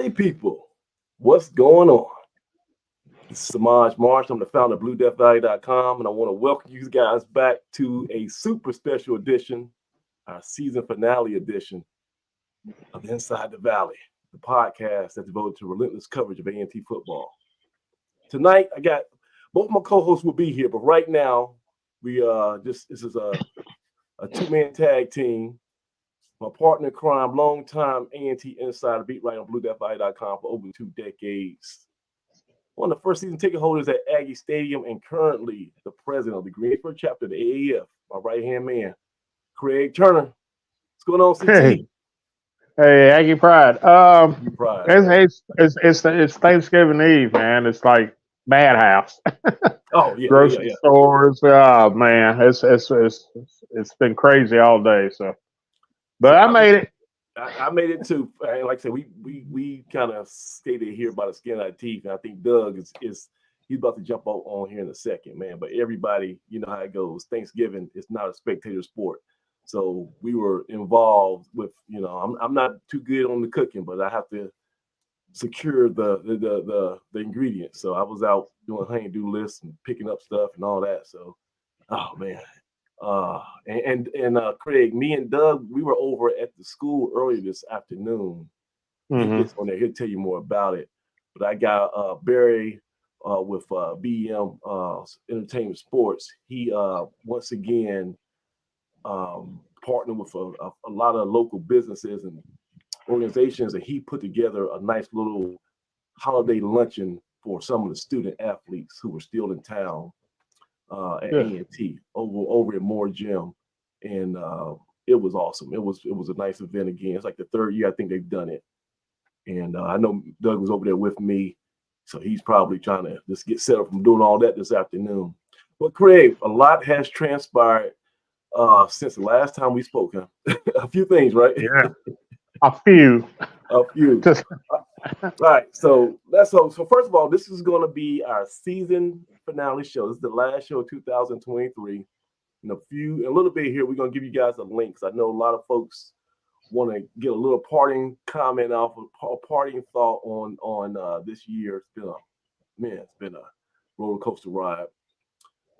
Party people, what's going on? This is Samaj Marsh. I'm the founder of BlueDeathValley.com, and I want to welcome you guys back to a super special edition, our season finale edition of Inside the Valley, the podcast that's devoted to relentless coverage of A&T football. Tonight, I got both my co-hosts will be here, but right now, this is a two-man tag team. My partner in crime, longtime A&T insider, beat writer on BlueDeathValley.com for over 2 decades. One of the first season ticket holders at Aggie Stadium and currently the president of the Greensboro chapter of the AAF, my right-hand man, Craig Turner. What's going on, CT? Hey, Aggie Pride. Pride, right? It's Thanksgiving Eve, man. It's like madhouse. Oh yeah, Grocery stores. Oh man, it's been crazy all day. But I made it. I made it too. Like I said, we kind of skated here by the skin of our teeth, and I think Doug is he's about to jump on here in a second, man. But everybody, you know how it goes. Thanksgiving is not a spectator sport, so we were involved with. You know, I'm not too good on the cooking, but I have to secure the ingredients. So I was out doing honey-do lists and picking up stuff and all that. So, oh man. Craig, me and Doug, we were over at the school earlier this afternoon. Mm-hmm. He gets on there, he'll tell you more about it. But I got Barry with BM Entertainment Sports. He once again partnered with a lot of local businesses and organizations, and he put together a nice little holiday luncheon for some of the student athletes who were still in town. At A&T over at Moore Gym, and it was awesome. It was a nice event again. It's like the third year I think they've done it, and I know Doug was over there with me, so he's probably trying to just get set up from doing all that this afternoon. But Craig, a lot has transpired since the last time we spoke. Huh? A few things, right? Yeah, a few. Right. So so first of all, this is going to be our season finale show. This is the last show of 2023. In a little bit here, we're going to give you guys a link. I know a lot of folks want to get a little parting comment off, a parting thought on this year. It's been a roller coaster ride.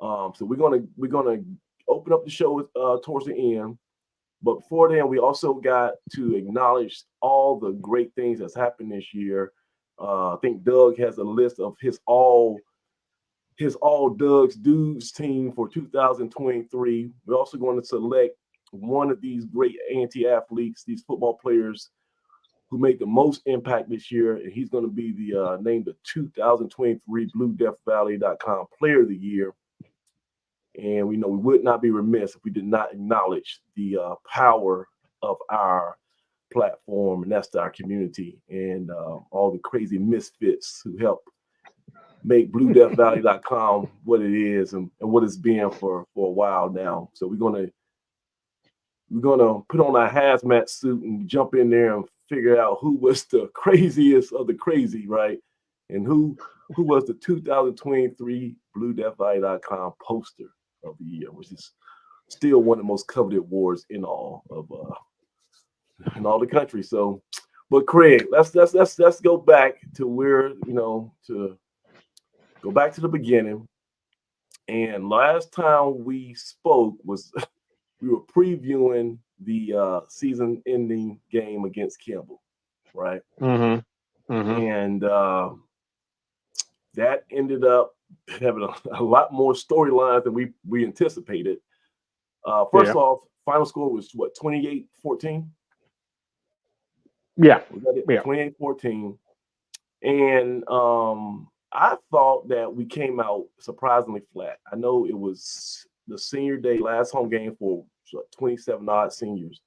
So we're gonna open up the show towards the end. But before then, we also got to acknowledge all the great things that's happened this year. I think Doug has a list of his all Doug's dudes team for 2023. We're also going to select one of these great A&T athletes, these football players who made the most impact this year, and he's going to be named the 2023 BlueDeathValley.com Player of the Year. And we know we would not be remiss if we did not acknowledge the power of our platform, and that's our community and all the crazy misfits who help make BlueDeathValley.com what it is and what it's been for a while now. So we're gonna put on our hazmat suit and jump in there and figure out who was the craziest of the crazy, right? And who was the 2023 BlueDeathValley.com poster of the year, which is still one of the most coveted awards in all the country. So, but Craig, let's go back to where to go back to the beginning. And last time we spoke was we were previewing the season-ending game against Campbell, right? Mm-hmm. Mm-hmm. And that ended up having a lot more storylines than we anticipated. First off, final score was what, 28-14? Yeah. Was that it? Yeah. 28-14. And I thought that we came out surprisingly flat. I know it was the senior day, last home game for 27 odd seniors.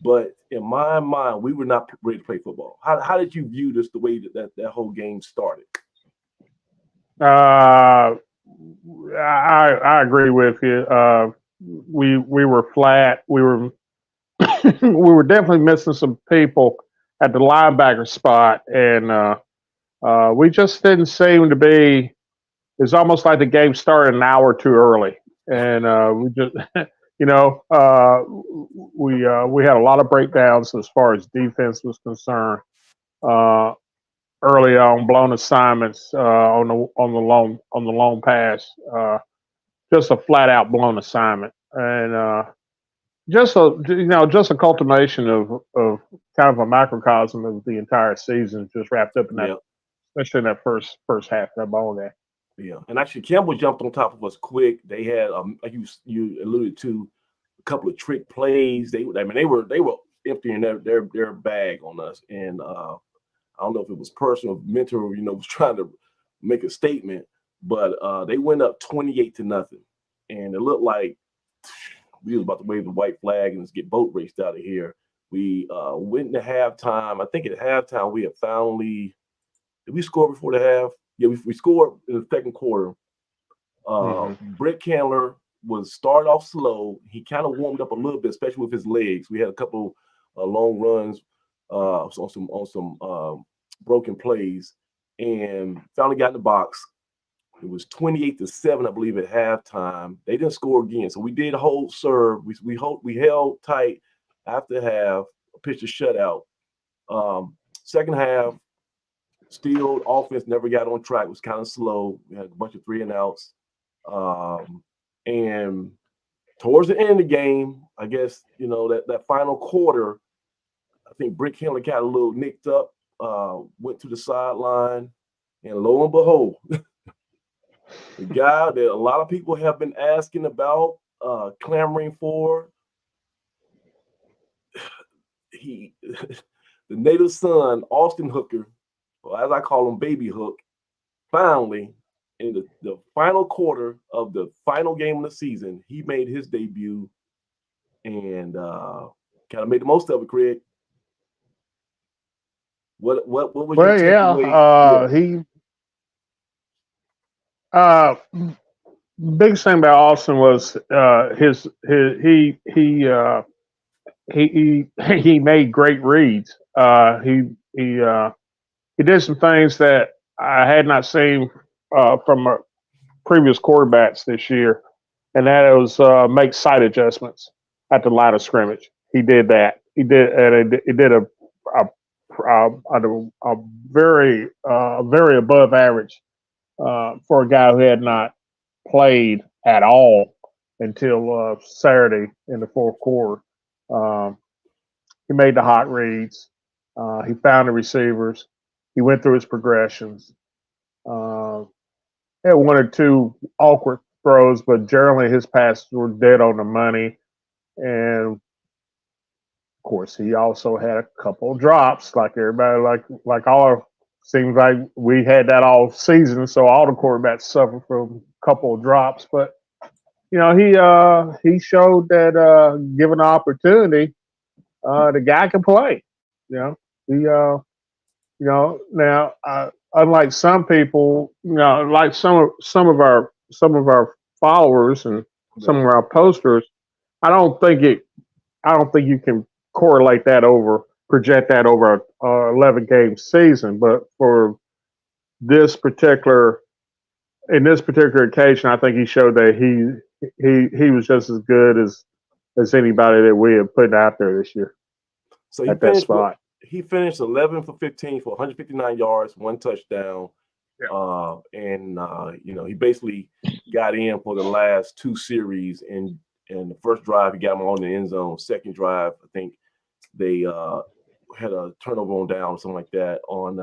But in my mind, we were not ready to play football. How did you view this, the way that whole game started? I agree with you. We were flat. We were we were definitely missing some people at the linebacker spot, and we just didn't seem to be. It's almost like the game started an hour too early, and we just, we had a lot of breakdowns as far as defense was concerned. uh, early on, blown assignments on the long pass. Just a flat out blown assignment, and just a culmination of kind of a microcosm of the entire season, just wrapped up in that, Yeah, especially in that first half of that ball game. yeah. And actually, Campbell jumped on top of us quick. They had, like you alluded to, a couple of trick plays. They were emptying their bag on us, and I don't know if it was personal, mentor, was trying to make a statement, but they went up 28-0, and it looked like we was about to wave the white flag and just get boat raced out of here. We went into halftime. I think at halftime we had finally did we score before the half? Yeah, we scored in the second quarter. Mm-hmm. Britt Candler was started off slow. He kind of warmed up a little bit, especially with his legs. We had a couple long runs on some broken plays, and finally got in the box. It was 28-7, I believe, at halftime. They didn't score again, so we did hold serve. We held tight after half, pitched a shutout. Second half, still offense never got on track. It was kind of slow. We had a bunch of 3-and-outs. And towards the end of the game, I guess, that final quarter, I think Brick Henley got a little nicked up, went to the sideline, and lo and behold, the guy that a lot of people have been asking about, clamoring for, he, the native son, Austin Hooker, or as I call him, Baby Hook, finally, in the final quarter of the final game of the season, he made his debut and kind of made the most of it, Craig. What was your Well, takeaway? yeah, Yeah, he uh, biggest thing about Austin was his he made great reads. He did some things that I had not seen from previous quarterbacks this year, and that was make sight adjustments at the line of scrimmage. He did that. He did a very very above average for a guy who had not played at all until Saturday in the fourth quarter. Um, he made the hot reads. He found the receivers. He went through his progressions. Uh, had one or two awkward throws, but generally his passes were dead on the money. And of course, he also had a couple of drops, like everybody, like all. Seems like we had that all season, so all the quarterbacks suffer from a couple of drops. But he showed that given the opportunity, the guy can play. You know, he now unlike some people, like some of our followers and some yeah. of our posters, I don't think it. I don't think you can correlate that over, project that over a 11 game season. But for this particular, in this particular occasion, I think he showed that he was just as good as anybody that we have put out there this year So he at that finished spot. he finished 11 for 15 for 159 yards, one touchdown. Yeah. And he basically got in for the last two series. And the first drive, he got him on the end zone. Second drive, I think they had a turnover on down or something like that on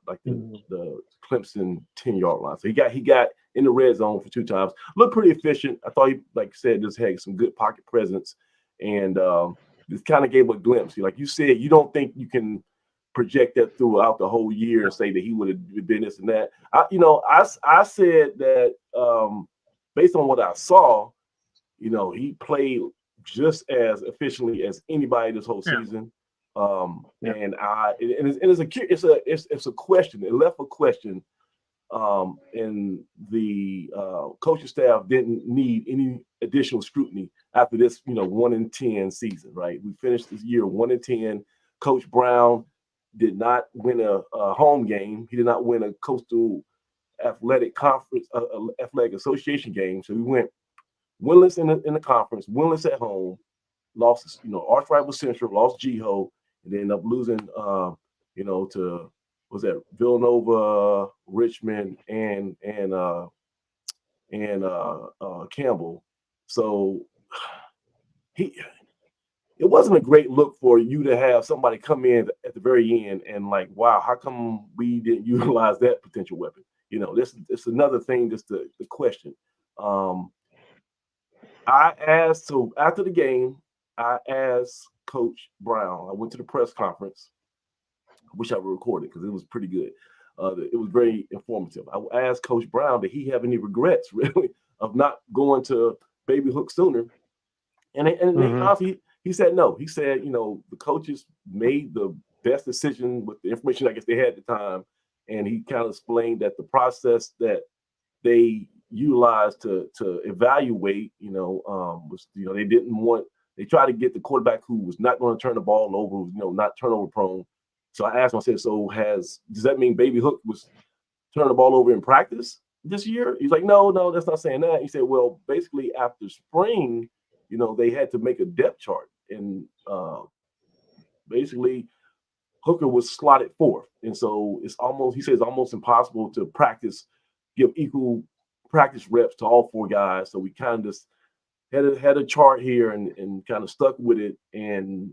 like the Clemson 10-yard line. So he got in the red zone for two times. Looked pretty efficient. I thought he, like I said, just had some good pocket presence, and this kind of gave a glimpse. Like you said, you don't think you can project that throughout the whole year and say that he would have been this and that. I said that based on what I saw, he played just as efficiently as anybody this whole Yeah. season. Yeah. And it's a question. It left a question. And the coaching staff didn't need any additional scrutiny after this, 1-10 season, right? We finished this year 1-10. Coach Brown did not win a home game. He did not win a Coastal Athletic Conference, Athletic Association game. So we went winless in the conference, winless at home, lost, arch rival Central, lost G-Ho, and they ended up losing to was that Villanova, Richmond, and Campbell. So he it wasn't a great look for you to have somebody come in at the very end and like, wow, how come we didn't utilize that potential weapon? This another thing, just the question. Um, I asked, so after the game, I asked Coach Brown. I went to the press conference. I wish I would record it because it was pretty good. It was very informative. I asked Coach Brown, did he have any regrets really of not going to Baby Hook sooner? And honestly, he said no. He said, the coaches made the best decision with the information I guess they had at the time, and he kind of explained that the process that they utilized to evaluate, was they tried to get the quarterback who was not going to turn the ball over, not turnover prone. So I asked him, I said, so does that mean Baby Hook was turning the ball over in practice this year? He's like, no, that's not saying that. He said, well, basically after spring, they had to make a depth chart, and basically Hooker was slotted fourth, and so he says almost impossible to give equal practice reps to all four guys. So we kind of just had a chart here and kind of stuck with it, and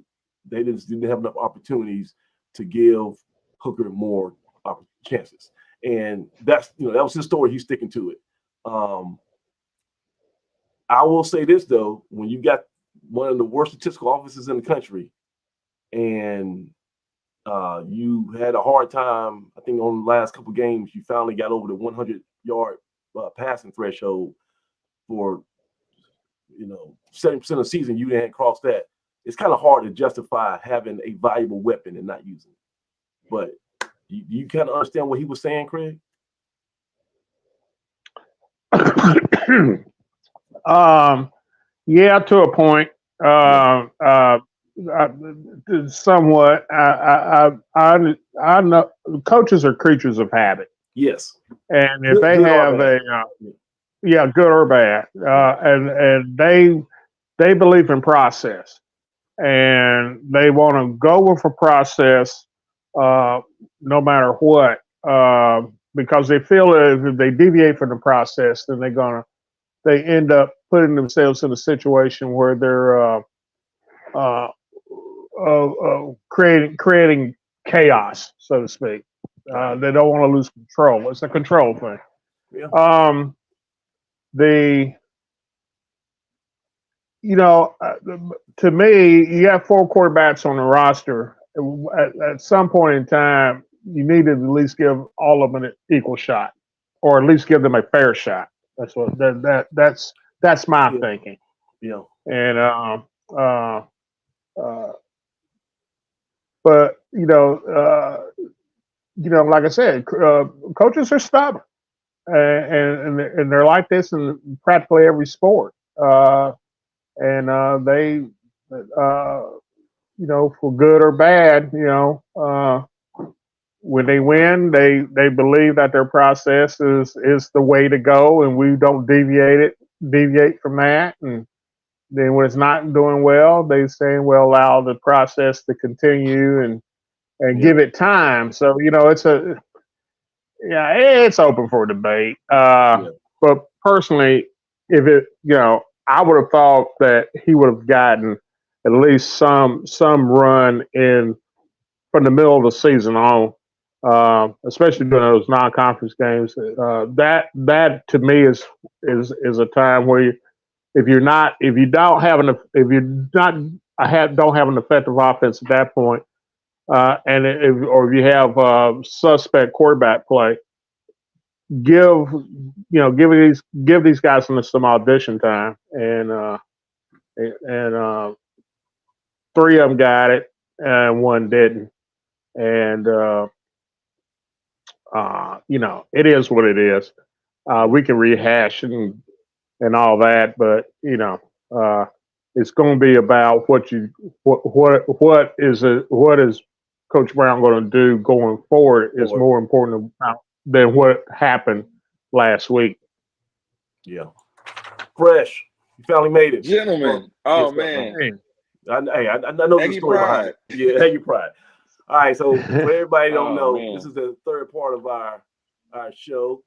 they just didn't have enough opportunities to give Hooker more chances. And that was his story. He's sticking to it. I will say this though, when you got one of the worst statistical offenses in the country, and you had a hard time, I think on the last couple games, you finally got over the 100-yard passing threshold for 70% of the season. You didn't cross that. It's kind of hard to justify having a valuable weapon and not using it. But you kind of understand what he was saying, Craig? Yeah, to a point. Somewhat. I know coaches are creatures of habit. Yes. And if they have good or bad, and they believe in process, and they want to go with a process, no matter what, because they feel that if they deviate from the process, then they end up putting themselves in a situation where they're creating chaos, so to speak. They don't want to lose control. It's a control thing. Yeah. To me, you have four quarterbacks on the roster. At some point in time, you need to at least give all of them an equal shot, or at least give them a fair shot. That's my thinking. Yeah. And but like I said, coaches are stubborn, and they're like this in practically every sport. And they, for good or bad, when they win, they believe that their process is the way to go, and we don't deviate from that. And then when it's not doing well, they say, well, allow the process to continue and give it time. So it's open for debate. But personally, if I would have thought that he would have gotten at least some run in from the middle of the season on, especially during those non-conference games. That to me is a time where if you don't have an effective offense at that point, if you have suspect quarterback play, give these guys some audition time, and three of them got it and one didn't, and it is what it is. We can rehash and all that, but it's going to be about what is Coach Brown going to do going forward is more important than what happened last week. Yeah. Fresh, you finally made it, gentlemen. Oh man, I know the story behind it. Yeah, Aggie Pride. All right, so for everybody who don't Oh know, this man. is the third part of our show.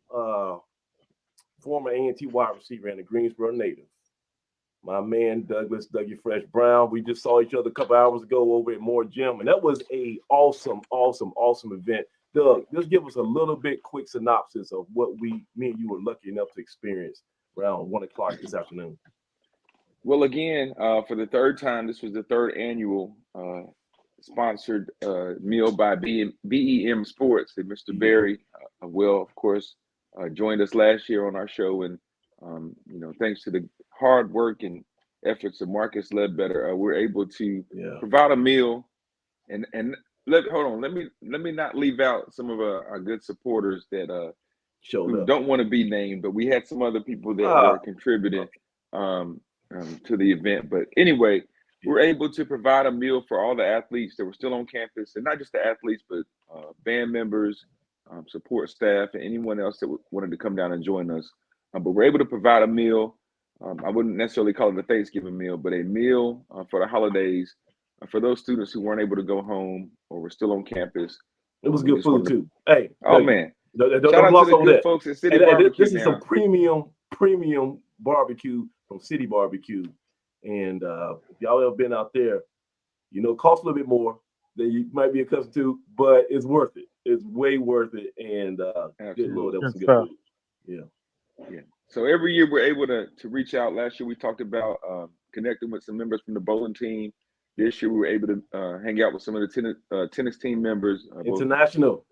Former A&T wide receiver and a Greensboro native. My man Douglas Dougie Fresh Brown. We just saw each other a couple hours ago over at Moore Gym, and that was a awesome event. Doug, just give us a little bit quick synopsis of what me and you were lucky enough to experience around 1 o'clock this afternoon. Well, again, for the third time, this was the third annual sponsored meal by BEM Sports. And Mr. Yeah, Barry, will, of course, joined us last year on our show. And, thanks to the hard work and efforts of Marcus Ledbetter, we're able to yeah, provide a meal. And hold on, let me not leave out some of our good supporters that showed who up. don't want to be named, but we had some other people that Ah, were contributing um, to the event. But anyway, yeah, we're able to provide a meal for all the athletes that were still on campus, and not just the athletes, but band members, support staff, and anyone else that wanted to come down and join us. But we're able to provide a meal. I wouldn't necessarily call it a Thanksgiving meal, but a meal for the holidays for those students who weren't able to go home or were still on campus. it was We good just food wanted to, too. Hey, oh Dougie, man, don't shout out to gloss the over good that. folks at City And Barbecue this is some now. premium barbecue from City Barbecue. And if y'all ever been out there, it costs a little bit more than you might be accustomed to, but it's worth it. It's way worth it. And good lord, Absolutely. that was Good some good stuff. food. Yeah, Yeah. So every year we're able to reach out. Last year we talked about connecting with some members from the bowling team. yeah. This year we were able to hang out with some of the tennis team members, both International.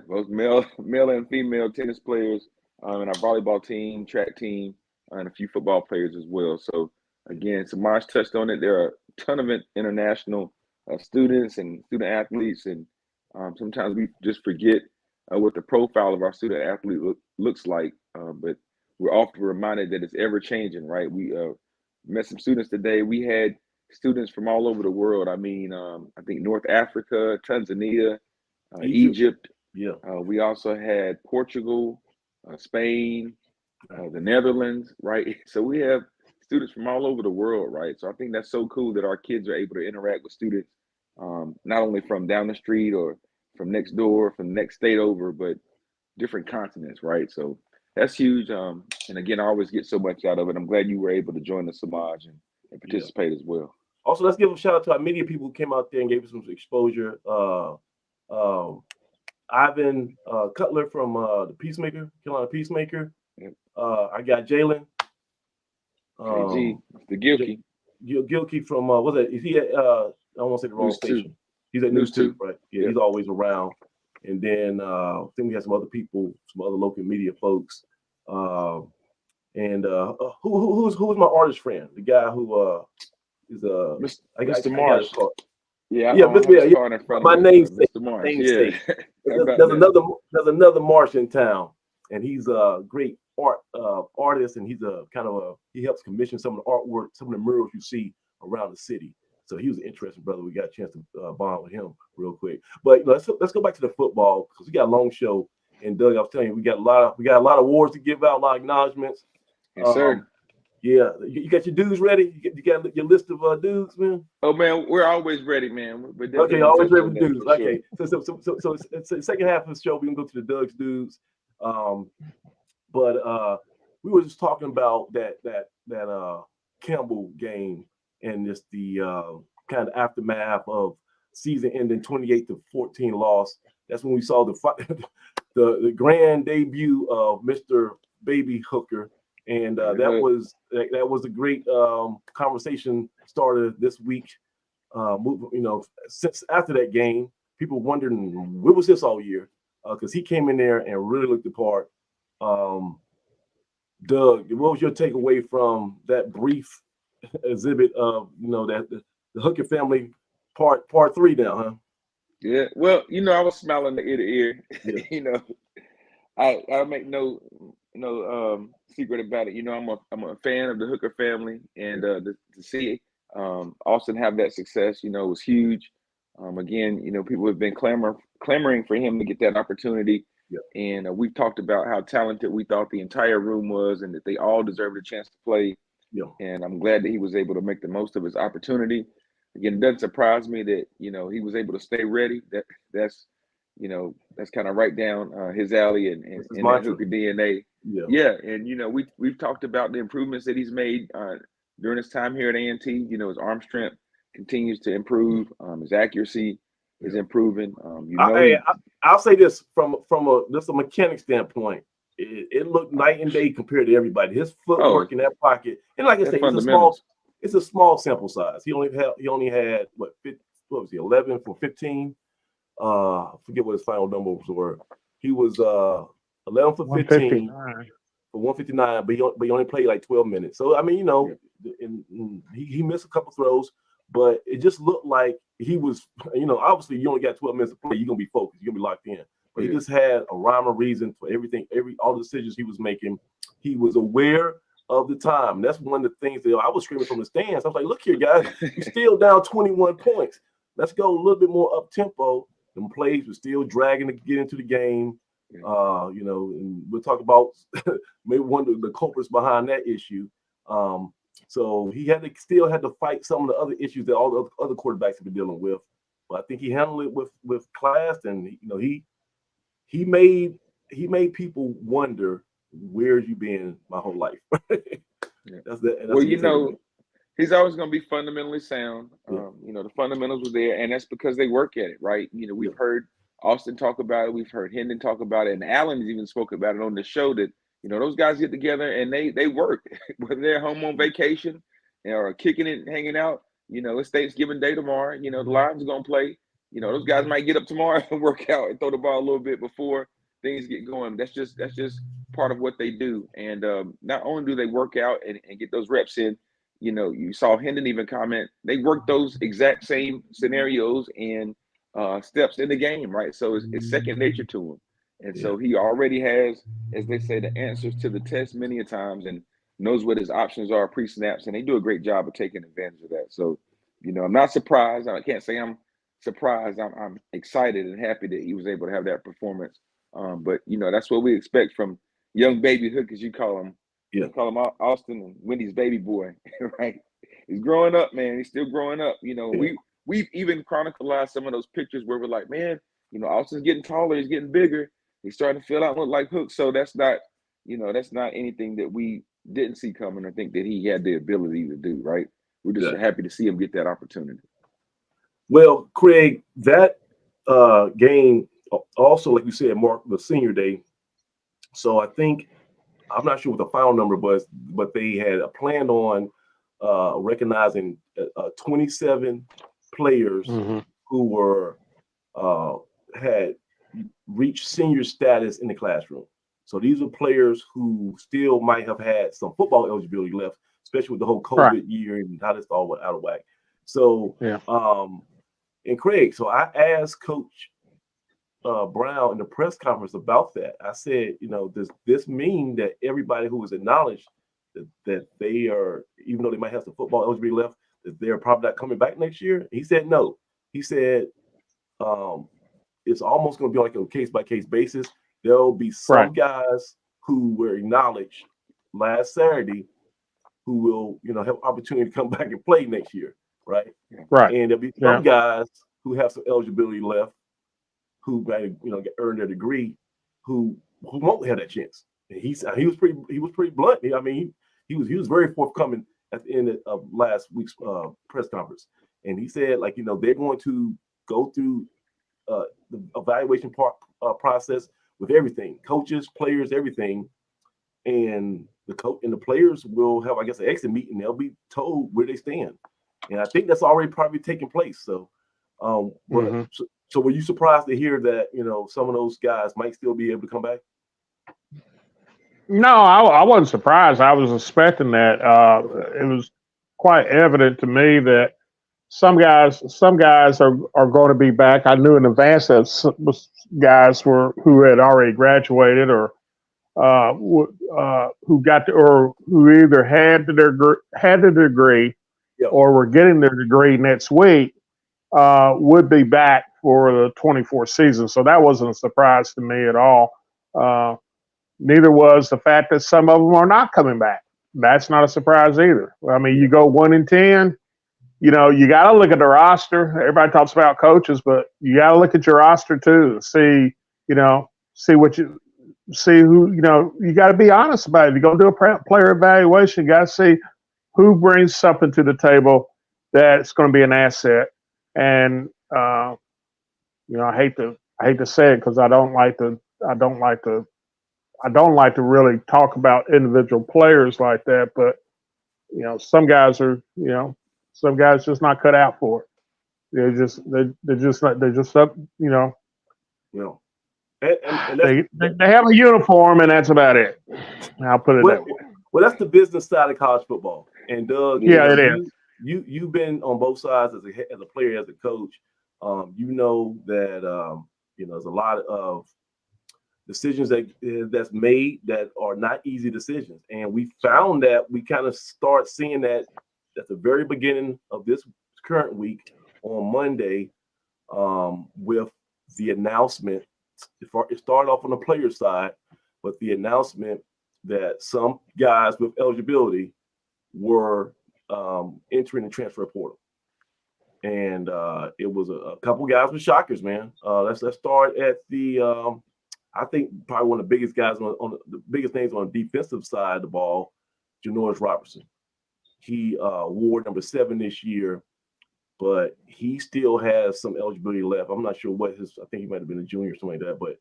both male and female tennis players, and our volleyball team, track team, and a few football players as well. So again, Samaj touched on it. There are a ton of international students and student athletes, and sometimes we just forget what the profile of our student athlete looks like. But we're often reminded that it's ever changing, right? We met some students today. We had students from all over the world. I mean, I think North Africa, Tanzania, Egypt. Egypt. Yeah. We also had Portugal, Spain, Right. the Netherlands, right? So we have students from all over the world, right? So I think that's so cool that our kids are able to interact with students, not only from down the street or from next door, from the next state over, but different continents, right? So that's huge. And again, I always get so much out of it. I'm glad you were able to join the Samaj and Yeah. participate as well. Also, let's give a shout out to our media people who came out there and gave us some exposure. Um, Ivan Cutler from the Peacemaker, Carolina Peacemaker. Yep. I got Jalen KG, um, Mr. J- Gilkey, Gilkey from was that? Is he at? I don't want to say the wrong News 2. station. He's at News News Two, 2. right? Yeah, Yep. he's always around. And then I think we had some other people, some other local media folks. Uh, and who's my artist friend? The guy who is Mr. I got his Marsh. card. Yeah, I Yeah, don't have yeah, his yeah. card in front of My me. namesake. Mr. Marsh. Yeah. Namesake. How There's, about there's that? another Marsh in town, and he's a great artist, and he's a kind of he helps commission some of the artwork, some of the murals you see around the city. So he was an interesting brother. We got a chance to bond with him real quick. But let's go back to the football because we got a long show. And Doug, I was telling you, we got a lot of awards to give out, a lot of acknowledgments. Yes, sir. Um, yeah, you got your dudes ready? You got your list of dudes, man. Oh man, we're always ready, man. We're definitely Okay, gonna always touch ready on for that dudes. for sure. Okay, so it's the second half of the show. We can go to the Doug's dudes. Um, but we were just talking about that Campbell game and just the kind of aftermath of season ending 28-14 loss. That's when we saw the grand debut of Mr. Baby Hooker, and Baby that Hook. was a great conversation starter this week. Since after that game, people wondering where was this all year because he came in there and really looked the part. Um, Doug, what was your takeaway from that brief exhibit of that the Hooker family part three now, huh? Yeah. Well, I was smiling ear to ear. Yeah, you know, I make no secret about it. I'm a fan of the Hooker family, yeah, and to see Austin have that success, was huge. Again, people have been clamoring for him to get that opportunity, yeah, and we've talked about how talented we thought the entire room was, and that they all deserved a chance to play. yeah, And I'm glad that he was able to make the most of his opportunity. again, it doesn't surprise me that he was able to stay ready. That's that's kind of right down his alley and This is and that mantra. Hooker DNA. Yeah. Yeah, and we've talked about the improvements that he's made during his time here at A&T. His arm strength continues to improve. His accuracy is Yeah. improving. I'll say this from a mechanic standpoint. It looked night and day compared to everybody. His footwork in that pocket, and like I say, fundamentals. it's a small sample size. He only had what was he 11 for 15? I forget what his final numbers were. He was 11 for 15 for 159, but he only played like 12 minutes. So I mean, and he missed a couple throws, but it just looked like he was, obviously you only got 12 minutes to play. You're gonna be focused. You're gonna be locked in. But he just had a rhyme or reason for everything, all the decisions he was making. He was aware of the time. And that's one of the things that I was screaming from the stands. I was like, look here, guys, you're still down 21 points. Let's go a little bit more up tempo. Them plays were still dragging to get into the game. And we'll talk about maybe one of the culprits behind that issue. So he still had to fight some of the other issues that all the other quarterbacks have been dealing with. But I think he handled it with class, and he made people wonder, where's you been my whole life. He's always going to be fundamentally sound. The fundamentals were there, and that's because they work at it, right? We've heard Austin talk about it, we've heard Hendon talk about it, and Allen's even spoke about it on the show that those guys get together and they work. Whether they're home on vacation or kicking it and hanging out, it's Thanksgiving Day tomorrow. The Lions are going to play. Those guys might get up tomorrow and work out and throw the ball a little bit before things get going. That's just part of what they do. And not only do they work out and get those reps in, you saw Hendon even comment, they work those exact same scenarios and steps in the game, right? So it's second nature to him. And so he already has, as they say, the answers to the test many a times and knows what his options are pre-snaps. And they do a great job of taking advantage of that. So, I'm not surprised. I can't say I'm surprised. I'm excited and happy that he was able to have that performance. But that's what we expect from young baby Hook, as you call him. Yeah. You call him Austin and Wendy's baby boy, right? He's growing up, man. He's still growing up. We've even chronicled some of those pictures where we're like, man, Austin's getting taller, he's getting bigger, he's starting to fill out and look like Hook. So that's not anything that we didn't see coming. I think that he had the ability to do, right? We're just happy to see him get that opportunity. Well, Craig, that game also, like you said, marked the senior day. So I think, I'm not sure what the final number was, but they had planned on recognizing 27 players who were had reached senior status in the classroom. So these are players who still might have had some football eligibility left, especially with the whole COVID year and how this all went out of whack. So, and Craig, so I asked Coach Brown in the press conference about that. I said, does this mean that everybody who was acknowledged that they are, even though they might have some football eligibility left, that they're probably not coming back next year? He said no. He said it's almost going to be like a case-by-case basis. There'll be some guys who were acknowledged last Saturday who will, have opportunity to come back and play next year, right? Right. And there'll be some guys who have some eligibility left, who earned their degree, who won't have that chance. And he was pretty blunt. I mean, he was very forthcoming at the end of last week's press conference, and he said, they're going to go through the evaluation process with everything, coaches, players, everything, and the players will have, I guess, an exit meeting. They'll be told where they stand, and I think that's already probably taking place. So, So were you surprised to hear that, some of those guys might still be able to come back? No, I wasn't surprised. I was expecting that. It was quite evident to me that some guys are going to be back. I knew in advance that some guys who had already graduated or who got to, or who either had the degree or were getting their degree next week would be back for the 24 season. So that wasn't a surprise to me at all. Neither was the fact that some of them are not coming back. That's not a surprise either. I mean, you go 1-10, you got to look at the roster. Everybody talks about coaches, but you got to look at your roster too. See what you see who you got to be honest about it. If you're going to do a player evaluation, you got to see who brings something to the table that's going to be an asset. And I hate to say it because I don't like to really talk about individual players like that. But some guys just not cut out for it. They're just up. You know, and They have a uniform and that's about it. I'll put it that way. Well, that's the business side of college football. And Doug, it is. You've been on both sides as a player, as a coach. You know that there's a lot of decisions that's made that are not easy decisions, and we found that we kind of start seeing that at the very beginning of this current week on Monday, with the announcement. It started off on the player side, but the announcement that some guys with eligibility were entering the transfer portal. And it was a couple guys with shockers, man. Let's start at the I think probably one of the biggest guys on the biggest names on the defensive side of the ball, Janoris Robertson. He wore number 7 this year, but he still has some eligibility left. I'm not sure what I think he might have been a junior or something like that, but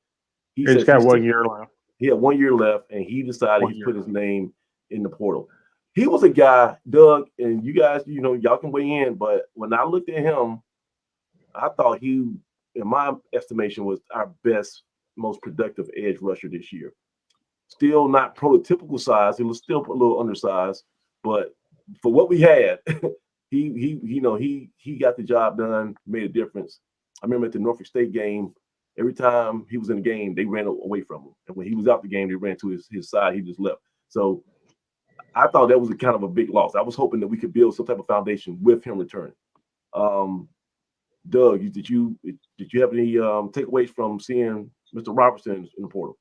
he's got 1 year left. He had 1 year left, and he decided he put his name in the portal. He was a guy, Doug, and you guys, y'all can weigh in, but when I looked at him, I thought he, in my estimation, was our best, most productive edge rusher this year. Still not prototypical size. He was still a little undersized, but for what we had, he got the job done, made a difference. I remember at the Norfolk State game, every time he was in the game, they ran away from him. And when he was out the game, they ran to his side. He just left. So I thought that was a kind of a big loss. I was hoping that we could build some type of foundation with him returning. Doug, did you have any takeaways from seeing Mr. Robertson in the portal?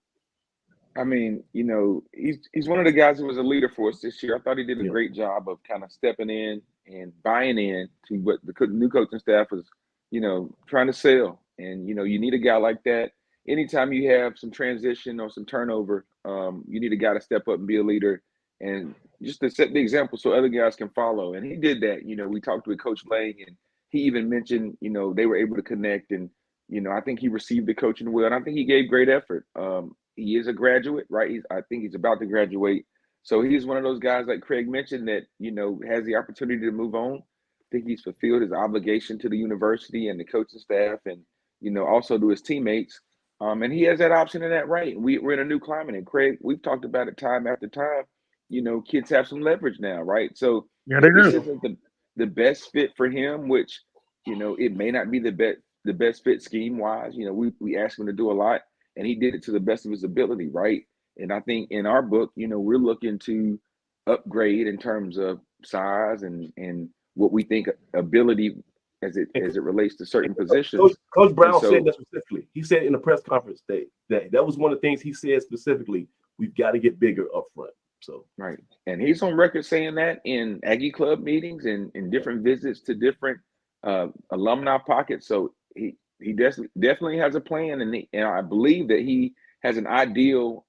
I mean, he's one of the guys who was a leader for us this year. I thought he did a great job of kind of stepping in and buying in to what the new coaching staff was, trying to sell. And, you need a guy like that. Anytime you have some transition or some turnover, you need a guy to step up and be a leader and just to set the example so other guys can follow. And he did that. We talked with Coach Lang, and he even mentioned, they were able to connect. And, I think he received the coaching well. And I think he gave great effort. He is a graduate, right? I think he's about to graduate. So he's one of those guys, like Craig mentioned, that, has the opportunity to move on. I think he's fulfilled his obligation to the university and the coaching staff and, also to his teammates. And he has that option and that right. We're in a new climate. And Craig, we've talked about it time after time. Kids have some leverage now, right? So this isn't the best fit for him, which, it may not be the best fit scheme wise. We asked him to do a lot, and he did it to the best of his ability, right? And I think in our book, we're looking to upgrade in terms of size and what we think ability as it relates to certain positions. Coach Brown said that specifically. He said in the press conference that was one of the things he said specifically. We've got to get bigger up front. So right, and he's on record saying that in Aggie Club meetings and in different visits to different alumni pockets. So he definitely has a plan, and I believe that he has an ideal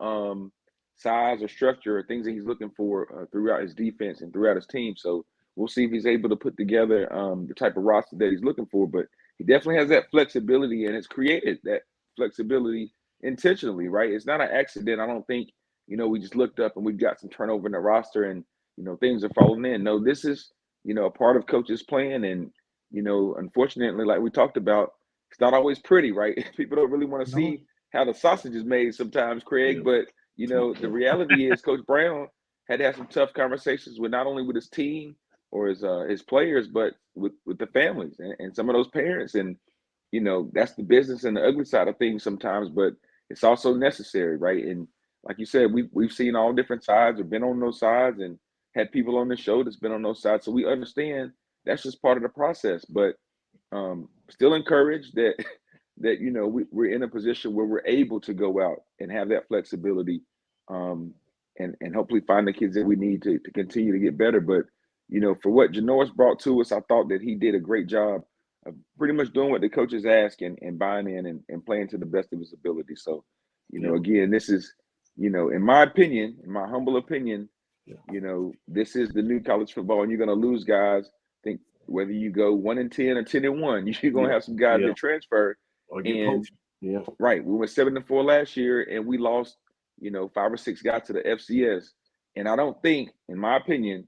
size or structure or things that he's looking for throughout his defense and throughout his team. So we'll see if he's able to put together the type of roster that he's looking for. But he definitely has that flexibility and has created that flexibility intentionally, right? It's not an accident. I don't think, we just looked up and we've got some turnover in the roster and, things are falling in. No, this is, a part of coach's plan. And, unfortunately, like we talked about, it's not always pretty, right? People don't really want to see how the sausage is made sometimes, Craig. But, the reality is Coach Brown had to have some tough conversations with not only with his team or his players, but with the families and some of those parents. And, that's the business and the ugly side of things sometimes, but it's also necessary, right? And like you said, we've seen all different sides or been on those sides and had people on the show that's been on those sides. So we understand that's just part of the process, but still encouraged that we're in a position where we're able to go out and have that flexibility and hopefully find the kids that we need to continue to get better. But, for what Janoris brought to us, I thought that he did a great job of pretty much doing what the coaches ask and buying in and playing to the best of his ability. So, again, this is, in my opinion, in my humble opinion, this is the new college football, and you're going to lose guys. I think whether you go 1-10 or 10-1, you're going to have some guys that transfer or get poached. Yeah, right. We went 7-4 last year, and we lost, 5 or 6 guys to the FCS. And I don't think, in my opinion,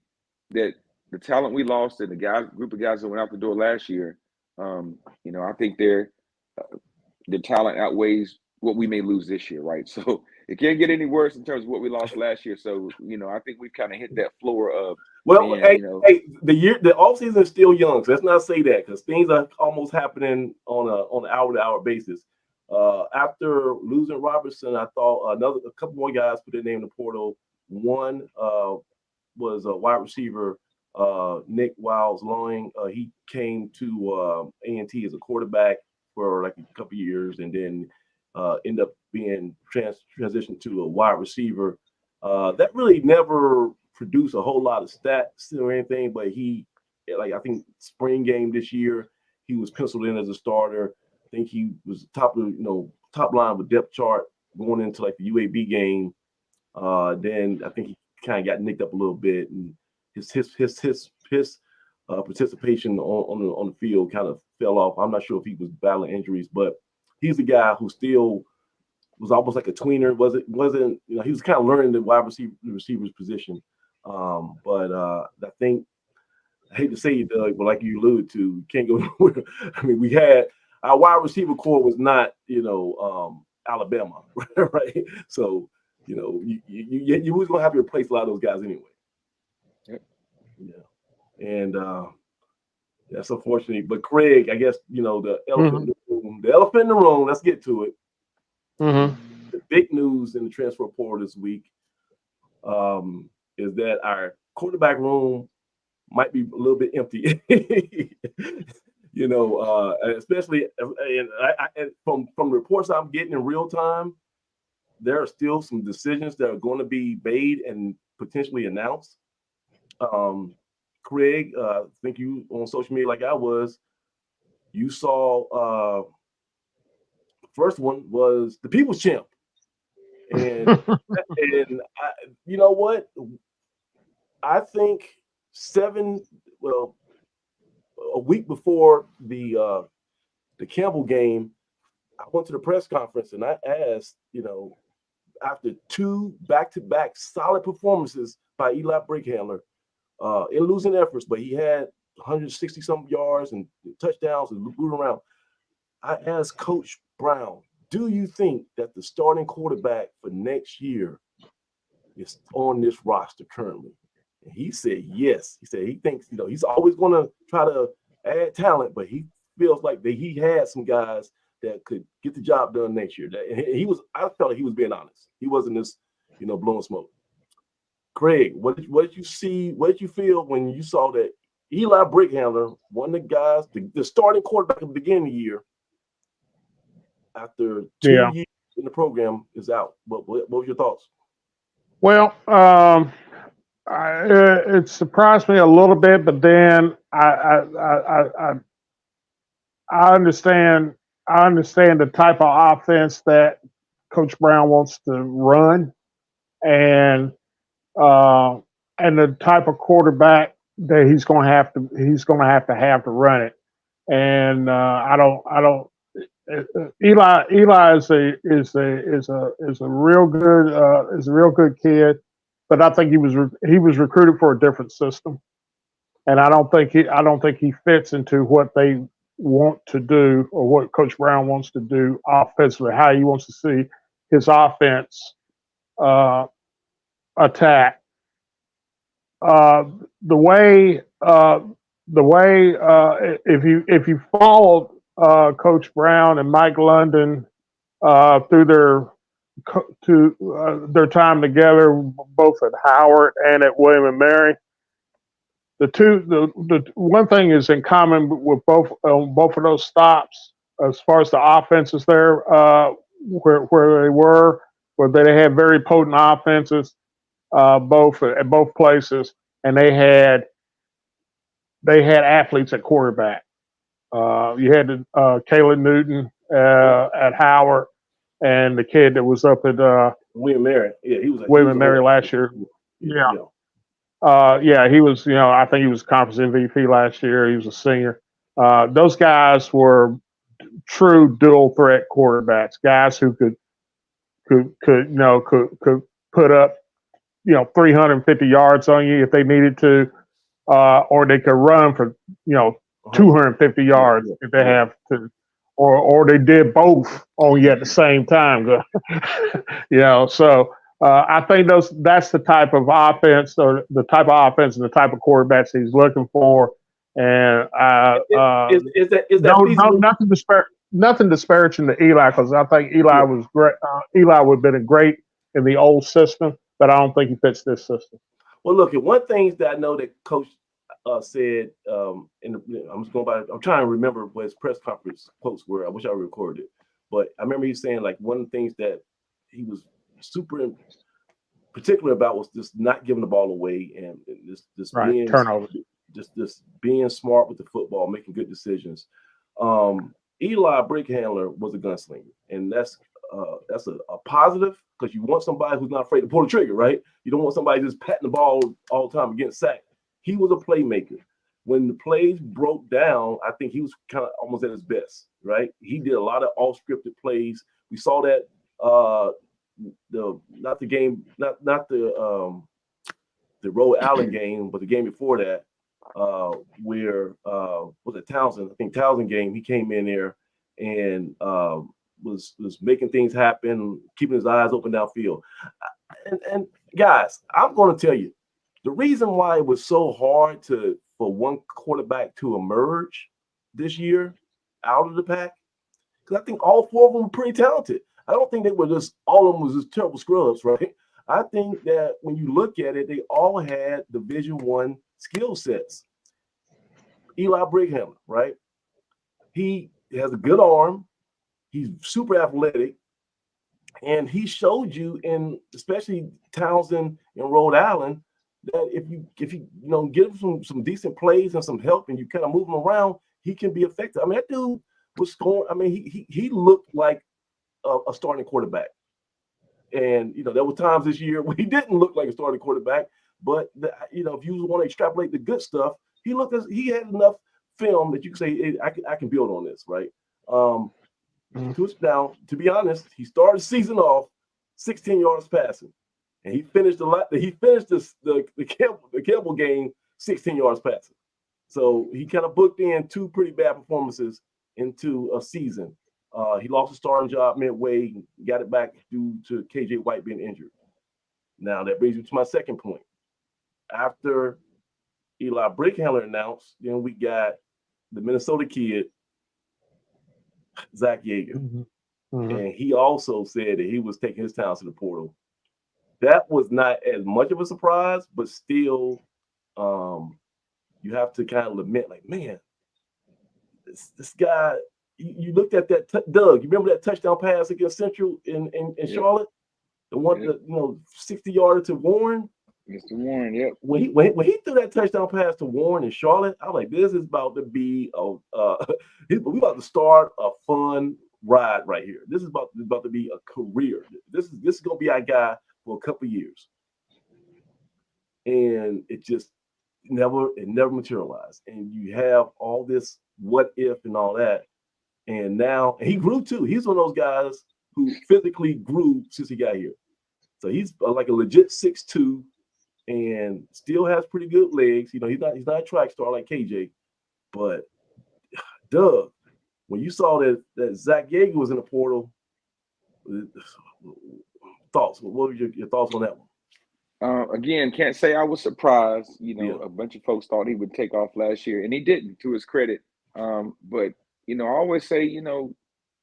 that the talent we lost and the group of guys that went out the door last year, I think their talent outweighs what we may lose this year, right? So it can't get any worse in terms of what we lost last year. So, I think we've kind of hit that floor of, the offseason is still young. So let's not say that, because things are almost happening on an hour-to-hour basis. After losing Robertson, I thought a couple more guys put their name in the portal. One was a wide receiver, Nick Wiles-Loing. He came to A&T as a quarterback for like a couple years, and then ended up being transitioned to a wide receiver. That really never produced a whole lot of stats or anything, but I think spring game this year, he was penciled in as a starter. I think he was top line with depth chart going into like the UAB game. Then I think he kind of got nicked up a little bit, and his participation on the field kind of fell off. I'm not sure if he was battling injuries, but he's a guy who still was almost like a tweener. Wasn't he was kind of learning the receiver's position. But I think, I hate to say it, Doug, but like you alluded to, you can't go nowhere. I mean, we had our wide receiver core was not, Alabama, right? So, you was gonna have to replace a lot of those guys anyway. Yep. Yeah, and that's unfortunate. But Craig, I guess the elephant in the room. The elephant in the room. Let's get to it. Mm-hmm. The big news in the transfer portal this week is that our quarterback room might be a little bit empty. Especially and from reports I'm getting in real time, there are still some decisions that are going to be made and potentially announced. Craig, I think you on social media like I was, you saw first one was the People's Champ. And and you know what? I think a week before the Campbell game, I went to the press conference and I asked, after 2 back-to-back solid performances by Eli Brickhandler, in losing efforts, but he had 160-some yards and touchdowns and moving around. I asked Coach Brown, do you think that the starting quarterback for next year is on this roster currently? And he said yes. He said he thinks, he's always going to try to add talent, but he feels like that he had some guys that could get the job done next year. I felt like he was being honest. He wasn't just, blowing smoke. Craig, what did you see? What did you feel when you saw that Eli Brickhandler, one of the guys, the starting quarterback at the beginning of the year, after 2 years in the program, is out? What were your thoughts? Well, it surprised me a little bit, but then I understand the type of offense that Coach Brown wants to run, and the type of quarterback that he's going to have to run it. And Eli is a real good kid, but I think he was recruited for a different system, and I don't think he fits into what they want to do or what Coach Brown wants to do offensively, how he wants to see his offense attack. The way if you followed Coach Brown and Mike London through their time together, both at Howard and at William and Mary, the one thing is in common with both of those stops, as far as the offenses there, where they had very potent offenses, both at both places, and they had they had athletes at quarterback. You had Kayla Newton at Howard, and the kid that was up at William Mary. Yeah, he was William a Mary winner. last year. Yeah. Yeah, he was. I think he was conference MVP last year. He was a senior. Those guys were true dual threat quarterbacks, guys who could put up 350 yards on you if they needed to, or they could run for 250 yards if they have to, or they did both on you at the same time. So I think that's the type of offense, or the type of offense and the type of quarterbacks he's looking for. And Is that nothing disparaging to Eli, because I think Eli was great. Eli would have been great in the old system, but I don't think he fits this system. Well, look, one thing that I know that Coach said, I'm trying to remember what his press conference quotes were. I wish I recorded it, but I remember he saying, like, one of the things that he was super particular about was just not giving the ball away, and just right. being turnover, just being smart with the football, making good decisions. Eli Brickhandler was a gunslinger, and that's a positive, because you want somebody who's not afraid to pull the trigger, right? You don't want somebody just patting the ball all the time and getting sacked. He was a playmaker. When the plays broke down, I think he was kind of almost at his best, right? He did a lot of all-scripted plays. We saw that the Rhode Island game, but the game before that, where was it Townsend? I think Townsend game. He came in there and was making things happen, keeping his eyes open downfield. And guys, I'm going to tell you, the reason why it was so hard for one quarterback to emerge this year out of the pack, because I think all four of them were pretty talented. I don't think they were all of them was just terrible scrubs, right? I think that when you look at it, they all had Division I skill sets. Eli Brickhammer, right? He has a good arm. He's super athletic. And he showed you, especially Townsend in Rhode Island, that if you give him some decent plays and some help, and you kind of move him around, he can be effective. I mean, that dude was scoring. I mean, he looked like a starting quarterback. And there were times this year where he didn't look like a starting quarterback. But if you want to extrapolate the good stuff, he had enough film that you can say, hey, I can build on this, right? Now, to be honest, he started the season off 16 yards passing, and he finished the Campbell game 16 yards passing. So he kind of booked in two pretty bad performances into a season. He lost his starting job midway, got it back due to KJ White being injured. Now that brings me to my second point. After Eli Brickhandler announced, then we got the Minnesota kid, Zach Yeager. And he also said that he was taking his talents to the portal. That was not as much of a surprise, but still, you have to kind of lament, like, man, this guy. You looked at that, Doug. You remember that touchdown pass against Central in Charlotte, the one 60-yarder to Warren. Mr. Warren, yep. When he threw that touchdown pass to Warren in Charlotte, I was like, this is about to be we about to start a fun ride right here. This is about to be a career. This is gonna be our guy for a couple of years, and it just never materialized. And you have all this what if and all that, and now he grew too. He's one of those guys who physically grew since he got here. So he's like a legit 6'2", and still has pretty good legs. He's not a track star like KJ, but Doug, when you saw that Zach Yeager was in the portal, thoughts? What were your thoughts on that one? Again, can't say I was surprised. A bunch of folks thought he would take off last year, and he didn't, to his credit. But I always say,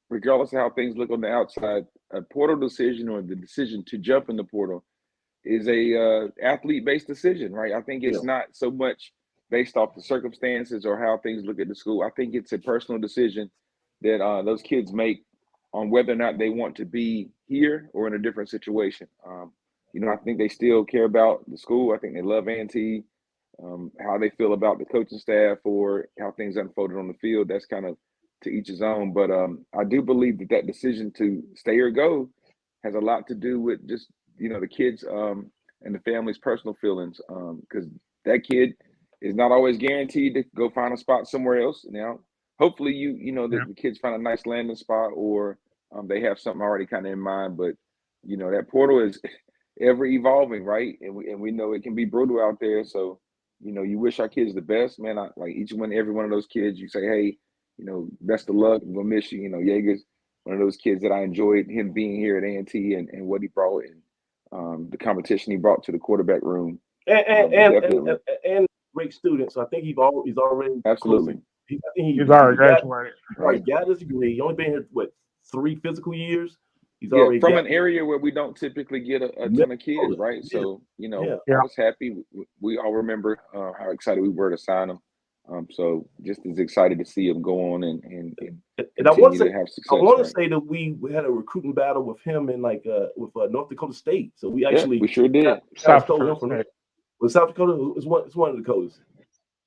regardless of how things look on the outside, a portal decision or the decision to jump in the portal is a athlete-based decision, right? I think it's not so much based off the circumstances or how things look at the school. I think it's a personal decision that those kids make on whether or not they want to be here or in a different situation. I think they still care about the school. I think they love Auntie. How they feel about the coaching staff or how things unfolded on the field, that's kind of to each his own. But I do believe that decision to stay or go has a lot to do with just, the kids and the family's personal feelings, because that kid is not always guaranteed to go find a spot somewhere else. Now, hopefully the kids find a nice landing spot, or they have something already kind of in mind. But that portal is ever evolving, right? And we know it can be brutal out there. So you wish our kids the best, man. Like every one of those kids, you say, hey, best of luck. We'll miss you. Jaeger's one of those kids that I enjoyed him being here at A&T and what he brought, and the competition he brought to the quarterback room. And great student. So I think he's already absolutely. He's already graduated. Right, got his degree. He only been here 3 physical years. He's already from an area where we don't typically get a ton of kids, right? Yeah. So I was happy. We all remember how excited we were to sign him. So just as excited to see him go on and I want to have success. I want to say that we had a recruiting battle with him in with North Dakota State. So we actually we sure did. South Dakota State. Well, South Dakota is one of the Dakotas.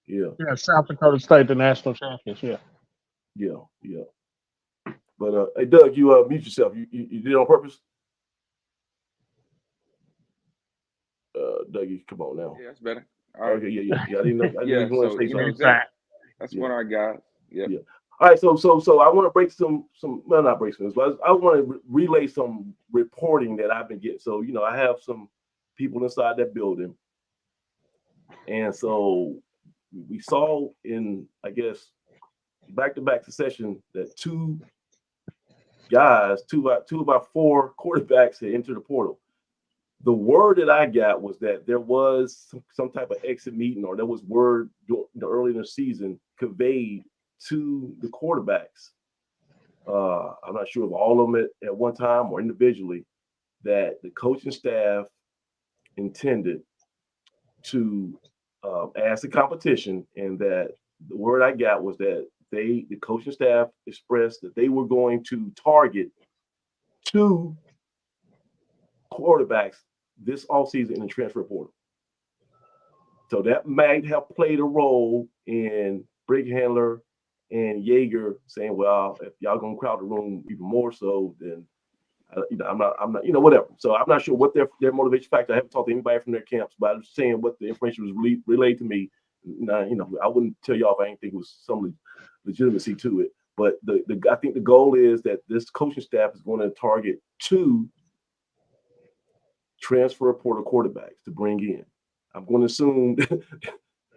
Yeah. Yeah, South Dakota State, the national champions. Yeah. Yeah. But hey, Doug, you mute yourself. You did it on purpose. Dougie, come on now. Yeah, that's better. All right. Okay, yeah. I didn't know. I didn't want to say something. That's one of our guys. Yeah. All right, so I want to break not break some, but I want to relay some reporting that I've been getting. So I have some people inside that building, and so we saw in, I guess, back-to-back succession that two of our 4 quarterbacks had entered the portal. The word that I got was that there was some type of exit meeting, or there was word early in the season conveyed to the quarterbacks. I'm not sure if all of them at one time or individually, that the coaching staff intended to ask the competition, and that the word I got was that the coaching staff expressed that they were going to target 2 quarterbacks this offseason in the transfer portal. So that might have played a role in Brick Handler and Jaeger saying, well, if y'all gonna crowd the room even more so, then I'm not, whatever. So I'm not sure what their motivation factor. I haven't talked to anybody from their camps, but I'm just saying what the information was relayed to me. I wouldn't tell y'all if I didn't think it was some legitimacy to it. But I think the goal is that this coaching staff is going to target 2 transfer portal quarterbacks to bring in. I'm going to assume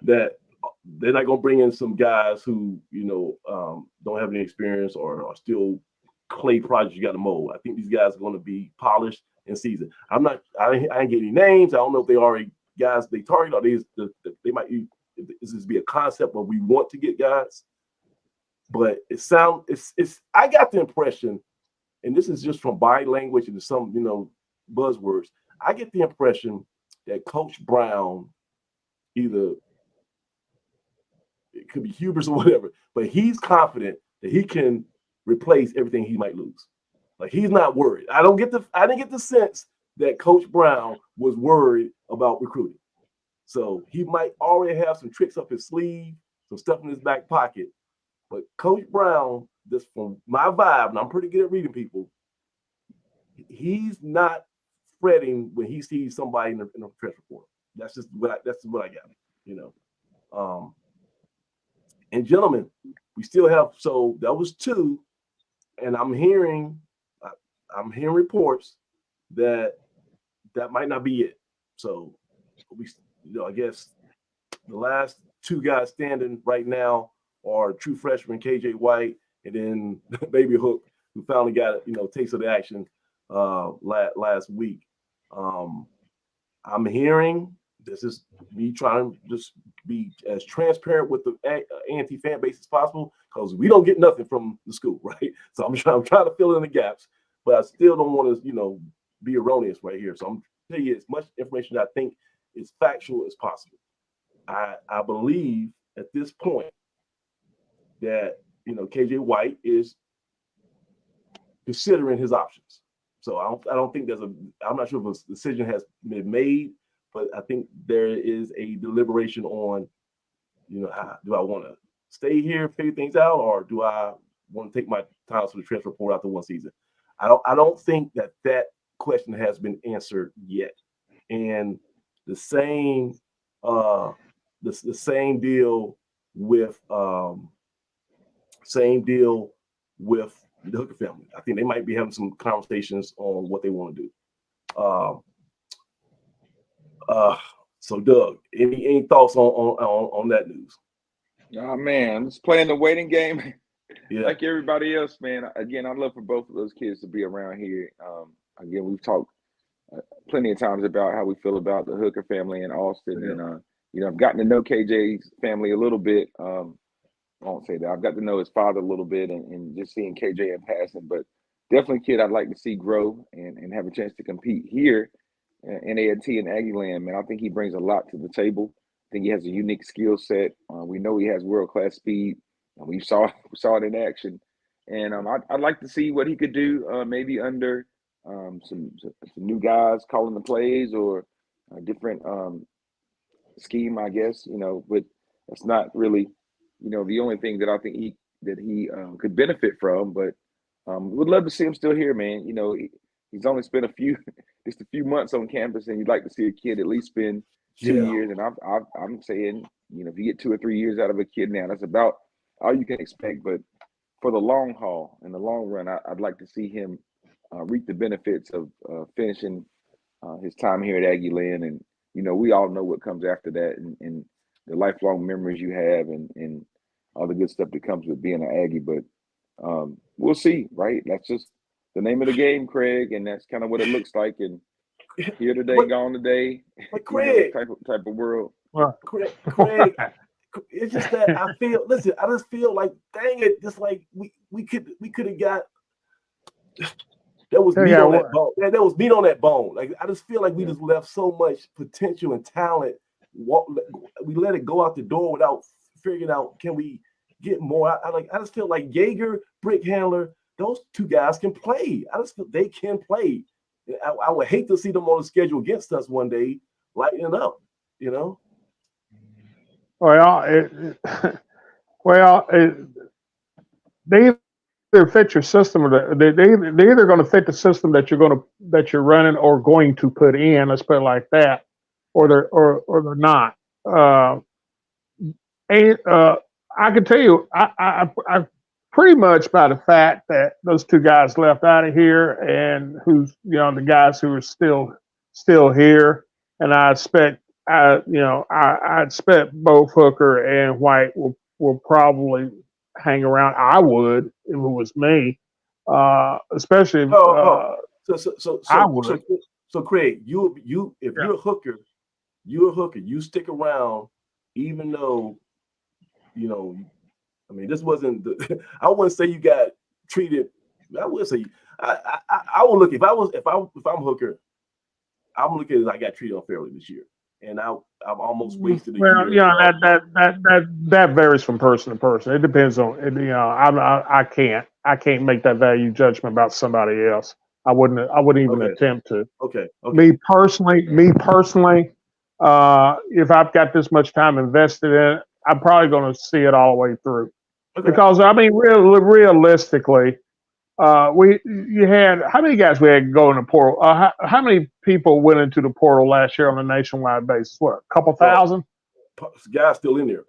that they're not going to bring in some guys who don't have any experience or are still clay projects you got to mold. I think these guys are going to be polished and seasoned. I ain't get any names. I don't know if they already guys they target, or they might this be a concept where we want to get guys. But it's I got the impression, and this is just from body language and some buzzwords, I get the impression that Coach Brown, either it could be hubris or whatever, but he's confident that he can replace everything he might lose. Like, he's not worried. I didn't get the sense that Coach Brown was worried about recruiting. So he might already have some tricks up his sleeve, some stuff in his back pocket. But Coach Brown, just from my vibe, and I'm pretty good at reading people, he's not fretting when he sees somebody in the transfer portal. That's just what I got. And gentlemen, we still have, so that was 2, and I'm hearing reports that might not be it. So we, I guess the last 2 guys standing right now are true freshman KJ White, and then Baby Hook, who finally got taste of the action last week. I'm hearing, this is me trying to just be as transparent with the A&T fan base as possible, because we don't get nothing from the school, right? So I'm trying to fill in the gaps, but I still don't want to be erroneous right here. So I'm telling you as much information I think is factual as possible. I believe at this point that KJ White is considering his options. So I don't think I'm not sure if a decision has been made, but I think there is a deliberation on, do I want to stay here, figure things out, or do I want to take my time for the transfer portal after one season? I don't think that question has been answered yet. And the same the same deal with the Hooker family. I think they might be having some conversations on what they want to do. So Doug, any thoughts on that news? Oh man, I'm just playing the waiting game. Yeah. Like everybody else, man. Again, I'd love for both of those kids to be around here. Again, we've talked plenty of times about how we feel about the Hooker family in Austin, and I've gotten to know KJ's family a little bit. I won't say that. I've got to know his father a little bit, and just seeing KJ in passing, but definitely a kid I'd like to see grow and have a chance to compete here in A&T and Aggie Land. Man, I think he brings a lot to the table. I think he has a unique skill set. We know he has world-class speed. We saw it in action, and I'd like to see what he could do, maybe under some new guys calling the plays, or a different scheme, I guess. But that's not really, the only thing that I think he could benefit from. But would love to see him still here, man. He's only spent just a few months on campus, and you'd like to see a kid at least spend 2 years. And I'm saying, if you get 2 or 3 years out of a kid now, that's about all you can expect. But for the long haul, in the long run, I'd like to see him reap the benefits of finishing his time here at Aggie Land. And, we all know what comes after that, and the lifelong memories you have, and all the good stuff that comes with being an Aggie. But we'll see, right? That's just the name of the game, Craig, and that's kind of what it looks like. And here today, gone today, Craig, type of world. Craig, it's just that I just feel like, dang it, just like we could have got. There was meat on that bone. There was meat on that bone. Like, I just feel like we just left so much potential and talent. We let it go out the door without figuring out, can we get more? I just feel like Jaeger, Brick Handler, those two guys can play. I just feel they can play. I would hate to see them on the schedule against us one day, lighting up. They either fit your system, or they're either going to fit the system that you're running or going to put in. Let's put it like that, or they're not. I can tell you, I pretty much, by the fact that those two guys left out of here, and who's the guys who are still here, and I expect both Hooker and White will probably hang around. I would, if it was me, especially if I would. So Craig, if you're a Hooker, you stick around, even though this wasn't I wouldn't say you got treated. I would say I would look, if I'm Hooker, I'm looking at it, I got treated unfairly this year, and I've almost wasted a year. Well, that varies from person to person. It depends on I can't make that value judgment about somebody else. I wouldn't even attempt to. Okay. Me personally, if I've got this much time invested in it, I'm probably going to see it all the way through. Okay. Because realistically, you had, how many guys we had go in the portal? How many people went into the portal last year on a nationwide basis? What, a couple thousand? Guys still in there,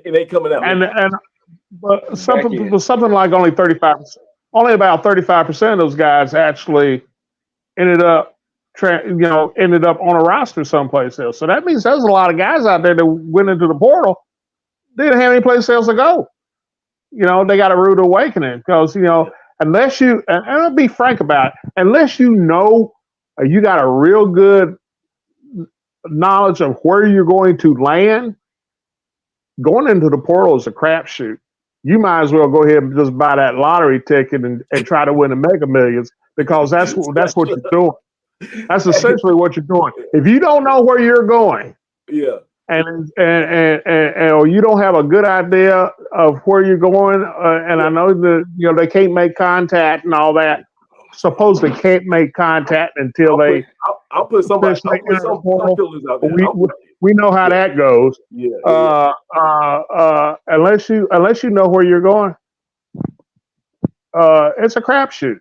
and they coming out. But something like only 35%. Only about 35% of those guys actually ended up on a roster someplace else. So that means there's a lot of guys out there that went into the portal, they didn't have any place else to go. They got a rude awakening, because unless you, and I'll be frank about it, unless you got a real good knowledge of where you're going to land, going into the portal is a crapshoot. You might as well go ahead and just buy that lottery ticket and try to win the Mega Millions, because that's what you're doing. That's essentially what you're doing. If you don't know where you're going, and you don't have a good idea of where you're going, and I know that they can't make contact and all that, supposedly can't make contact until they I'll put somebody. officially I'll put enter the some portal. feelers out there. We know how that goes. Yeah. Unless you know where you're going, it's a crapshoot.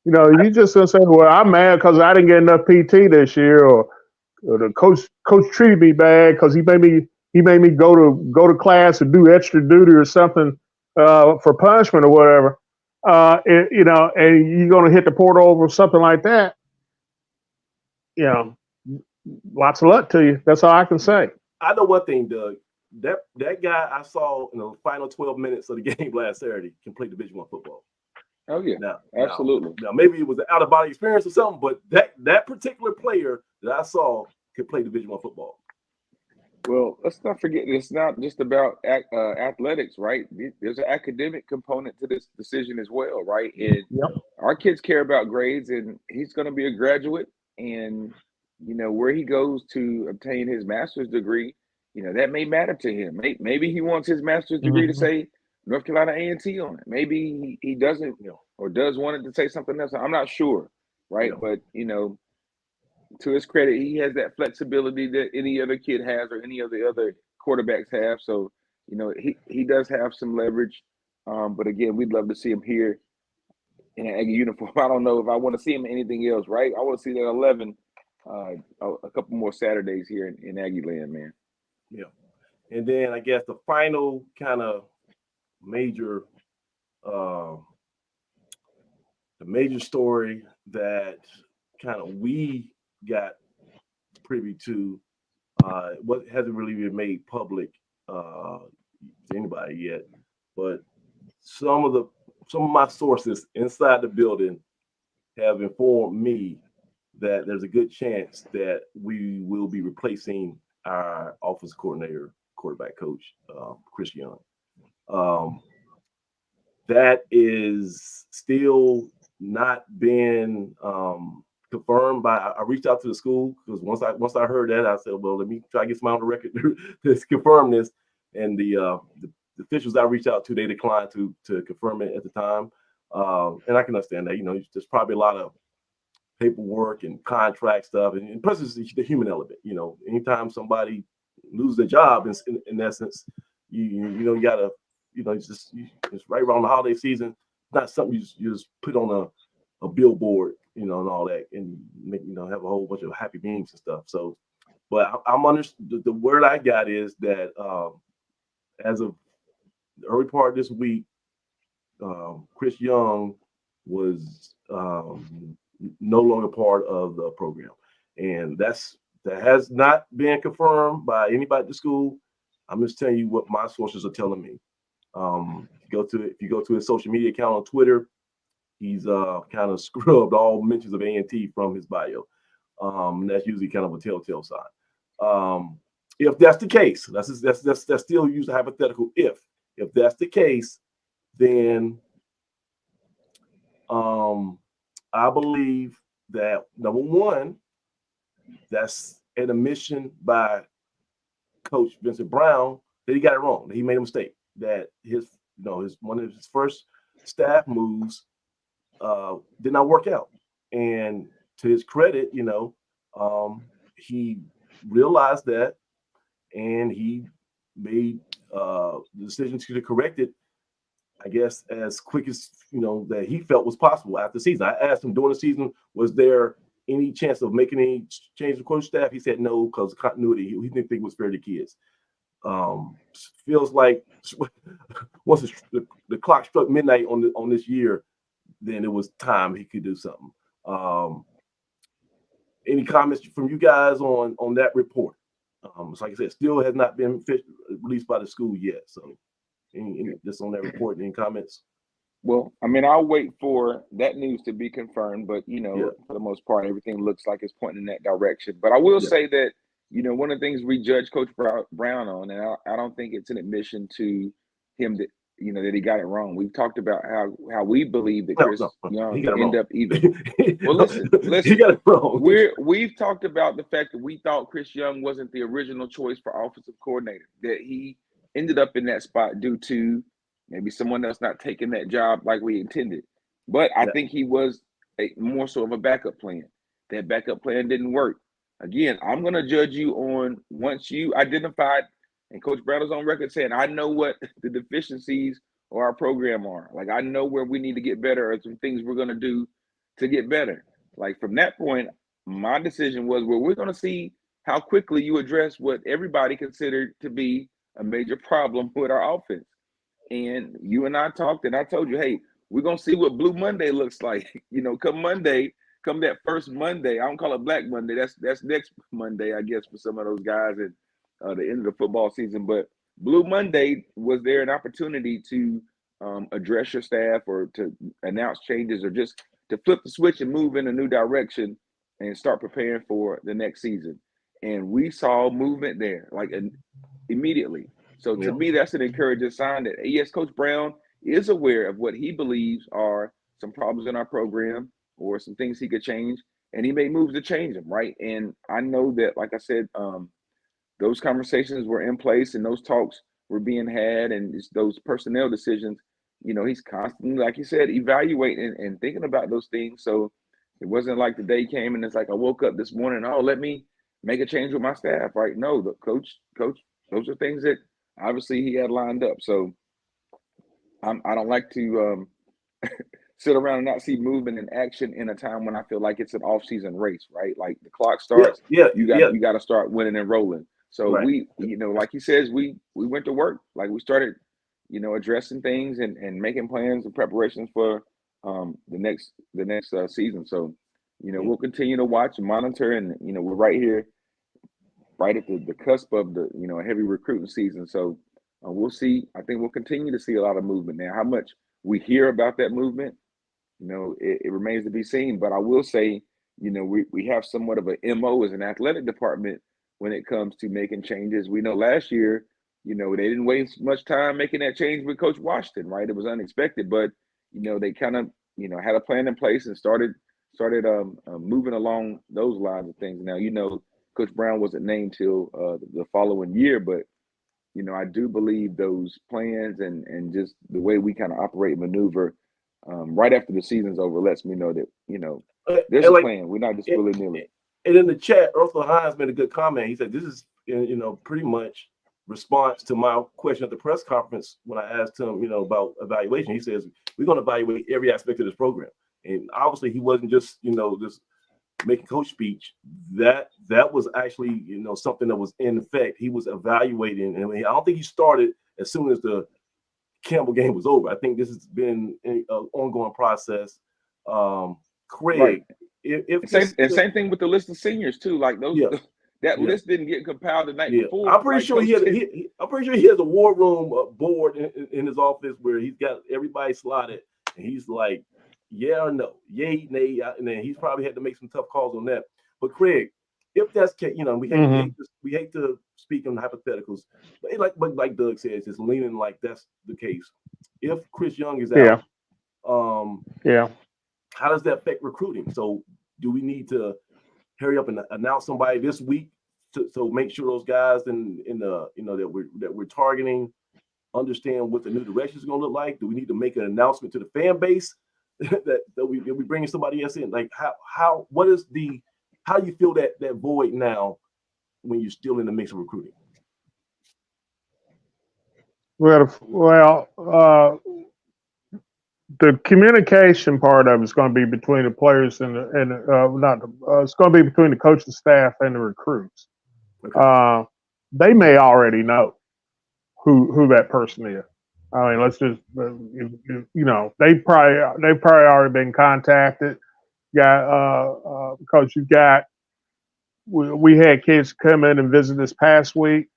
You know, you just gonna say, "Well, I'm mad because I didn't get enough PT this year," or the coach treated me bad because he made me go to class and do extra duty or something for punishment or whatever. You know, and you're gonna hit the portal over something like that. You know, lots of luck to you. That's all I can say. I know one thing, Doug. That guy I saw in the final 12 minutes of the game last Saturday can play Division I football. Oh yeah, Now, absolutely. Now maybe it was an out of body experience or something, but that particular player that I saw could play Division I football. Well, let's not forget it's not just about athletics, right? There's an academic component to this decision as well, right? And our kids care about grades, and he's going to be a graduate, and you know where he goes to obtain his master's degree, you know that may matter to him. Maybe he wants his master's degree to say North Carolina A&T on it. Maybe he doesn't, or does want it to say something else. I'm not sure, right? But you know, to his credit, he has that flexibility that any other kid has or any of the other quarterbacks have. So, you know, he does have some leverage. But again, we'd love to see him here in an Aggie uniform. I don't know if I want to see him anything else, right? I want to see that 11 a couple more Saturdays here in Aggie land, man. Yeah. And then I guess the final kind of major the major story that kind of we got privy to what hasn't really been made public to anybody yet, but some of my sources inside the building have informed me that there's a good chance that we will be replacing our offensive coordinator, quarterback coach, Chris Young. That is still not been confirmed by. I reached out to the school because once I heard that, I said, well, let me try to get some on the record to confirm this. And the officials I reached out to, they declined to confirm it at the time. And I can understand that. You know, there's probably a lot of paperwork and contract stuff, and plus it's the human element. You know, anytime somebody loses their job, in essence, you gotta, it's right around the holiday season. It's not something you just put on a billboard, and all that, and make, have a whole bunch of happy memes and stuff. So, but I'm under the word I got is that as of the early part of this week, Chris Young was no longer part of the program, and that has not been confirmed by anybody at the school. I'm just telling you what my sources are telling me. If you go to his social media account on Twitter, he's kind of scrubbed all mentions of A&T from his bio. And that's usually kind of a telltale sign. If that's the case, that's still usually hypothetical. If that's the case, then I believe that number one, that's an admission by Coach Vincent Brown that he got it wrong, that he made a mistake, that his one of his first staff moves did not work out. And to his credit, he realized that, and he made the decision to correct it, I guess, as quick as that he felt was possible after the season. I asked him during the season, was there any chance of making any change to coach staff? He said no, because continuity. He didn't think it was fair to kids. Feels like once the clock struck midnight on this year, then it was time he could do something. Any comments from you guys on that report? So like I said, still has not been released by the school yet. So any just on that report, any comments? Well, I mean, I'll wait for that news to be confirmed, but for the most part, everything looks like it's pointing in that direction. But I will say that, one of the things we judge Coach Brown on, and I don't think it's an admission to him that that he got it wrong. We've talked about how we believe that Chris Young ended up even. Well, listen, he got it wrong. We've talked about the fact that we thought Chris Young wasn't the original choice for offensive coordinator, that he ended up in that spot due to maybe someone else not taking that job like we intended. But I think he was more so of a backup plan. That backup plan didn't work. Again, I'm going to judge you on once you identified, and Coach Brown is on record saying, I know what the deficiencies of our program are. Like, I know where we need to get better or some things we're going to do to get better. Like, from that point, my decision was, well, we're going to see how quickly you address what everybody considered to be a major problem with our offense. And you and I talked, and I told you, hey, we're going to see what Blue Monday looks like. Come Monday, come that first Monday. I don't call it Black Monday. That's next Monday, I guess, for some of those guys at the end of the football season. But Blue Monday, was there an opportunity to address your staff or to announce changes or just to flip the switch and move in a new direction and start preparing for the next season? And we saw movement there, like immediately. So to me, that's an encouraging sign that, yes, Coach Brown is aware of what he believes are some problems in our program or some things he could change, and he made moves to change them, right? And I know that, like I said, those conversations were in place and those talks were being had, and those personnel decisions, he's constantly, like you said, evaluating and thinking about those things. So it wasn't like the day came and it's like I woke up this morning, oh, let me make a change with my staff, right? No, the coach, those are things that obviously he had lined up. So I don't like to sit around and not see movement and action in a time when I feel like it's an off-season race, right? Like the clock starts, you got to start winning and rolling. So we, like he says, we went to work. Like we started, addressing things and making plans and preparations for the next season. So, we'll continue to watch and monitor, and we're right here, right at the cusp of the a heavy recruiting season. So we'll see. I think we'll continue to see a lot of movement now. How much we hear about that movement, it remains to be seen. But I will say, we have somewhat of an MO as an athletic department when it comes to making changes. We know last year, they didn't waste much time making that change with Coach Washington, right? It was unexpected, but they kind of had a plan in place and started moving along those lines of things. Now, Coach Brown wasn't named till the following year, but I do believe those plans and just the way we kind of operate and maneuver right after the season's over lets me know that there's a plan. We're not just willy-nilly. And in the chat, Ursula Hines made a good comment. He said this is pretty much response to my question at the press conference when I asked him about evaluation. He says we're going to evaluate every aspect of this program, and obviously he wasn't just just making coach speech. That was actually something that was in effect. He was evaluating, and I don't think he started as soon as the Campbell game was over. I think this has been an ongoing process. Craig, right. Same thing with the list of seniors too. Like those, that list didn't get compiled the night before. I'm pretty sure I'm pretty sure he has a war room board in his office where he's got everybody slotted, and he's like, yeah or no, yay, nay, and then he's probably had to make some tough calls on that. But Craig, if that's we hate to speak in hypotheticals, but like Doug says, it's leaning like that's the case. If Chris Young is out, how does that affect recruiting? So do we need to hurry up and announce somebody this week to make sure those guys that we're targeting understand what the new direction is going to look like? Do we need to make an announcement to the fan base that we bringing somebody else in? Like how do you feel that void now when you're still in the mix of recruiting? Well, the communication part of it is going to be between the players it's going to be between the coaching staff and the recruits. Okay. They may already know who that person is. I mean, let's just they probably already been contacted. Because we had kids come in and visit this past week,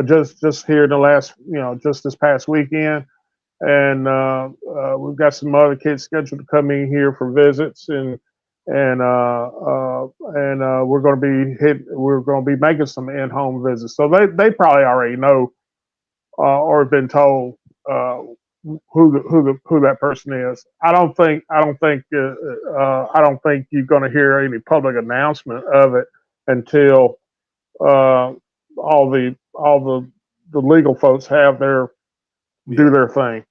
just here in the last just this past weekend. And we've got some other kids scheduled to come in here for visits, and we're going to be making some in-home visits. So they probably already know or have been told who that person is. I don't think you're going to hear any public announcement of it until all the legal folks have do their thing.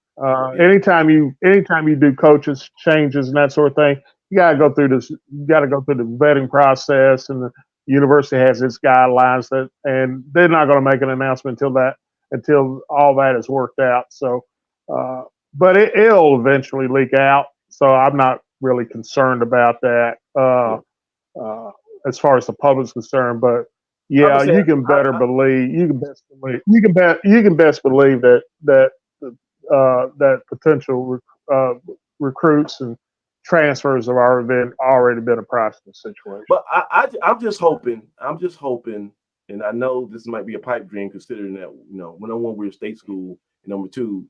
Anytime you do coaches changes and that sort of thing, You got to go through this. You got to go through the vetting process, and the university has its guidelines that, and they're not going to make an announcement until all that is worked out. So, but it'll eventually leak out. So I'm not really concerned about that as far as the public's concerned. But yeah, saying, you can believe, you can best believe that potential recruits and transfers have already been a process situation. But I'm just hoping, and I know this might be a pipe dream considering that, number one, we're a state school, and number two,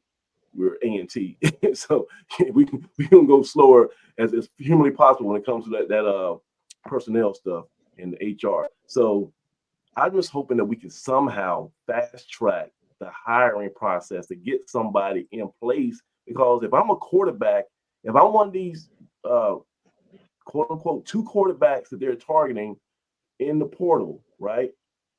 we're A&T. So we can go slower as humanly possible when it comes to that personnel stuff and the HR. So I'm just hoping that we can somehow fast track the hiring process to get somebody in place. Because if I'm a quarterback, if I'm one of these quote unquote 2 quarterbacks that they're targeting in the portal, right?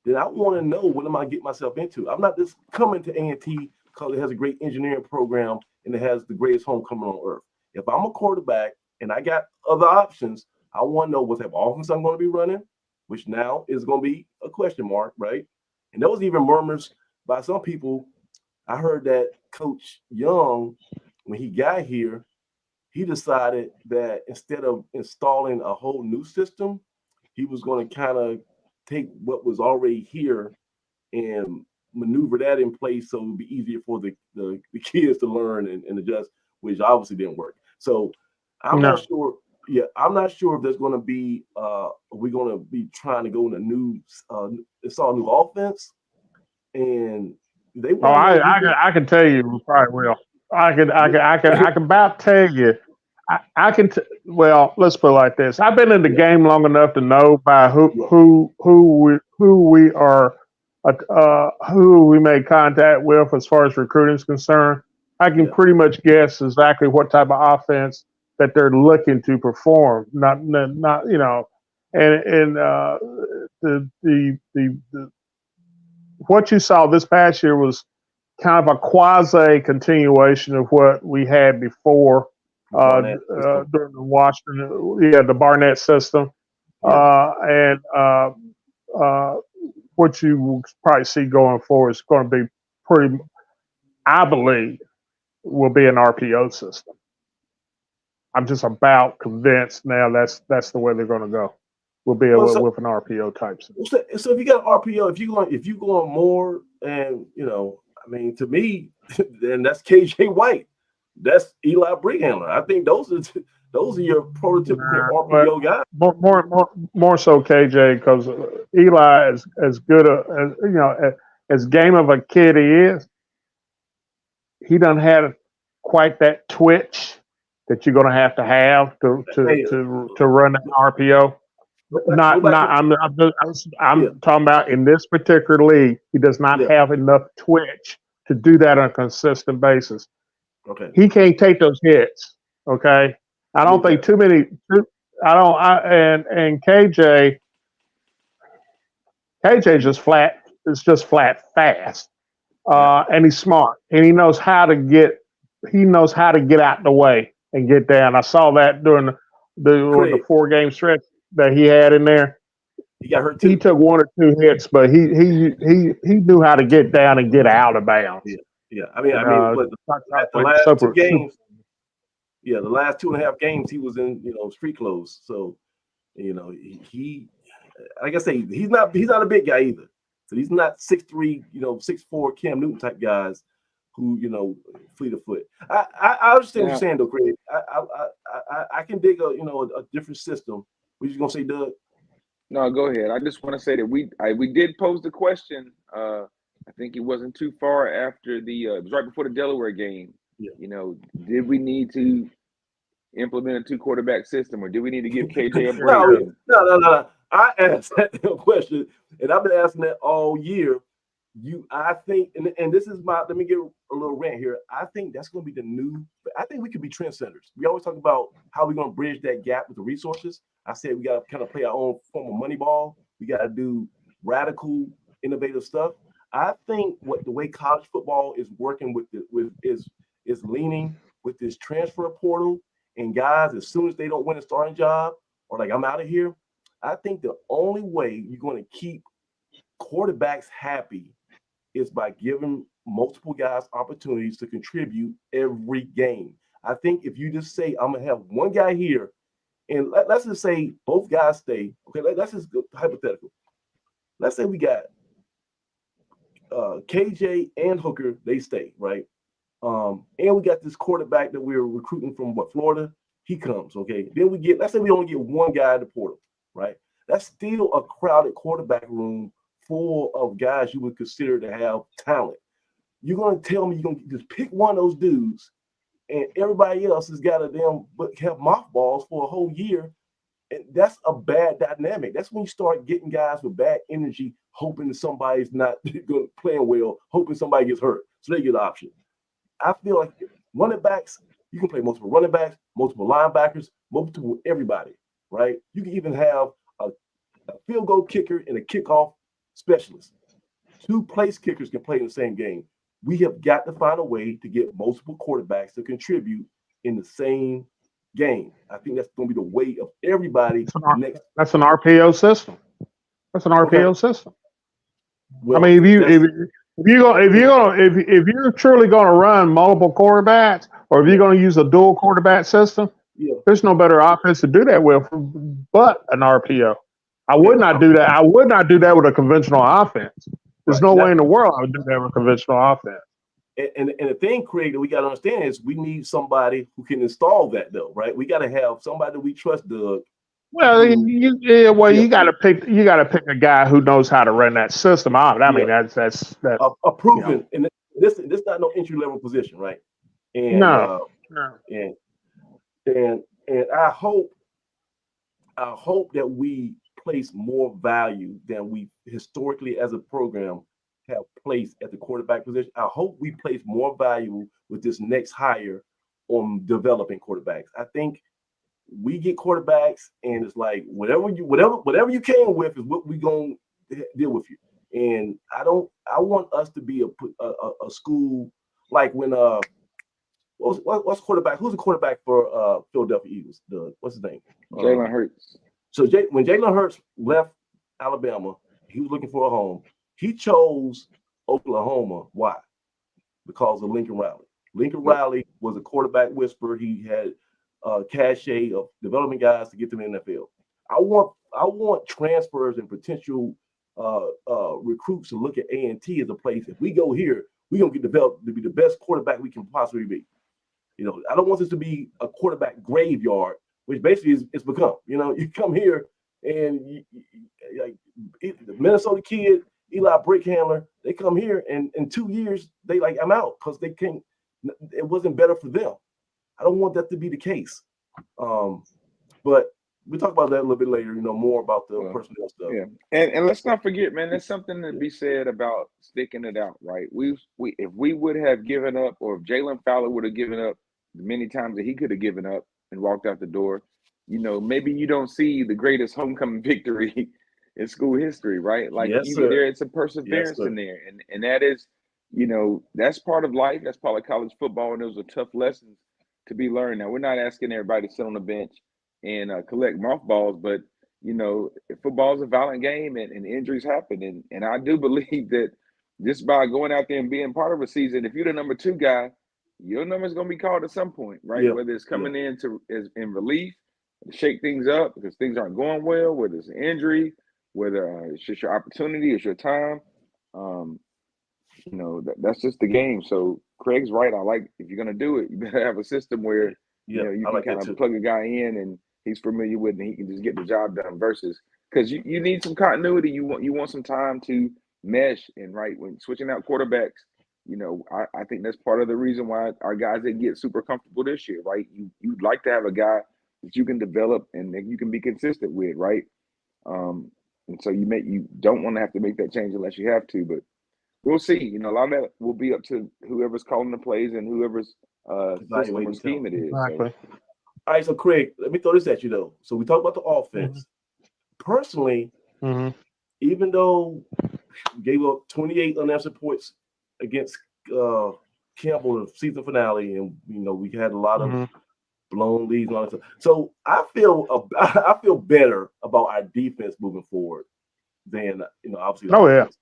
Then I want to know what am I getting myself into. I'm not just coming to A&T because it has a great engineering program and it has the greatest homecoming on earth. If I'm a quarterback and I got other options, I want to know what type of offense I'm going to be running, which now is going to be a question mark, right? And there was even murmurs by some people. I heard that Coach Young, when he got here, he decided that instead of installing a whole new system, he was going to kind of take what was already here and maneuver that in place so it would be easier for the kids to learn and adjust, which obviously didn't work. So I'm not sure. Yeah, I'm not sure if there's going to be. We're going to be trying to go in a new, install a new offense, and they. I can tell you, we probably will. I can about tell you. Well, let's put it like this. I've been in the game long enough to know by who we are, who we made contact with as far as recruiting is concerned. I can pretty much guess exactly what type of offense that they're looking to perform. Not and the what you saw this past year was kind of a quasi continuation of what we had before during the Washington, the Barnett system, and what you will probably see going forward is going to be pretty, I believe, will be an RPO system. I'm just about convinced now that's the way they're going to go. Will be with an RPO type system. So if you got RPO, if you going more, and I mean, to me, then that's KJ White, that's Eli Brickhandler. I think those are your prototypical RPO guys. More so KJ, because Eli is as good as game of a kid he is. He doesn't have quite that twitch that you're going to have to run an RPO. I'm talking about in this particular league, he does not have enough twitch to do that on a consistent basis. Okay. He can't take those hits. Okay. I don't think too many. And KJ just flat. It's just flat fast. And he's smart, and he knows how to get out the way and get down. I saw that during the 4-game stretch that he had in there. He got hurt too. He took 1 or 2 hits, but he knew how to get down and get out of bounds. Yeah. I mean, the last 2 games. Yeah, the last 2.5 games he was in, street clothes. So, he like I say, he's not a big guy either. So he's not 6'3", 6'4" Cam Newton type guys who, fleet of foot. I understand what you're saying though, Craig. I can dig a different system. What you gonna say, Doug? No, go ahead. I just want to say that we did pose the question. I think it wasn't too far after it was right before the Delaware game. Yeah. Did we need to implement a 2-quarterback system, or did we need to give KJ a break? No. I asked that question, and I've been asking that all year. I think, and this is let me give a little rant here. I think that's going to be the new. I think we could be trendsetters. We always talk about how we're going to bridge that gap with the resources. I said we got to kind of play our own form of money ball. We got to do radical, innovative stuff. I think the way college football is working is leaning with this transfer portal And guys, as soon as they don't win a starting job or like I'm out of here, I think the only way you're going to keep quarterbacks happy is by giving multiple guys opportunities to contribute every game. I think if you just say, I'm going to have one guy here, and let's just say both guys stay. Okay, let's just go hypothetical. Let's say we got KJ and Hooker, they stay, right? And we got this quarterback that we're recruiting from Florida. He comes, okay. Then let's say we only get one guy in the portal, right? That's still a crowded quarterback room full of guys you would consider to have talent. You're gonna tell me you're gonna just pick one of those dudes, and everybody else has got to have mothballs for a whole year. And that's a bad dynamic. That's when you start getting guys with bad energy, hoping that somebody's not playing well, hoping somebody gets hurt, so they get an option. I feel like running backs, you can play multiple running backs, multiple linebackers, multiple everybody, right? You can even have a field goal kicker and a kickoff specialist. Two place kickers can play in the same game. We have got to find a way to get multiple quarterbacks to contribute in the same game. I think that's going to be the way of everybody. That's an RPO system. That's an RPO system. Well, I mean, if you're truly going to run multiple quarterbacks, or if you're going to use a dual quarterback system, there's no better offense to do that with but an RPO. I would not do that. I would not do that with a conventional offense. There's no way in the world I would do that with a conventional offense. And the thing, Craig, that we got to understand is we need somebody who can install that, though, right? We got to have somebody that we trust, Doug. Well, you got to pick a guy who knows how to run that system out. I mean, that's a proven. And this not no entry level position, right? And no. And I hope that we place more value than we historically as a program have placed at the quarterback position. I hope we place more value with this next hire on developing quarterbacks. I think we get quarterbacks, and it's like whatever you came with is what we gonna deal with you. And I want us to be a school like when what's quarterback? Who's the quarterback for Philadelphia Eagles? What's his name? Jalen Hurts. So when Jalen Hurts left Alabama, he was looking for a home. He chose Oklahoma. Why? Because of Lincoln Riley. Lincoln Riley was a quarterback whisperer. He had a cachet of development guys to get to the NFL. I want transfers and potential recruits to look at A&T as a place. If we go here, we're gonna get developed to be the best quarterback we can possibly be. You know, I don't want this to be a quarterback graveyard, which basically it's become. You know, you come here and like the Minnesota kid, Eli Brickhandler, they come here and in 2 years they like I'm out because they can't. It wasn't better for them. I don't want that to be the case. But we talk about that a little bit later. You know, more about the personnel stuff. Yeah, and let's not forget, man. There's something to be said about sticking it out, right? If we would have given up, or if Jalen Fowler would have given up many times that he could have given up and walked out the door, you know, maybe you don't see the greatest homecoming victory in school history, right? Like it's a perseverance in there, and that is, you know, that's part of life. That's part of college football, and those are tough lessons to be learned. Now, we're not asking everybody to sit on the bench and collect mothballs, but you know, football is a violent game, and injuries happen, and I do believe that just by going out there and being part of a season, if you're the number 2 guy, your number is going to be called at some point, right? Whether it's coming in in relief, to shake things up because things aren't going well, whether it's an injury, whether it's just your opportunity, it's your time. You know, that's just the game. So Craig's right. I like, if you're going to do it, you better have a system where you know, you can kind of plug a guy in and he's familiar with, and he can just get the job done. Versus, because you need some continuity. You want some time to mesh, and right when switching out quarterbacks, you know, I think that's part of the reason why our guys didn't get super comfortable this year, right? You'd like to have a guy that you can develop and that you can be consistent with, right? And so you don't want to have to make that change unless you have to, but we'll see. You know, a lot of that will be up to whoever's calling the plays and whoever's system or scheme it is. Exactly. So. All right, so Craig, let me throw this at you though. So we talk about the offense. Personally, even though we gave up 28 unanswered points against Campbell in the season finale, and you know we had a lot of blown leads and all that stuff. So I feel I feel better about our defense moving forward than obviously the Oh yeah. offense.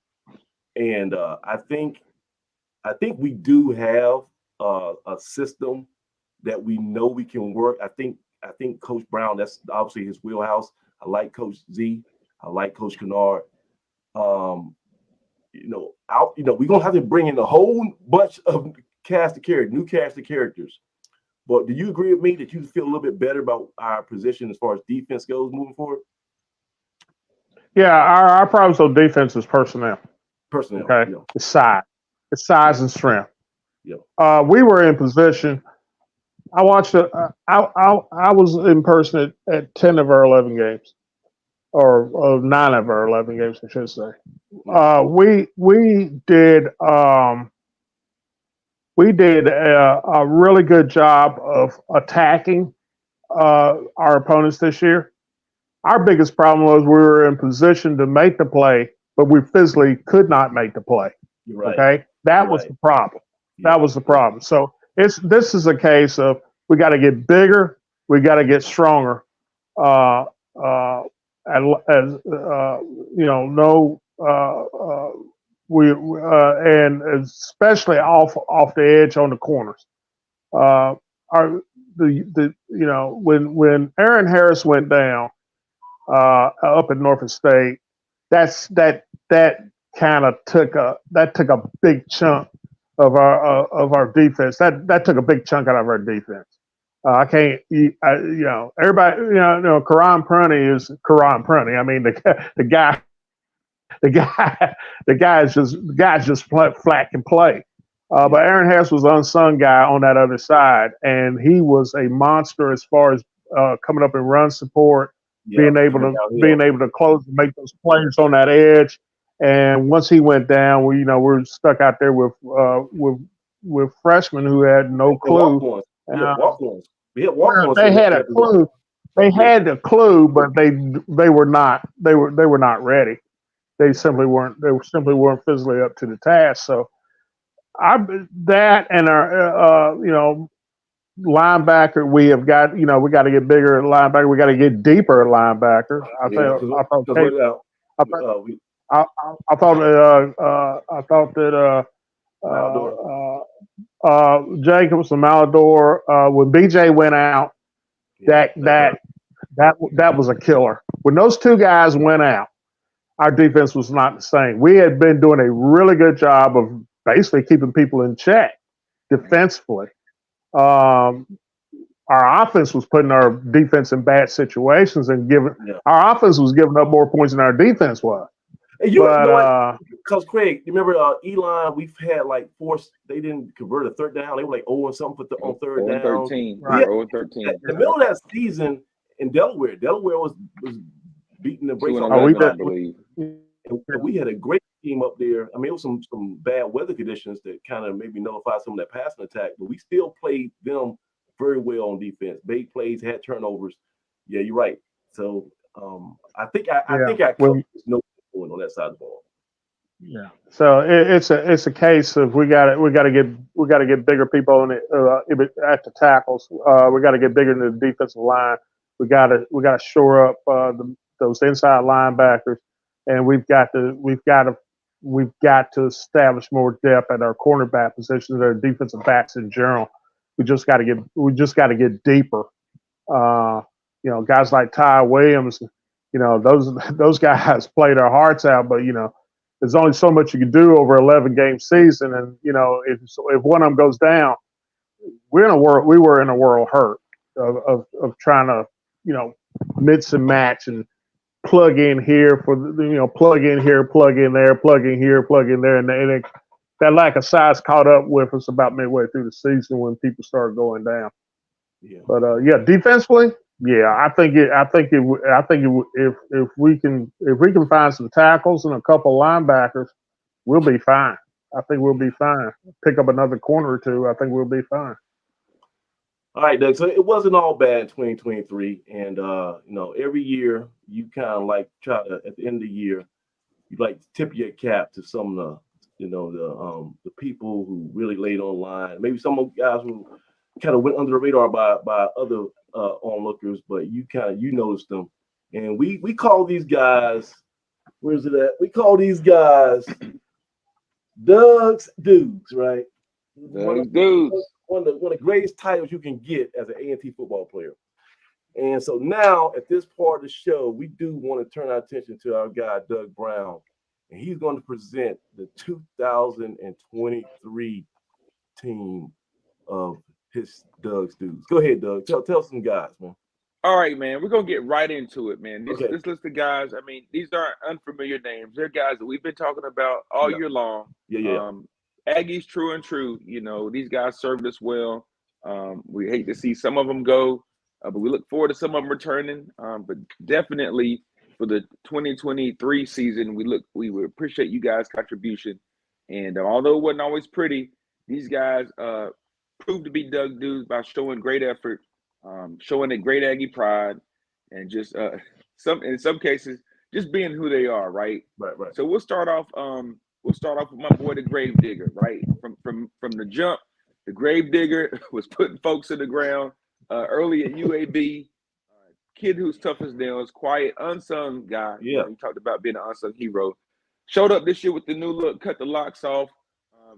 And I think we do have a system that we know we can work. I think Coach Brown, that's obviously his wheelhouse. I like Coach Z. I like Coach Kennard. Um, we're gonna have to bring in a whole bunch of new cast of characters. But do you agree with me that you feel a little bit better about our position as far as defense goes moving forward? Yeah, our problems on defense is personnel. Personnel, Okay, it's size. It's size and strength. yeah, We were in position. I watched it. I was in person at 10 of our 11 games, or 9 of our 11 games, I should say. We did a really good job of attacking our opponents this year. Our biggest problem was we were in position to make the play, but we physically could not make the play. you're right. Okay, that You're was right. the problem. Yeah. That was the problem. So this is a case of we got to get bigger, we got to get stronger, as no, and especially off the edge on the corners. Our when Aaron Harris went down up at Norfolk State, that kind of took a big chunk of our defense. That took a big chunk out of our defense. I can't, everybody, Karan Prunty is Karan Prunty. I mean, the guy's just flat can play. But Aaron Harris was an unsung guy on that other side, and he was a monster as far as coming up and run support, being able to close and make those players on that edge. And once he went down, we're stuck out there with freshmen who had no clue. Walk-ons. We had walk-ons. They had a clue. They had a clue, but they were not ready. They simply weren't physically up to the task. So that and our linebacker, we have got we got to get bigger at linebacker. We got to get deeper at linebacker. I thought that Jacobs and Malador, when BJ went out, that was a killer. When those two guys went out, our defense was not the same. We had been doing a really good job of basically keeping people in check defensively. Our offense was putting our defense in bad situations and our offense was giving up more points than our defense was. Because Craig, you remember Elon? We've had like they didn't convert a third down. They were like 0 and something on third down. 13, right? 0-13. In the middle of that season in Delaware was beating the brakes off. I believe. We had a great team up there. I mean, it was some bad weather conditions that kind of maybe nullified some of that passing attack, but we still played them very well on defense. Big plays, had turnovers. Yeah, you're right. So I think our coach knows what's going on that side of the ball. Yeah. So it's a case of we got to get bigger people on at the tackles. We got to get bigger in the defensive line. We got to shore up those inside linebackers, and we've got to establish more depth at our cornerback positions, our defensive backs in general. We just got to get deeper. Guys like Ty Williams, those guys played their hearts out, but there's only so much you can do over 11 game season, and if one of them goes down, we were in a world hurt of trying to mix and match and plug in here plug in here, plug in there, plug in here, plug in there, and that lack of size caught up with us about midway through the season when people started going down. Yeah. But defensively, I think if we can find some tackles and a couple linebackers, we'll be fine. I think we'll be fine. Pick up another corner or two, I think we'll be fine. All right, Doug. So it wasn't all bad in 2023, and every year you kind of like try to at the end of the year, you like tip your cap to some of the people who really laid on line. Maybe some of the guys who kind of went under the radar by other onlookers, but you noticed them. And we call these guys, where's it at? We call these guys Doug's dudes, right? Those dudes. One of the greatest titles you can get as an A&T football player. And so now at this part of the show, we do want to turn our attention to our guy, Doug Brown. And he's going to present the 2023 team of his Doug's dudes. Go ahead, Doug. Tell some guys, man. All right, man. We're gonna get right into it, man. Okay. This list of guys. I mean, these aren't unfamiliar names. They're guys that we've been talking about all year long. Yeah. Aggies, true and true. You know, these guys served us well. We hate to see some of them go, but we look forward to some of them returning. But definitely for the 2023 season, we would appreciate you guys' contribution. And although it wasn't always pretty, these guys proved to be Doug dudes by showing great effort. Showing a great Aggie pride, and just in some cases just being who they are, right? Right. So we'll start off with my boy the Grave Digger, right? From the jump, the Grave Digger was putting folks in the ground early at UAB. Kid who's tough as nails, quiet, unsung guy. Yeah. You know, he talked about being an unsung hero. Showed up this year with the new look, cut the locks off,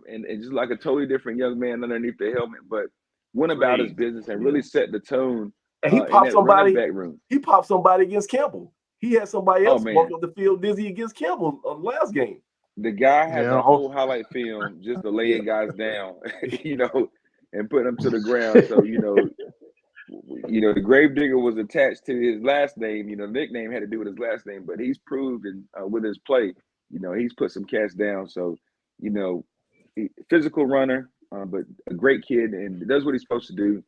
and just like a totally different young man underneath the helmet, but went about his business and really set the tone. And he popped somebody. Back room. He popped somebody against Campbell. He had somebody else walk up the field dizzy against Campbell on the last game. The guy has a whole highlight film just to laying guys down, you know, and put them to the ground. So you know, the Grave Digger was attached to his last name. You know, the nickname had to do with his last name, but he's proved with his play. You know, he's put some cats down. So you know, physical runner. But a great kid and does what he's supposed to do,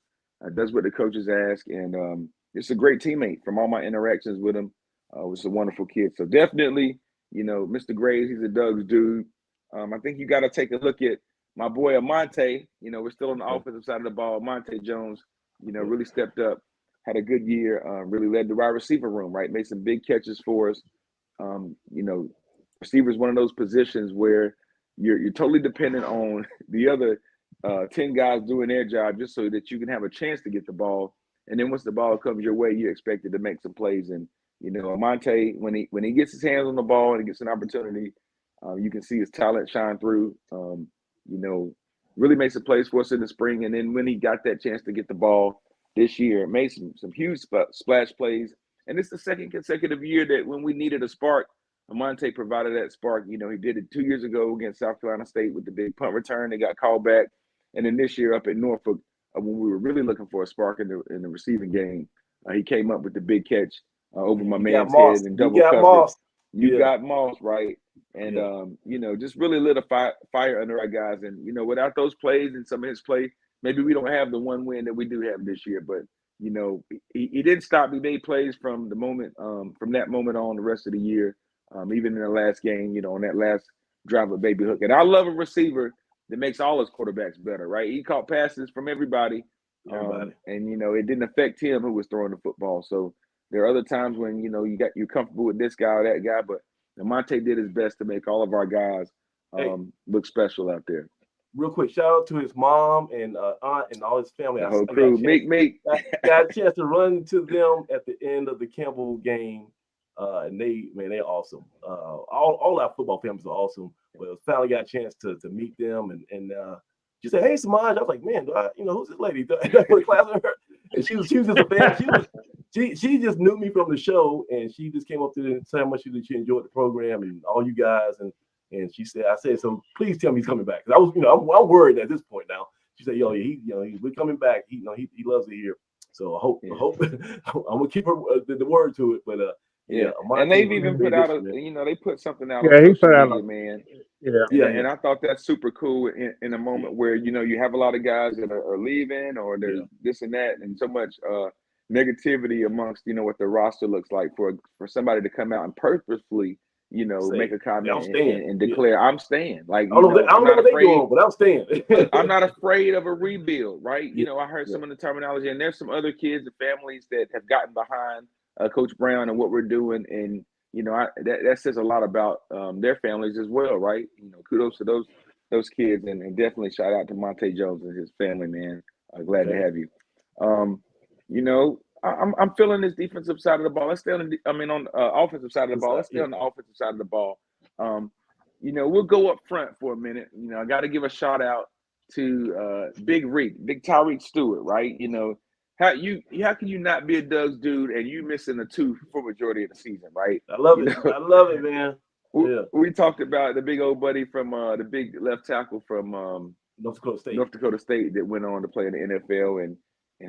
does what the coaches ask, and it's a great teammate from all my interactions with him. Was a wonderful kid. So definitely, you know, Mr. Graves, he's a Doug's dude. I think you got to take a look at my boy Amante. You know, we're still on the offensive side of the ball. Amante Jones, you know, really stepped up, had a good year, really led the wide receiver room, right? Made some big catches for us. You know, receiver is one of those positions where you're totally dependent on the other 10 guys doing their job just so that you can have a chance to get the ball. And then once the ball comes your way, you're expected to make some plays. And, you know, Amante, when he gets his hands on the ball and he gets an opportunity, you can see his talent shine through. You know, really made some plays for us in the spring. And then when he got that chance to get the ball this year, made some huge splash plays. And it's the second consecutive year that when we needed a spark, Amante provided that spark. You know, he did it 2 years ago against South Carolina State with the big punt return. They got called back. And then this year up at Norfolk, when we were really looking for a spark in the receiving game, he came up with the big catch over my man's head and double covered. You got Moss, right? And, you know, just really lit a fire under our guys. And, you know, without those plays and some of his play, maybe we don't have the one win that we do have this year. But, you know, he didn't stop. He made plays from the moment, from that moment on the rest of the year, even in the last game, you know, on that last drive of Baby Hook. And I love a receiver that makes all his quarterbacks better, right? He caught passes from everybody. And, you know, it didn't affect him who was throwing the football. So there are other times when, you know, you're comfortable with this guy or that guy, but Monte did his best to make all of our guys look special out there. Real quick, shout out to his mom and aunt and all his family. The whole crew. Got a chance to run to them at the end of the Campbell game. And they're awesome. All our football families are awesome. But finally got a chance to meet them and she said, "Hey, Samaj." I was like, "Man, who's this lady?" I put a class on her, and she was just a fan. She just knew me from the show, and she just came up to me and said how much she enjoyed the program and all you guys. And she said, "I said, so please tell me he's coming back." Because I was, I'm worried at this point now. She said, "Yo, we're coming back. He loves it here." So I hope I'm gonna keep her the word to it, but. Yeah, and they've even put out they put something out. Yeah, on he put out media, man. Yeah, and I thought that's super cool in a moment where you have a lot of guys that are leaving or there's this and that, and so much negativity amongst what the roster looks like for somebody to come out and purposefully make a comment and declare I'm staying. Like I don't know what they're doing, but I'm staying. I'm not afraid of a rebuild, right? I heard some of the terminology, and there's some other kids and families that have gotten behind Coach Brown and what we're doing, and that says a lot about their families as well, right? Kudos to those kids, and definitely shout out to Monte Jones and his family, man. Glad to Okay. have you. You know, I'm feeling this defensive side of the ball. Let's stay on on offensive side of the ball. Let's stay Yeah. on the offensive side of the ball. You know, we'll go up front for a minute. You know, I got to give a shout out to Big Tyreek Stewart, right? You know, how can you not be a Doug's dude and you missing a two for majority of the season, right? I love You it. know, I love it, man. we, Yeah. we talked about the big old buddy from the big left tackle from North Dakota State. North Dakota State that went on to play in the NFL and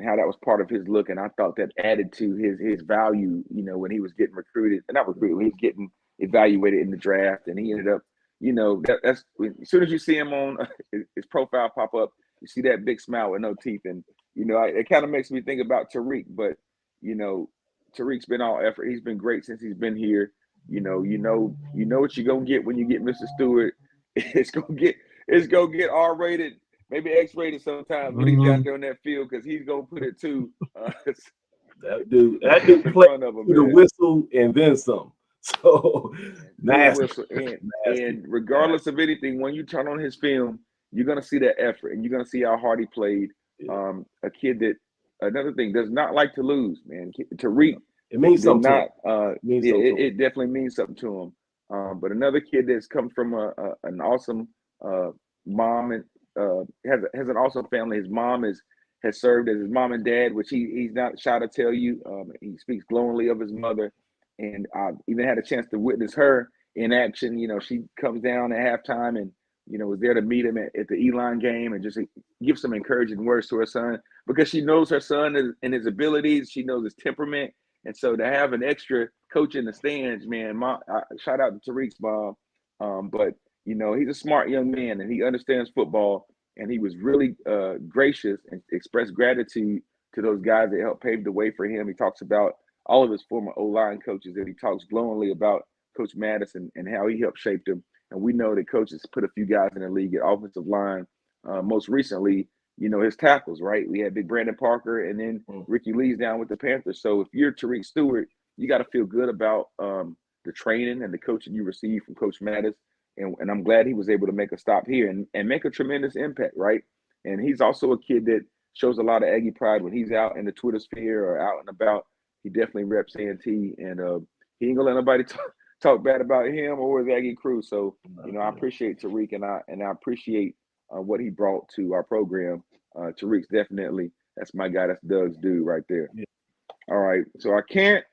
how that was part of his look. And I thought that added to his value, you know, when he was getting recruited, not recruited, when he was getting evaluated in the draft. And he ended up, you know, that's as soon as you see him on his profile pop up, you see that big smile with no teeth. And, you know, it kind of makes me think about Tariq, but, you know, Tariq's been all effort. He's been great since he's been here. You know what you're gonna get when you get Mr. Stewart. It's gonna get R-rated, maybe X-rated sometimes when he's out there on that field because he's gonna put it to That dude in played front of him, to the man. whistle and then some. So nasty. Whistle. Nasty. And regardless of anything, when you turn on his film, you're gonna see that effort and you're gonna see how hard he played. Yeah. A kid that another thing does not like to lose, man. Tariq It means did something to not. him. It definitely means something to him. But another kid that's come from an awesome mom and has an awesome family. His mom has served as his mom and dad, which he's not shy to tell you. He speaks glowingly of his mother, and I've even had a chance to witness her in action. You know, she comes down at halftime and was there to meet him at the Elon game and just give some encouraging words to her son because she knows her son and his abilities. She knows his temperament. And so to have an extra coach in the stands, man, shout out to Tariq's mom. But, he's a smart young man and he understands football. And he was really gracious and expressed gratitude to those guys that helped pave the way for him. He talks about all of his former O-line coaches and he talks glowingly about Coach Madison and how he helped shape them. And we know that coaches put a few guys in the league at offensive line. Most recently, his tackles, right? We had Big Brandon Parker and then Ricky Lee's down with the Panthers. So if you're Tariq Stewart, you got to feel good about the training and the coaching you received from Coach Mattis. And I'm glad he was able to make a stop here and make a tremendous impact, right? And he's also a kid that shows a lot of Aggie pride when he's out in the Twitter sphere or out and about. He definitely reps A&T, and he ain't gonna let nobody talk bad about him or his Aggie crew. So, I appreciate Tariq and I appreciate what he brought to our program. Tariq's definitely, that's my guy. That's Doug's dude right there. Yeah. All right. So I can't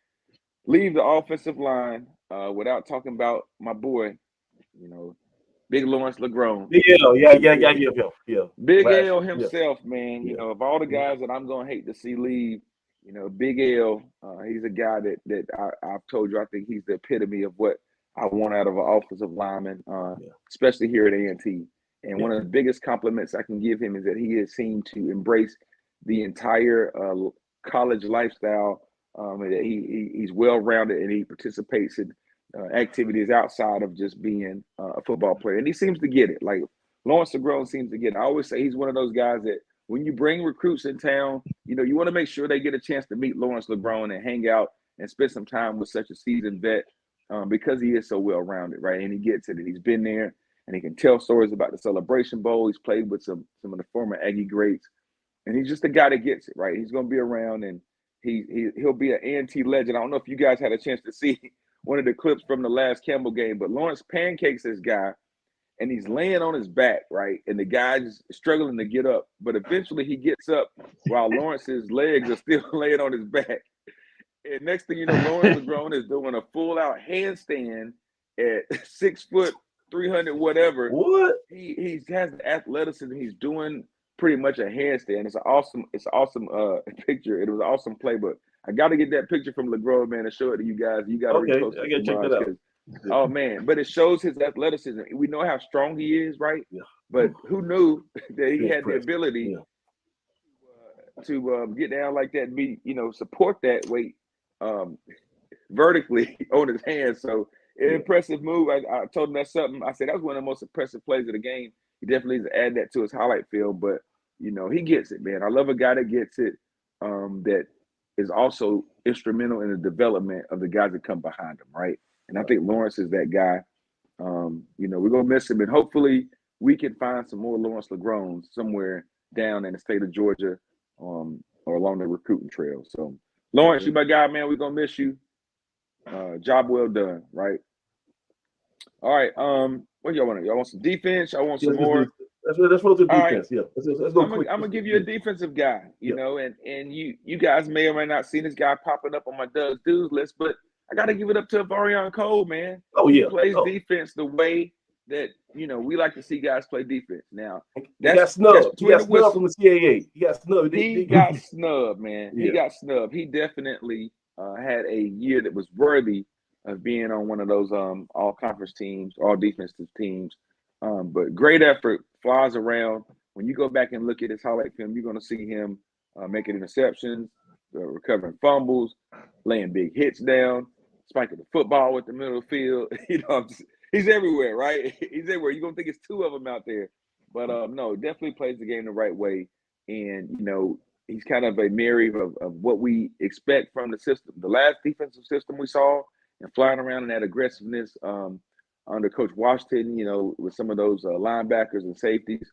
leave the offensive line without talking about my boy, Big Lawrence LeGrone. Yeah. Big L himself, man. Yeah. Of all the guys that I'm gonna hate to see leave, Big L, he's a guy that I've told you I think he's the epitome of what I want out of an offensive lineman, especially here at A&T. And one of the biggest compliments I can give him is that he has seemed to embrace the entire college lifestyle. That he's well-rounded and he participates in activities outside of just being a football player. And he seems to get it. Like Lawrence LeGrone seems to get it. I always say he's one of those guys that when you bring recruits in town, you want to make sure they get a chance to meet Lawrence LeGrone and hang out and spend some time with such a seasoned vet because he is so well-rounded, right? And he gets it. And he's been there and he can tell stories about the Celebration Bowl. He's played with some of the former Aggie greats. And he's just the guy that gets it, right? He's going to be around and he'll be an A&T legend. I don't know if you guys had a chance to see one of the clips from the last Campbell game, but Lawrence pancakes this guy and he's laying on his back, right? And the guy's struggling to get up, but eventually he gets up while Lawrence's legs are still laying on his back. And next thing you know, Lawrence LeGrone is doing a full-out handstand at 6 foot, 300 whatever. What? He has the athleticism. He's doing pretty much a handstand. It's an awesome picture. It was an awesome play, but I got to get that picture from LeGrone, man, and show it to you guys. You got to repost it. I got to check that out. Oh man, but it shows his athleticism. We know how strong he is, right? Yeah. But who knew that he had the ability to get down like that and be, support that weight vertically on his hands. So impressive move. I told him that's something. I said that was one of the most impressive plays of the game. He definitely needs to add that to his highlight film, but he gets it, man. I love a guy that gets it. That is also instrumental in the development of the guys that come behind him, right? And I think Lawrence is that guy. We're gonna miss him, and hopefully we can find some more Lawrence LeGrone somewhere down in the state of Georgia, or along the recruiting trail. So, Lawrence, you my guy, man. We're gonna miss you. Job well done, right? All right. What y'all want? Y'all want some defense? I want some more. Let's roll to All right. defense. Yeah, let's go I'm quick. gonna give you a defensive guy, you know, and you guys may or may not seen this guy popping up on my Doug's Dudes list, but I got to give it up to Varion Cole, man. Oh He yeah, plays defense the way that we like to see guys play defense. Now he got snubbed. He got snubbed from the CAA. He got snubbed. He got snubbed, man. Yeah. He got snubbed. He definitely had a year that was worthy of being on one of those all conference teams, all defensive teams. But great effort, flies around. When you go back and look at his highlight film, you're going to see him making interceptions, recovering fumbles, laying big hits down, spiking the football with the middle of the field. He's everywhere, right? He's everywhere. You're going to think it's two of them out there. But no, definitely plays the game the right way. And, he's kind of a mirror of what we expect from the system. The last defensive system we saw and flying around in that aggressiveness under Coach Washington, with some of those linebackers and safeties.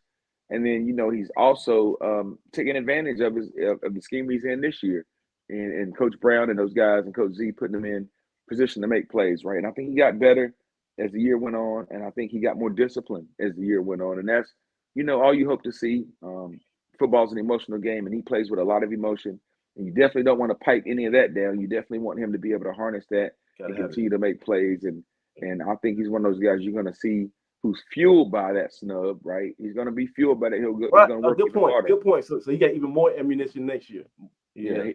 And then, he's also taking advantage of the scheme he's in this year. And Coach Brown and those guys and Coach Z putting them in position to make plays, right? And I think he got better as the year went on, and I think he got more disciplined as the year went on. And that's, all you hope to see. Football's an emotional game, and he plays with a lot of emotion. And you definitely don't want to pipe any of that down. You definitely want him to be able to harness that and continue to make plays. And I think he's one of those guys you're going to see who's fueled by that snub, right? He's going to be fueled by that. He's going to work even harder. Good point. So he got even more ammunition next year. Yeah,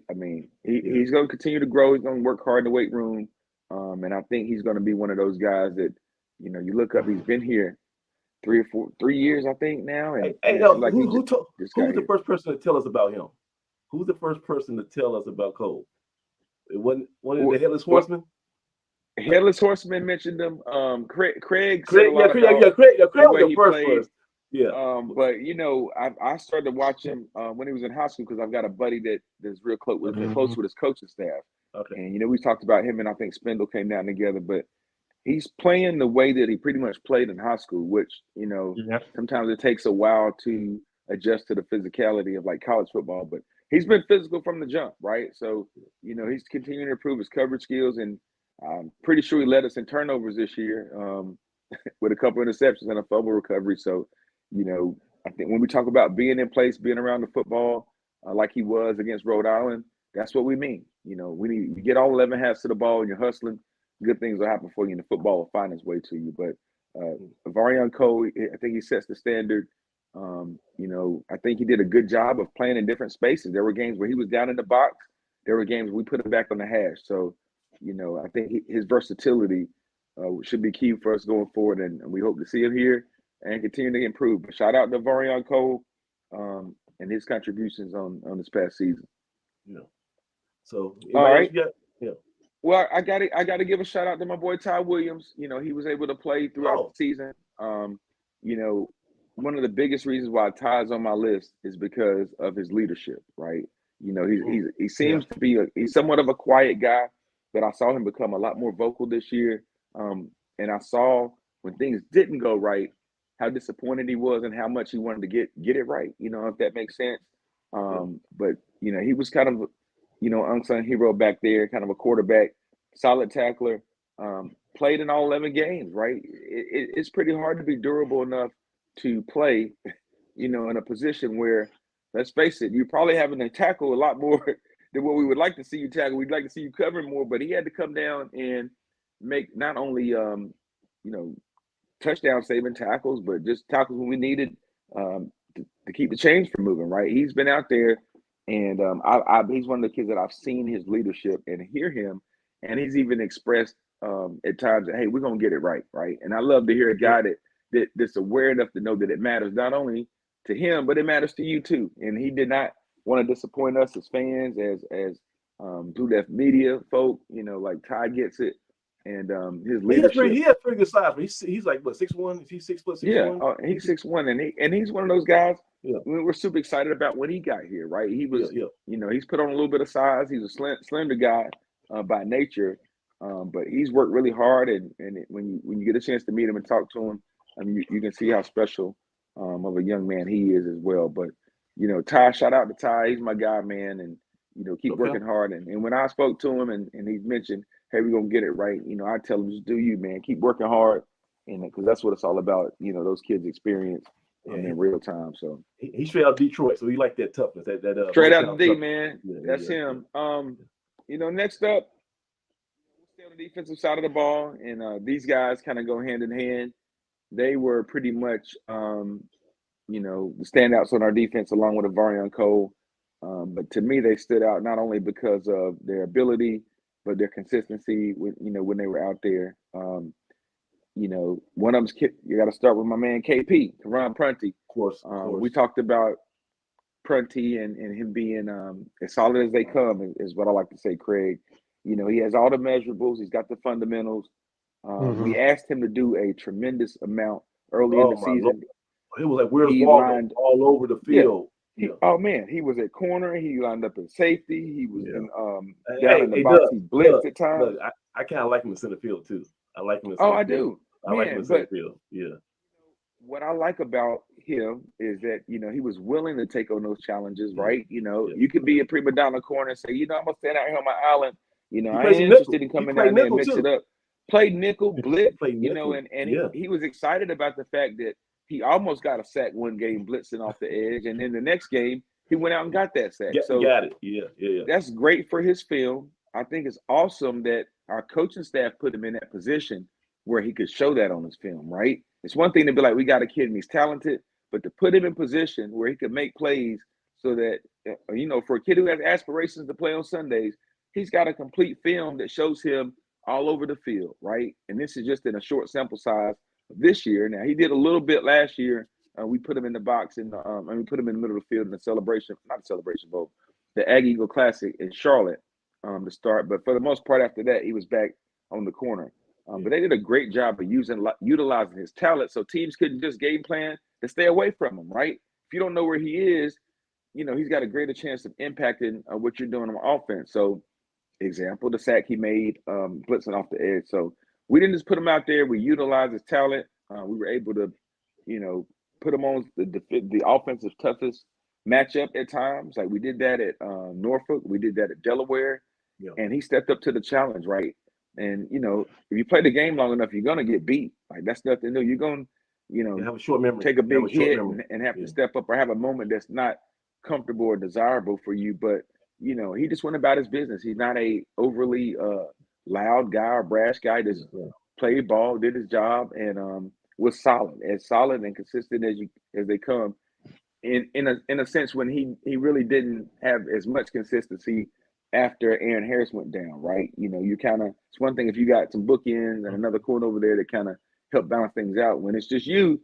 he's going to continue to grow. He's going to work hard in the weight room. And I think he's going to be one of those guys that, you look up, he's been here 3 years, I think now. And who's the first person to tell us about him? Who's the first person to tell us about Cole? It wasn't one of the Headless Horsemen? Headless Horseman mentioned him. Craig Craig was the first person. Yeah. But I started to watch him when he was in high school because I've got a buddy that's real close with his coaching staff. Okay. And we talked about him, and I think Spindle came down together. But he's playing the way that he pretty much played in high school, which sometimes it takes a while to adjust to the physicality of like college football. But he's been physical from the jump, right? So he's continuing to improve his coverage skills, and I'm pretty sure he led us in turnovers this year with a couple interceptions and a fumble recovery. So, I think when we talk about being in place, being around the football like he was against Rhode Island, that's what we mean. You get all 11 hats to the ball and you're hustling, good things will happen for you, and the football will find its way to you. But Varion Cole, I think he sets the standard. I think he did a good job of playing in different spaces. There were games where he was down in the box. There were games we put him back on the hash. So, I think his versatility should be key for us going forward, and we hope to see him here and continue to improve. But shout out to Varion Cole and his contributions on this past season. Yeah. So, all right. Yeah. Well, I got to give a shout out to my boy Ty Williams. He was able to play throughout the season. One of the biggest reasons why Ty's on my list is because of his leadership, right? He seems to be he's somewhat of a quiet guy, but I saw him become a lot more vocal this year. And I saw when things didn't go right, how disappointed he was and how much he wanted to get it right, if that makes sense. But, he was kind of, unsung hero back there, kind of a quarterback, solid tackler, played in all 11 games, right? It's pretty hard to be durable enough to play, in a position where, let's face it, you're probably having to tackle a lot more than what we would like to see you tackle. We'd like to see you covering more, but he had to come down and make not only, touchdown saving tackles, but just tackles when we needed to keep the chains from moving, right? He's been out there, and he's one of the kids that I've seen his leadership and hear him, and he's even expressed at times that, hey, we're going to get it right? And I love to hear a guy that's aware enough to know that it matters not only to him, but it matters to you too. And he did not want to disappoint us as fans, as Blue Left Media folk, like Ty gets it. And his leadership. He has pretty good size, but he's like what, 6'1"? Is he 6 foot 6'1"? Yeah, he's 6'1", and he's one of those guys. Yeah. We're super excited about when he got here, right? He was, he's put on a little bit of size. He's a slender guy by nature, but he's worked really hard. And when you get a chance to meet him and talk to him, I mean, you can see how special of a young man he is as well. But Ty, shout out to Ty. He's my guy, man, and keep Okay. working hard. And when I spoke to him and he mentioned, hey, we're gonna get it right, I tell him, just do you, man. Keep working hard, and because that's what it's all about. Those kids experience in real time. So he's straight out of Detroit, so he like that toughness. That straight out of D, toughness. man. Yeah, That's him. Next up, we'll stay on the defensive side of the ball, and these guys kind of go hand in hand. They were pretty much, the standouts on our defense, along with Avarion Cole. But to me, they stood out not only because of their ability, but their consistency. When they were out there. One of them's you got to start with my man KP, Karan Prunty. Of course. We talked about Prunty and him being as solid as they come is what I like to say, Craig. He has all the measurables. He's got the fundamentals. We asked him to do a tremendous amount early in the season. Lord. It was like where's Waldo all over the field. Oh man, he was at corner. He lined up in safety. He was down in the box. He blitzed at times. Look, I kind of like him in center field too. I like him in center field. I like him in center field. Yeah. What I like about him is that he was willing to take on those challenges, right? You could be a prima donna corner and say, I'm gonna stand out here on my island. I ain't interested in coming down there and mix it up. Played nickel, blitz, and he was excited about the fact that he almost got a sack one game blitzing off the edge, and then the next game he went out and got that sack. So got it. Yeah. That's great for his film. I think it's awesome that our coaching staff put him in that position where he could show that on his film, right? It's one thing to be like, we got a kid and he's talented, but to put him in position where he could make plays so that, for a kid who has aspirations to play on Sundays, he's got a complete film that shows him all over the field, right? And this is just in a short sample size of this year. Now, he did a little bit last year. We put him in the box we put him in the middle of the field in the Celebration Bowl, the Aggie Eagle Classic in Charlotte to start. But for the most part after that, he was back on the corner. But they did a great job of utilizing his talent so teams couldn't just game plan to stay away from him, right? If you don't know where he is, he's got a greater chance of impacting what you're doing on offense. So, example, the sack he made blitzing off the edge. So we didn't just put him out there. We utilized his talent. We were able to, put him on the offensive toughest matchup at times. Like we did that at Norfolk. We did that at Delaware. Yeah. And he stepped up to the challenge, right? And, if you play the game long enough, you're going to get beat. Like, that's nothing new. You're going to, have a short memory. Take a big hit and have to step up or have a moment that's not comfortable or desirable for you. But, he just went about his business. He's not a overly loud guy or brash guy. Just played ball, did his job, and was solid and consistent as they come. In a sense, when he really didn't have as much consistency after Aaron Harris went down, right? You kind of, it's one thing if you got some bookends and another corner over there that kind of help balance things out. When it's just you're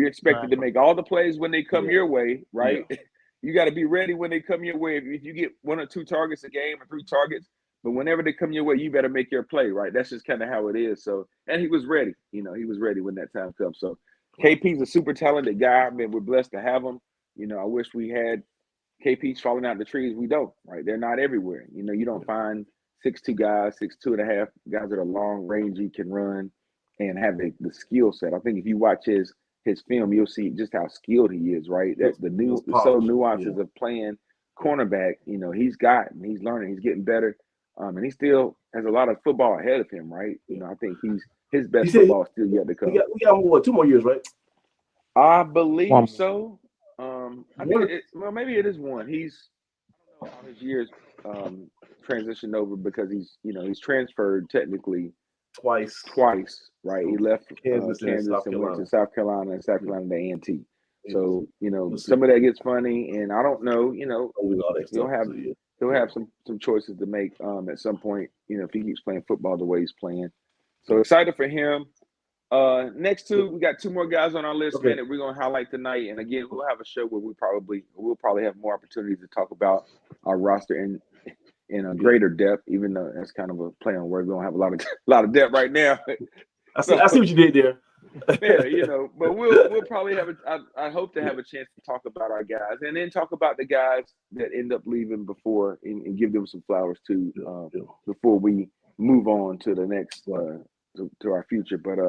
expected to make all the plays when they come your way, right? Yeah. You got to be ready when they come your way. If you get 1 or 2 targets a game or 3 targets, but whenever they come your way, you better make your play, right? That's just kind of how it is. So, and he was ready. He was ready when that time comes. So, KP's a super talented guy. I mean, we're blessed to have him. I wish we had KP's falling out the trees. We don't, right? They're not everywhere. You don't find 6'2" guys, 6'2.5" guys that are long, rangy, can run, and have the skill set. I think if you watch his film, you'll see just how skilled he is, right? That's the nuances of playing cornerback. He's learning, he's getting better. And he still has a lot of football ahead of him, right? I think his best football is still yet to come. We got 2 more years, right? I believe so. I think maybe it is 1. I don't know how his years transitioned over because he's transferred technically twice, right? He left Kansas and went to South Carolina and South Carolina to A&T. So, some of that gets funny, and I don't know, he'll have some choices to make at some point, if he keeps playing football the way he's playing. So excited for him. Next 2, we got 2 more guys on our list, man, that we're gonna highlight tonight. And again, we'll have a show where we'll probably have more opportunities to talk about our roster in a greater depth, even though that's kind of a play on word. We don't have a lot of depth right now. I see what you did there. Yeah, but we'll probably I hope to have a chance to talk about our guys and then talk about the guys that end up leaving before and give them some flowers too before we move on to the next to our future. But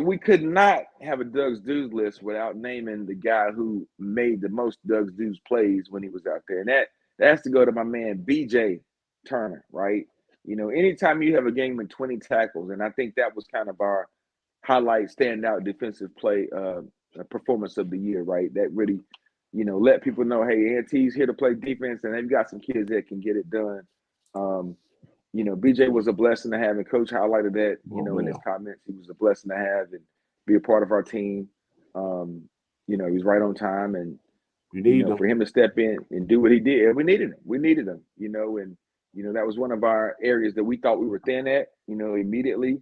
we could not have a Doug's Dudes list without naming the guy who made the most Doug's Dudes plays when he was out there, and that has to go to my man BJ Turner, right? Anytime you have a game with 20 tackles, and I think that was kind of our highlight, standout defensive play performance of the year, right? That really, let people know, hey, Auntie's here to play defense, and they've got some kids that can get it done. BJ was a blessing to have, and Coach highlighted that, in his comments. He was a blessing to have and be a part of our team. He was right on time, and for him to step in and do what he did, and we needed him. And that was one of our areas that we thought we were thin at, immediately.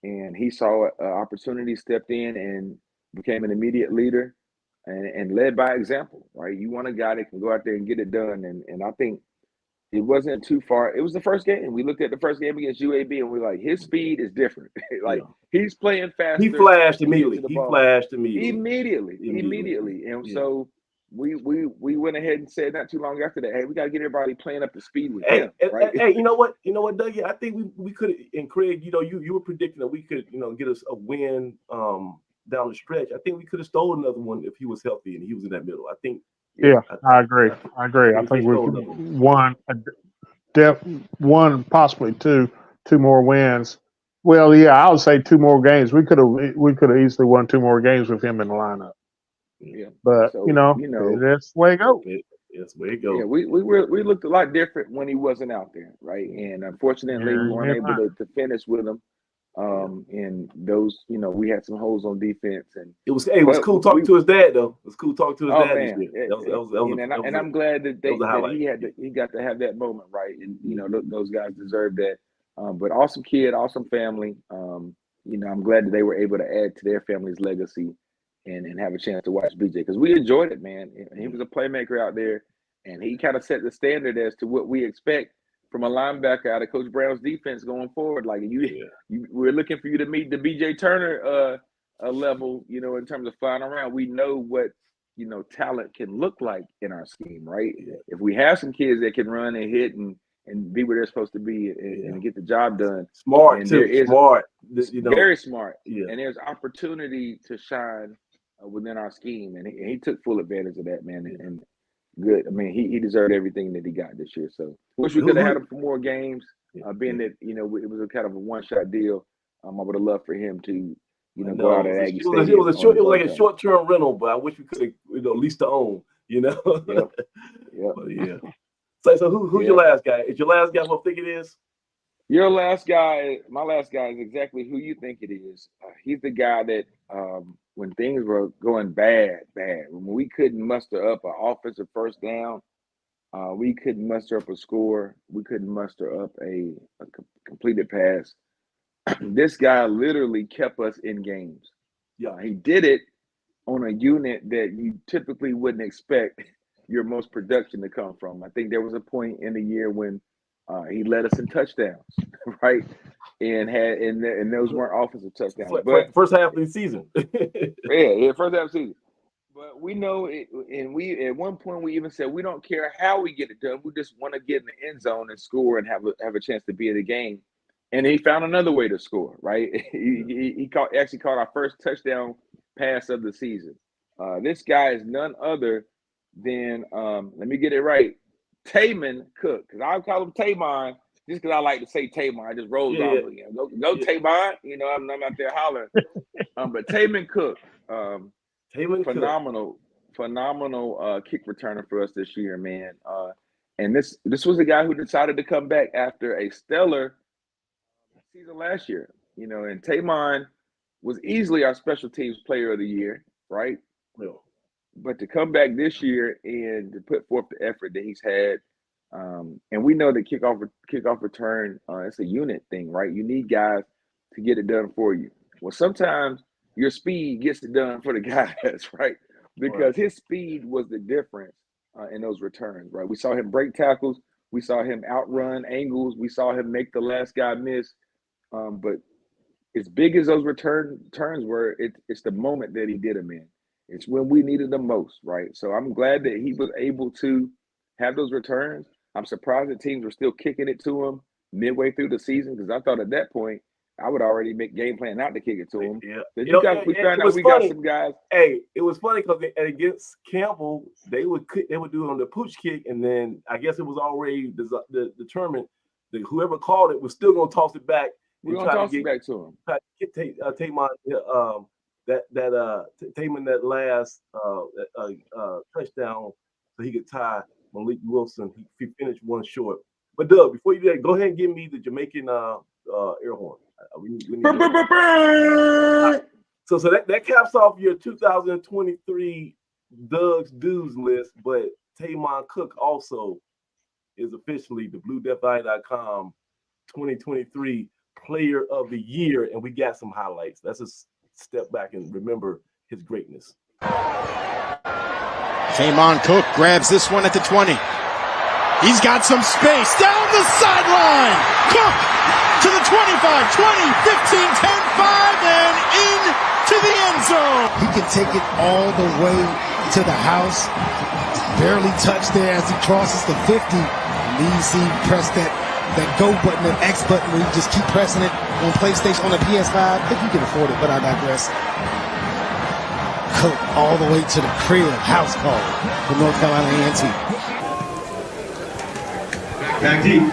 And he saw an opportunity, stepped in, and became an immediate leader, and led by example, right? You want a guy that can go out there and get it done, and I think it wasn't too far. It was the first game. We looked at the first game against UAB, and we're like, his speed is different. He's playing faster. He flashed immediately. Immediately. And so we went ahead and said not too long after that, hey, we got to get everybody playing up to speed with him. Right? Hey, you know what, Dougie? I think we could, and Craig, you were predicting that we could, get us a win down the stretch. I think we could have stolen another one if he was healthy and he was in that middle. I think. Yeah, I agree. I think we won possibly two more wins. Well, yeah, I would say 2 more games. We could have easily won 2 more games with him in the lineup. Yeah, but so, that's the way it goes. That's the way it goes. Yeah, we looked a lot different when he wasn't out there, right? And unfortunately, we weren't able to finish with him. And those, we had some holes on defense, and it was cool talking to his dad though. It was cool talking to his dad. Man. And I'm glad that he got to have that moment, right? And those guys deserve that. But awesome kid, awesome family. I'm glad that they were able to add to their family's legacy and have a chance to watch BJ, because we enjoyed it, man. He was a playmaker out there, and he kind of set the standard as to what we expect from a linebacker out of Coach Brown's defense going forward. Like we're looking for you to meet the BJ Turner level, in terms of flying around. We know what talent can look like in our scheme, right? Yeah. If we have some kids that can run and hit and be where they're supposed to be and get the job done. Smart too. Smart. Very smart. Yeah. And there's opportunity to shine within our scheme, and he took full advantage of that, man. And good. I mean, he deserved everything that he got this year. So wish we could have had him for more games. Being that it was a kind of a one-shot deal. I would have loved for him to go out at Aggie Stadium. It was like a short-term rental, but I wish we could have leased to own. Yep. But yeah. So who's your last guy? Is your last guy what I think it is? Your last guy, my last guy, is exactly who you think it is. He's the guy that when things were going bad, when we couldn't muster up an offensive first down, we couldn't muster up a score, we couldn't muster up a completed pass. This guy literally kept us in games. Yeah, he did it on a unit that you typically wouldn't expect your most production to come from. I think there was a point in the year when he led us in touchdowns, right? And those weren't offensive touchdowns. But first half of the season. First half of the season. But we know it, and we at one point we even said we don't care how we get it done. We just want to get in the end zone and score and have a chance to be in the game. And he found another way to score, right? He actually caught our first touchdown pass of the season. This guy is none other than let me get it right, Taymon Cook, because I call him Taymon just because I like to say Taymon. I just rolls off again. Go Taymon. I'm out there hollering. But Taymon Cook, phenomenal kick returner for us this year, man. And this was a guy who decided to come back after a stellar season last year. And Taymon was easily our special teams player of the year, right? Yeah. But to come back this year and to put forth the effort that he's had, and we know that kickoff return, it's a unit thing, right? You need guys to get it done for you. Well, sometimes your speed gets it done for the guys, right? Because his speed was the difference in those returns, right? We saw him break tackles. We saw him outrun angles. We saw him make the last guy miss. But as big as those turns were, it's the moment that he did them in. It's when we needed them most, right? So I'm glad that he was able to have those returns. I'm surprised that teams were still kicking it to him midway through the season, because I thought at that point I would already make game plan not to kick it to him. Yeah, We it found out was we funny. got some guys. Hey, it was funny because against Campbell, they would do it on the pooch kick, and then I guess it was already determined that whoever called it was still going to toss it back. We're gonna toss it back to him. Try to get Tamon Tamon that last touchdown so he could tie Malik Wilson. He finished one short. But Doug, before you do that, go ahead and give me the Jamaican air horn. We need so that caps off your 2023 Doug's Dudes list, but Tamon Cook also is officially the BlueDeathEye.com 2023 Player of the Year, and we got some highlights. Let's just step back and remember his greatness. Tamon Cook grabs this one at the 20. He's got some space down the sideline. Cook to the 25, 20, 15, 10, 5, and into the end zone. He can take it all the way to the house. Barely touched there as he crosses the 50. And then you see press that go button, that X button, where you just keep pressing it on PlayStation, on the PS5, if you can afford it, but I digress. Cook all the way to the crib, house call for North Carolina A&T. Back deep,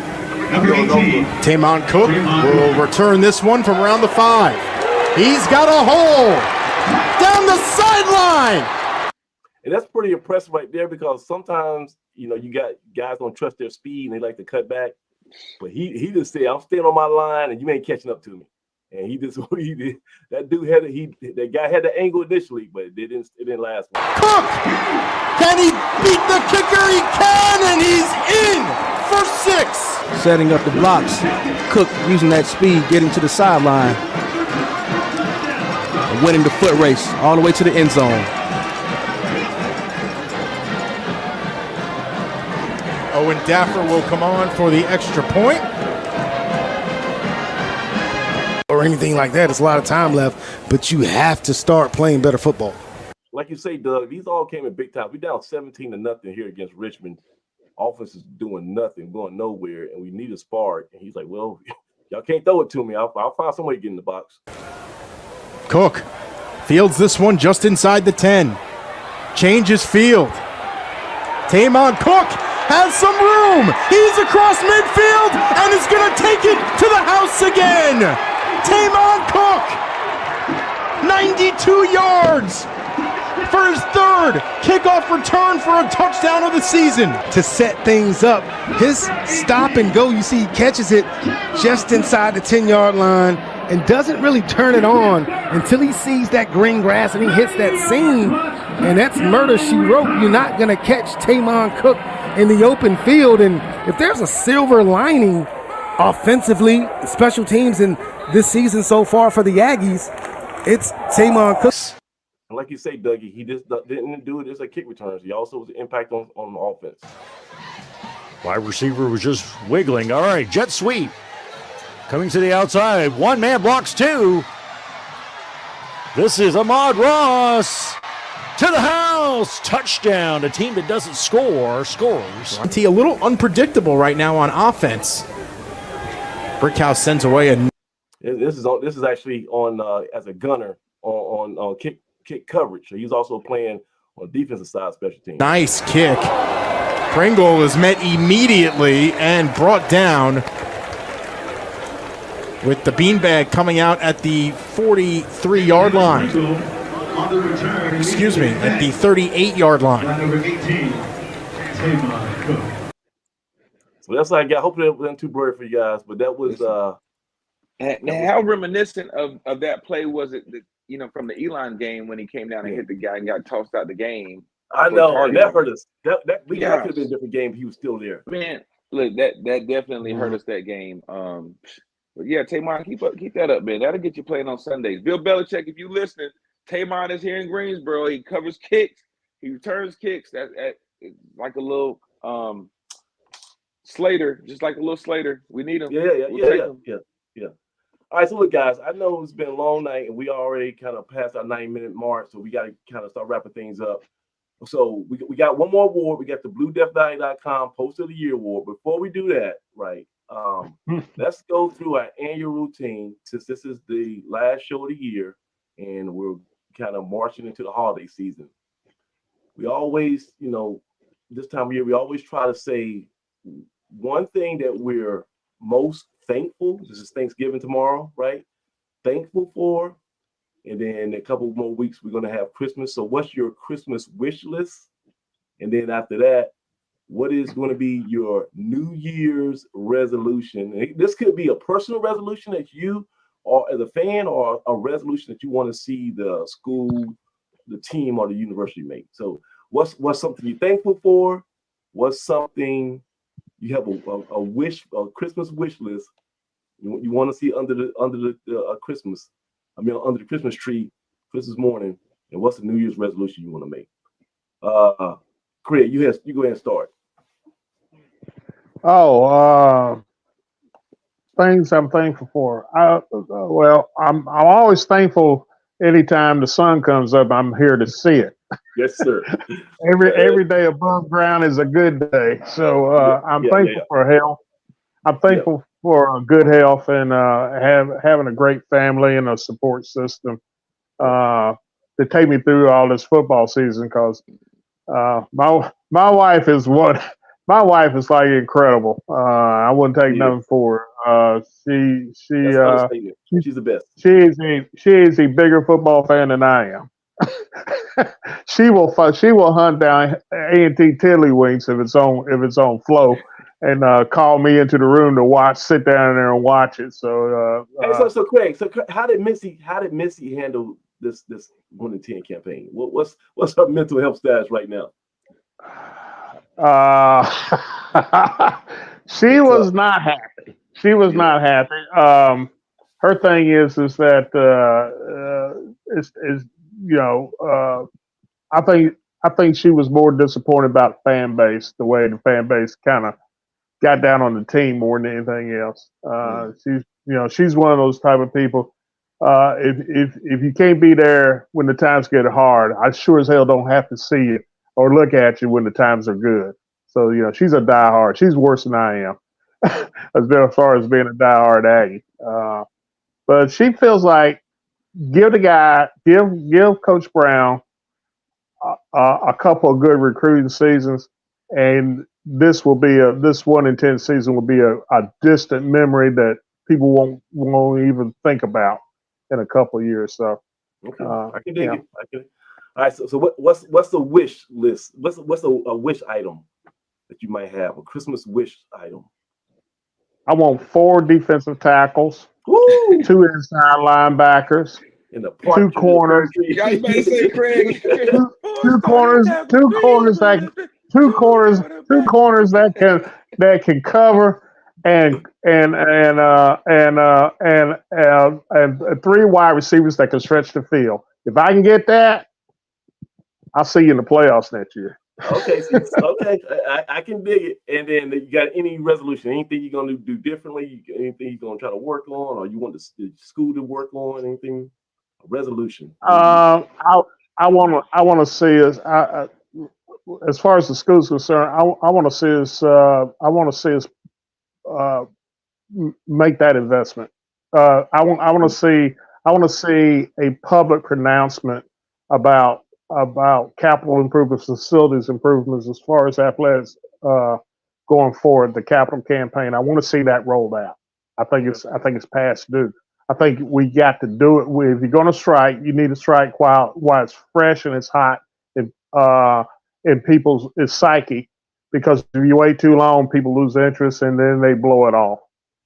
number 18. Tamon Cook will return this one from around the 5. He's got a hole down the sideline. And that's pretty impressive right there, because sometimes, you got guys don't trust their speed and they like to cut back. But he just said, I'm staying on my line and you ain't catching up to me. And he did what he did. That dude that guy had the angle initially, but it didn't last long. Cook! Can he beat the kicker? He can, and he's in for 6. Setting up the blocks. Cook using that speed, getting to the sideline. And winning the foot race all the way to the end zone. Owen Daffer will come on for the extra point. Or anything like that. It's a lot of time left, but you have to start playing better football. Like you say, Doug, these all came in big time. We down 17-0 here against Richmond. Offense is doing nothing, going nowhere, and we need a spark. And he's like, well, y'all can't throw it to me. I'll find some way to get in the box. Cook fields this one just inside the 10. Changes field. Tamon Cook has some room. He's across midfield and is going to take it to the house again. Tamon Cook, 92 yards for his third kickoff return for a touchdown of the season. To set things up, his stop and go, you see he catches it just inside the 10-yard line and doesn't really turn it on until he sees that green grass and he hits that seam, and that's murder she wrote. You're not going to catch Tamon Cook in the open field. And if there's a silver lining offensively, special teams in this season so far for the Aggies, it's Tamon Cook. And like you say, Dougie, he just didn't do it as a kick returns. He also was an impact on the offense. Wide receiver was just wiggling. All right, jet sweep. Coming to the outside. One man blocks 2. This is Ahmad Ross. To the house. Touchdown. A team that doesn't score scores. A little unpredictable right now on offense. Brickhouse sends away a. This is actually on as a gunner on kick coverage. So he's also playing on the defensive side, special teams. Nice kick. Pringle is met immediately and brought down, with the beanbag coming out at the 43-yard line. Excuse me, at the 38-yard line. So that's what I got. Hopefully it wasn't too blurry for you guys, but that was how reminiscent of that play was it that, from the Elon game when he came down and hit the guy and got tossed out the game. I know, and that hurt us. That could have been a different game if he was still there. Man, look, that definitely hurt us that game. But yeah, Tamon, keep that up, man. That'll get you playing on Sundays. Bill Belichick, if you listening, Tamon is here in Greensboro. He covers kicks. He returns kicks. That like a little Slater, just like a little Slater. We need him. Yeah. All right, so look, guys, I know it's been a long night, and we already kind of passed our 90-minute mark, so we got to kind of start wrapping things up. So we got one more award. We got the BlueDeathEye.com Post of the Year award. Before we do that, right, Let's go through our annual routine since this is the last show of the year and we're kind of marching into the holiday season. We always, this time of year, we always try to say one thing that we're most thankful. This is Thanksgiving tomorrow, right? Thankful for. And then in a couple more weeks, we're going to have Christmas. So what's your Christmas wish list? And then after that, what is going to be your New Year's resolution? And this could be a personal resolution that you or as a fan or a resolution that you want to see the school, the team, or the university make. So what's something you're thankful for? What's something you have a wish, a Christmas wish list you want to see under the Christmas, under the Christmas tree, Christmas morning, and what's the New Year's resolution you want to make? Craig, you go ahead and start. Things I'm thankful for. I'm always thankful anytime the sun comes up. I'm here to see it. Yes, sir. Every day above ground is a good day. So I'm thankful for health. I'm thankful for good health and having a great family and a support system to take me through all this football season. Because my wife is what. My wife is like incredible. I wouldn't take nothing for her. She's the best. She is a bigger football fan than I am. She will hunt down A&T tiddlywinks if it's on flow, and call me into the room to sit down there and watch it. So so Craig, how did Missy handle this 1-10 campaign? What's her mental health status right now? She was not happy. She was not happy. Her thing is that I think she was more disappointed about the fan base, the way the fan base kind of got down on the team more than anything else. She's one of those type of people. If you can't be there when the times get hard, I sure as hell don't have to see you or look at you when the times are good. So, she's a diehard. She's worse than I am as far as being a diehard Aggie. But she feels like give Coach Brown a couple of good recruiting seasons, and this 1-10 season will be a distant memory that people won't even think about in a couple of years. So, okay, I can dig it. All right, so what's the wish list? What's a wish item that you might have? A Christmas wish item. I want 4 defensive tackles, 2 inside linebackers, in the 2 corners. I was about to say, Craig. 2 corners that can cover and 3 wide receivers that can stretch the field. If I can get that, I'll see you in the playoffs next year. Okay, I can dig it. And then you got any resolution? Anything you're gonna do differently? Anything you're gonna try to work on, or you want the school to work on? Anything? A resolution? I want to see us. As far as the school's concerned, I want to see us. I want to see us make that investment. I want to see a public pronouncement about capital improvements, facilities improvements, as far as athletics going forward. The capital campaign. I want to see that rolled out. I think it's past due. I think we got to do it. If you're going to strike, you need to strike while it's fresh and it's hot in people's psyche. Because if you wait too long, people lose interest and then they blow it off.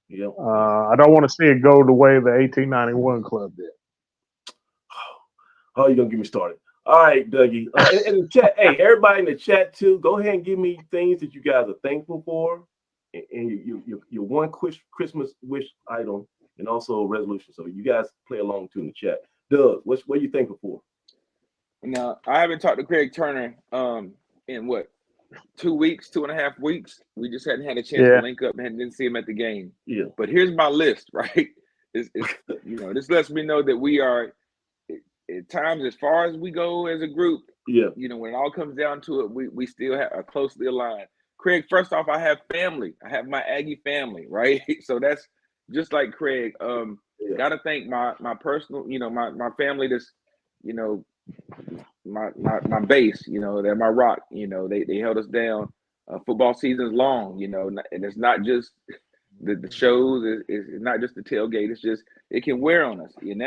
Yeah. I don't want to see it go the way the 1891 club did. Oh, you're gonna get me started. All right, Dougie. In the chat, hey, everybody in the chat too, go ahead and give me things that you guys are thankful for, and your one Christmas wish item, and also a resolution. So you guys play along too in the chat. Doug, what are you thankful for? Now, I haven't talked to Craig Turner in 2 weeks, 2.5 weeks. We just hadn't had a chance to link up and didn't see him at the game. Yeah. But here's my list, right? It's this lets me know that we are at times, as far as we go as a group, when it all comes down to it, we still are closely aligned. Craig, first off, I have family. I have my Aggie family, right? So that's just like Craig. Gotta thank my personal, my family that's, my base, they're my rock, they held us down. Football season's long, and it's not just the shows, it's not just the tailgate, it's just it can wear on us. And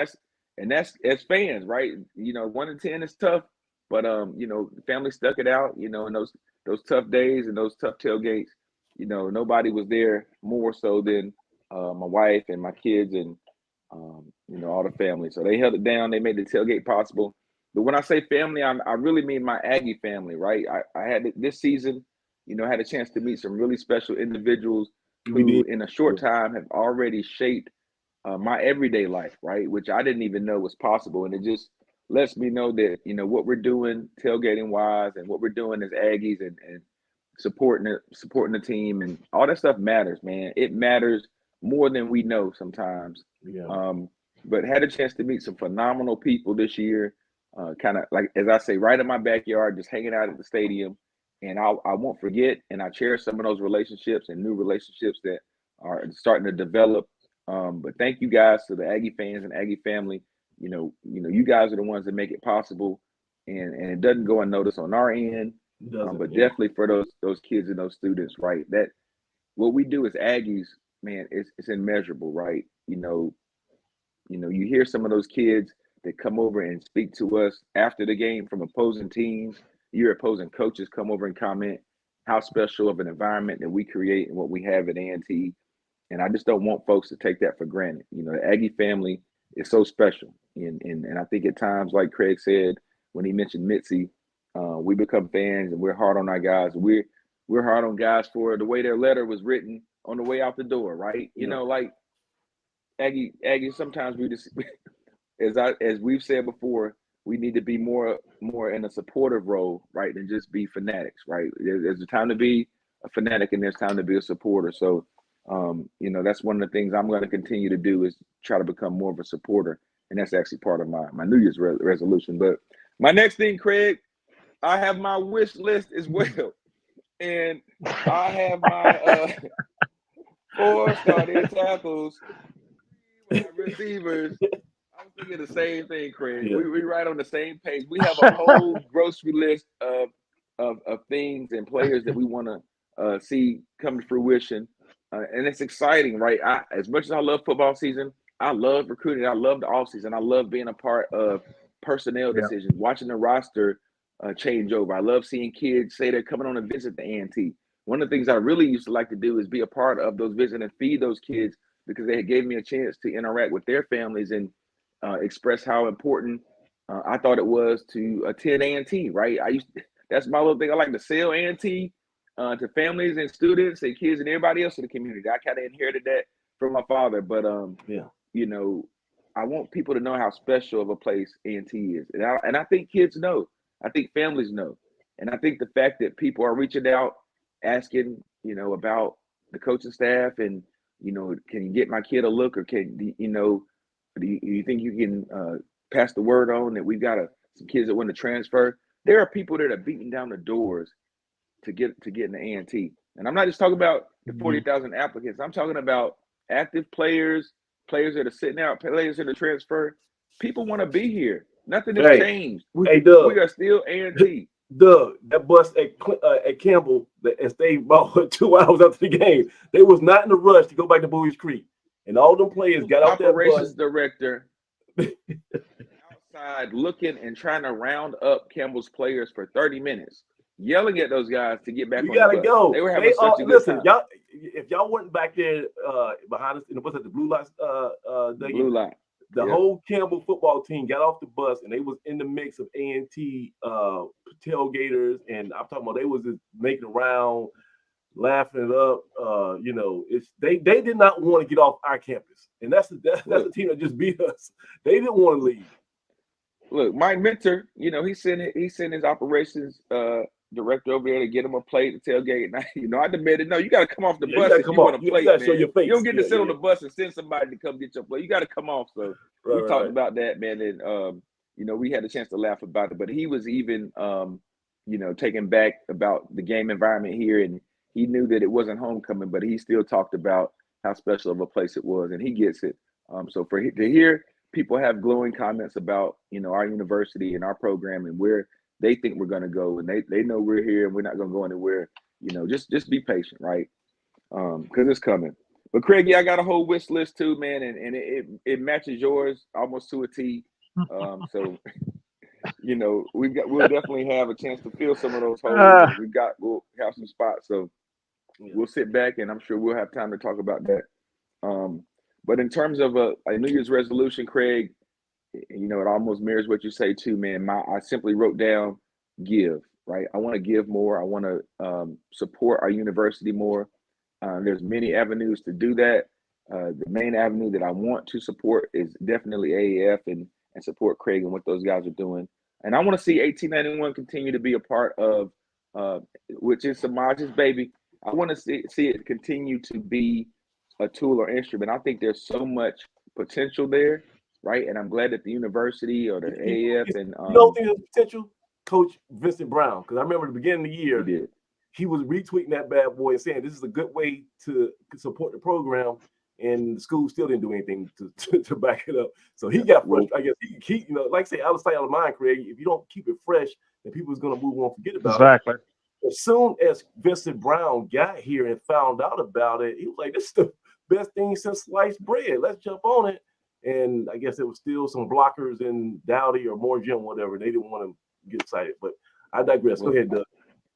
that's as fans, right? 1-10 is tough, but the family stuck it out, in those tough days and those tough tailgates. Nobody was there more so than my wife and my kids and all the family. So they held it down, they made the tailgate possible. But when I say family, I really mean my Aggie family, right? I had this season, had a chance to meet some really special individuals who in a short time have already shaped my everyday life, right? Which I didn't even know was possible. And it just lets me know that, what we're doing tailgating wise and what we're doing as Aggies and supporting the team and all that stuff matters, man. It matters more than we know sometimes. Yeah. But had a chance to meet some phenomenal people this year, kind of like, as I say, right in my backyard, just hanging out at the stadium. And I won't forget, and I cherish some of those relationships and new relationships that are starting to develop. But thank you guys to the Aggie fans and Aggie family. You guys are the ones that make it possible, and it doesn't go unnoticed on our end. But definitely for those kids and those students, right? That what we do as Aggies, man, it's immeasurable, right? You hear some of those kids that come over and speak to us after the game from opposing teams. Your opposing coaches come over and comment how special of an environment that we create and what we have at A&T. And I just don't want folks to take that for granted. The Aggie family is so special. And I think at times, like Craig said, when he mentioned Mitzi, we become fans and we're hard on our guys. We're hard on guys for the way their letter was written on the way out the door, right? Like Aggie, sometimes we just, as we've said before, we need to be more in a supportive role, right, than just be fanatics, right? There's a time to be a fanatic and there's time to be a supporter. So, that's one of the things I'm going to continue to do is try to become more of a supporter. And that's actually part of my New Year's resolution. But my next thing, Craig, I have my wish list as well. And I have my 4 starting tackles, wide receivers. I was thinking the same thing, Craig. Yeah. We right on the same page. We have a whole grocery list of things and players that we want to see come to fruition. And it's exciting, right? As much as I love football season, I love recruiting. I love the offseason. I love being a part of personnel decisions, watching the roster change over. I love seeing kids say they're coming on a visit to A&T. One of the things I really used to like to do is be a part of those visits and feed those kids because they gave me a chance to interact with their families and express how important I thought it was to attend A&T, right? That's my little thing. I like to sell A&T to families and students and kids and everybody else in the community. I kind of inherited that from my father, but I want people to know how special of a place A&T is, and I think kids know. I think families know, and I think the fact that people are reaching out, asking, about the coaching staff, and can you get my kid a look, or can do you think you can pass the word on that we've got some kids that want to transfer? There are people that are beating down the doors to get in the A&T. And I'm not just talking about the 40,000 applicants. I'm talking about active players that are sitting out, players that are transfer. People want to be here. Nothing has changed. We are still A&T. Doug, that bus at Campbell and stayed about 2 hours after the game. They was not in a rush to go back to Bowie's Creek. And all them players got out that bus. Operations director outside looking and trying to round up Campbell's players for 30 minutes, yelling at those guys to get back on the bus. You gotta go. They were having such a good time. Y'all, if y'all weren't back there behind us, what's it, the blue lights? Blue light. The whole Campbell football team got off the bus and they was in the mix of A&T tailgaters, and I'm talking about they was just making around, laughing it up. They did not want to get off our campus, and that's the team that just beat us. They didn't want to leave. Look, my mentor, he sent his operations director over there to get him a plate to tailgate. And I demanded, no, you got to come off the bus if you want a plate, man. Show your face. You don't get to sit on the bus and send somebody to come get your plate. You got to come off. So we talked about that, man. And we had a chance to laugh about it. But he was even taken back about the game environment here, and he knew that it wasn't homecoming, but he still talked about how special of a place it was, and he gets it. So to hear people have glowing comments about, you know, our university and our program and where they think we're going to go, and they know we're here and we're not going to go anywhere, you know, just be patient, right? Because it's coming. But Craig, yeah, I got a whole wish list too, man, and it matches yours almost to a T. So you know, we'll definitely have a chance to fill some of those holes. And we'll have some spots. So we'll sit back, and I'm sure we'll have time to talk about that. But in terms of a New Year's resolution, Craig, you know, it almost mirrors what you say too, man. I simply wrote down give, right? I want to give more. I want to support our university more. There's many avenues to do that. The main avenue that I want to support is definitely AAF and support Craig and what those guys are doing. And I want to see 1891 continue to be a part of, which is Samaj's baby. I want to see it continue to be a tool or instrument. I think there's so much potential there, right? And I'm glad that the university or the AAF and you don't think there's potential, Coach Vincent Brown? Because I remember at the beginning of the year, he was retweeting that bad boy and saying this is a good way to support the program, and the school still didn't do anything to back it up. So he got frustrated. I guess he can keep, you know, like I say, out of sight, out of mind, Craig. If you don't keep it fresh, then people's going to move on, forget about it. As soon as Vincent Brown got here and found out about it, he was like, this is the best thing since sliced bread. Let's jump on it. And I guess there was still some blockers in Dowdy or Moore Gym, whatever. They didn't want to get excited. But I digress. Go ahead, Doug.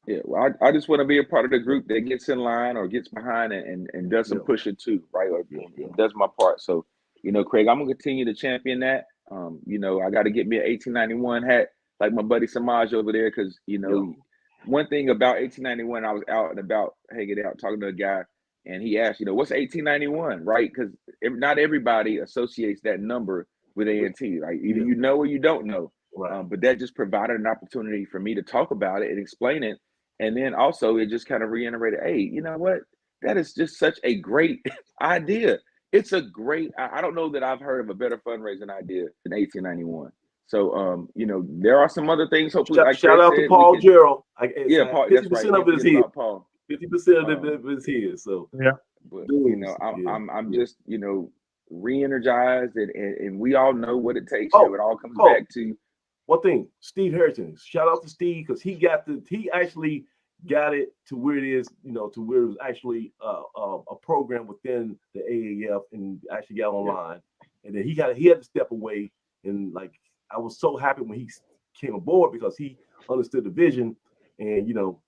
Yeah, well, I just want to be a part of the group that gets in line or gets behind and does some pushing too, right? Or does my part. So, you know, Craig, I'm gonna continue to champion that. You know, I got to get me an 1891 hat like my buddy Samaj over there, because you know, one thing about 1891, I was out and about hanging out talking to a guy, and he asked, you know, what's 1891, right? Because not everybody associates that number with A&T, right? Either you know or you don't know. Right. But that just provided an opportunity for me to talk about it and explain it. And then also it just kind of reiterated, hey, you know what? That is just such a great idea. It's a great, I don't know that I've heard of a better fundraising idea than 1891. So, you know, there are some other things. Hopefully, shout out to Paul Gerald. Paul, 50% that's right. of it is his. Paul. 50% of it is his. So but, you know, I'm just, you know, re-energized, and we all know what it takes. It all comes back to one thing. Steve Harrison. Shout out to Steve, because he actually got it to where it is, you know, to where it was actually a program within the AAF, and actually got online. And then he had to step away, and like I was so happy when he came aboard, because he understood the vision, and you know,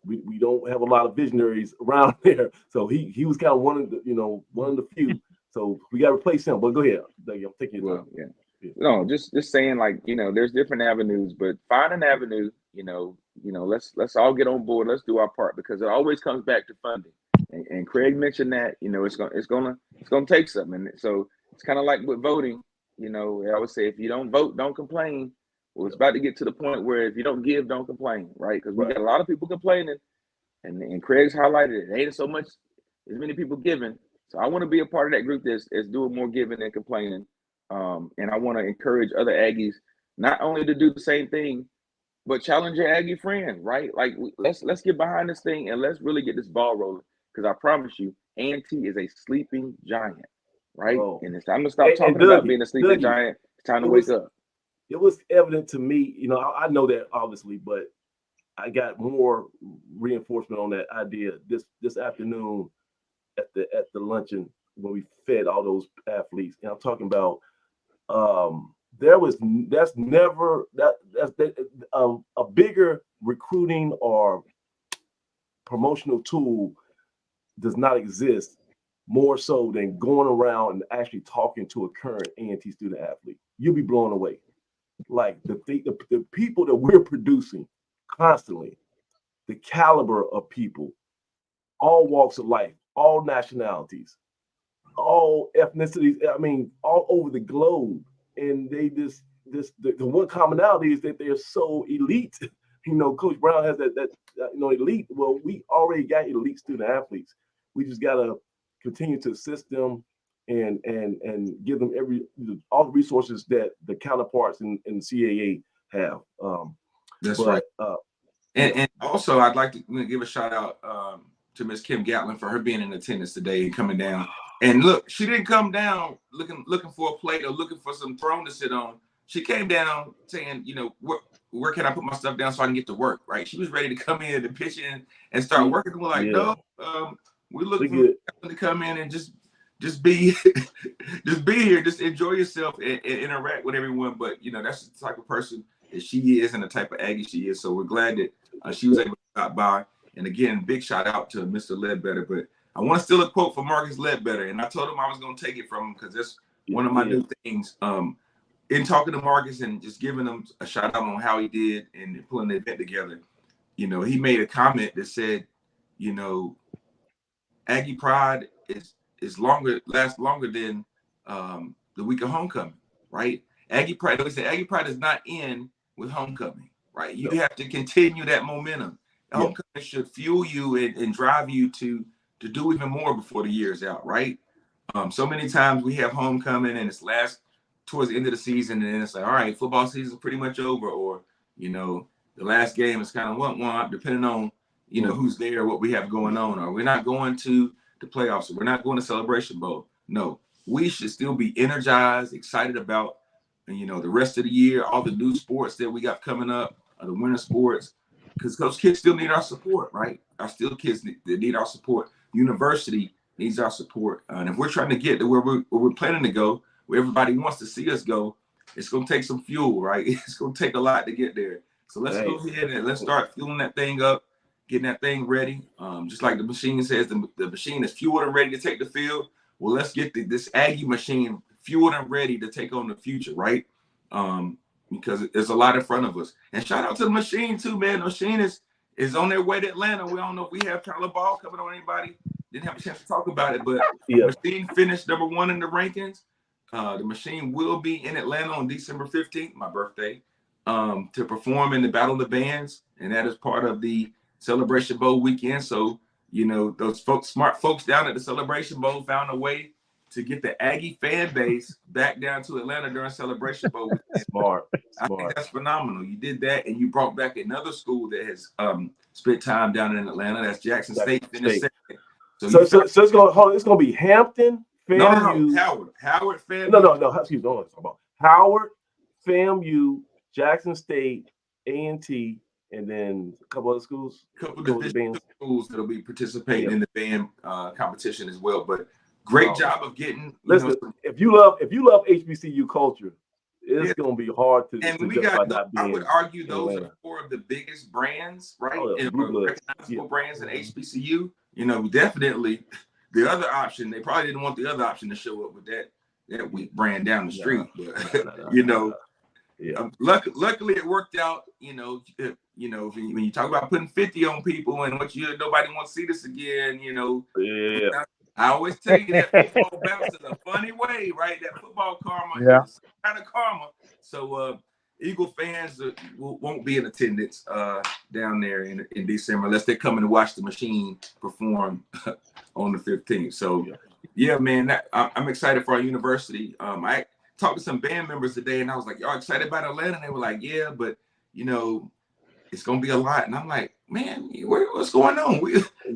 we don't have a lot of visionaries around there, so he was kind of one of the few. So we got to replace him. But go ahead, I'm taking your time. No, just saying, like, you know, there's different avenues, but find an avenue. You know, let's all get on board. Let's do our part, because it always comes back to funding. And Craig mentioned that, you know, it's gonna take something. And so it's kind of like with voting. You know, I would say, if you don't vote, don't complain. Well, it's about to get to the point where if you don't give, don't complain, right? Because we got a lot of people complaining, and Craig's highlighted it. Ain't so much as many people giving. So I want to be a part of that group that's doing more giving than complaining. And I want to encourage other Aggies not only to do the same thing, but challenge your Aggie friend, right? Like, let's get behind this thing and let's really get this ball rolling. Because I promise you, A&T is a sleeping giant, right? And it's time to stop talking about being a sleeping giant. It's time to wake up. It was evident to me, you know, I know that obviously, but I got more reinforcement on that idea this afternoon at the luncheon when we fed all those athletes. And I'm talking about that's a bigger recruiting or promotional tool does not exist more so than going around and actually talking to a current A&T student athlete. You'll be blown away. Like the people that we're producing constantly, the caliber of people, all walks of life, all nationalities, all ethnicities, I mean, all over the globe. And they the one commonality is that they're so elite. You know, Coach Brown has that elite. Well, we already got elite student athletes. We just gotta continue to assist them and give them all the resources that the counterparts in CAA have. That's right. And also, I'd like to give a shout out to Miss Kim Gatlin for her being in attendance today and coming down. And look, she didn't come down looking for a plate or looking for some throne to sit on. She came down saying, where can I put my stuff down so I can get to work, right? She was ready to come in and pitch in and start working. We're like, no, we're looking for you to come in and just be just be here, just enjoy yourself and interact with everyone. But that's the type of person that she is and the type of Aggie she is. So we're glad that she was able to stop by. And again, big shout out to Mr. Ledbetter. But I want to steal a quote from Marcus Ledbetter, and I told him I was going to take it from him because that's one of my new things. In talking to Marcus and just giving him a shout out on how he did and pulling the event together, he made a comment that said, Aggie Pride lasts longer than the week of homecoming, right? Aggie Pride does not end with homecoming, right? You have to continue that momentum. Homecoming should fuel you and drive you to do even more before the year is out, right? So many times we have homecoming and it's towards the end of the season, and then it's like, all right, football season is pretty much over, or the last game is kind of womp depending on who's there, what we have going on, or we're not going to the playoffs, or we're not going to Celebration Bowl. No, we should still be energized, excited about the rest of the year, all the new sports that we got coming up, the winter sports, because those kids still need our support, right? Our still kids that need our support. University needs our support, and if we're trying to get to where we're planning to go, where everybody wants to see us go, it's going to take some fuel, right? It's going to take a lot to get there. So let's go ahead and let's start fueling that thing up, getting that thing ready. Just like the machine says, the machine is fueled and ready to take the field. Well, let's get this Aggie machine fueled and ready to take on the future, right? Because there's a lot in front of us. And shout out to the machine too, man. The machine is on their way to Atlanta. We don't know if we have Tyler Ball coming on. Anybody didn't have a chance to talk about it, but the machine finished #1 in the rankings. The machine will be in Atlanta on December 15th, my birthday, to perform in the Battle of the Bands, and that is part of the Celebration Bowl weekend. So, those smart folks down at the Celebration Bowl found a way to get the Aggie fan base back down to Atlanta during Celebration Bowl weekend. Smart. I think that's phenomenal. You did that, and you brought back another school that has spent time down in Atlanta. That's Jackson State. Finished second. So it's gonna be Hampton. FAMU, Howard, FAMU. No. Excuse me. Don't talk about Howard, FAMU, Jackson State, A&T, and then a couple other schools. A couple of schools that'll be participating in the band competition as well. But great job of getting. Listen, if you love HBCU culture, it's gonna be hard to. And we got. I would argue those are 4 of the biggest brands, right? Recognizable brands in HBCU. Definitely. The other option, they probably didn't want the other option to show up with that weak brand down the street. Luckily it worked out. When you talk about putting 50 on people and nobody wants to see this again. I always tell you that football bounces a funny way, right? That football karma is kind of karma. So Eagle fans won't be in attendance down there in December unless they're coming to watch the machine perform on the 15th. So, man, I'm excited for our university. I talked to some band members today, and I was like, y'all excited about Atlanta? And they were like, yeah, but, it's going to be a lot. And I'm like, man, what's going on?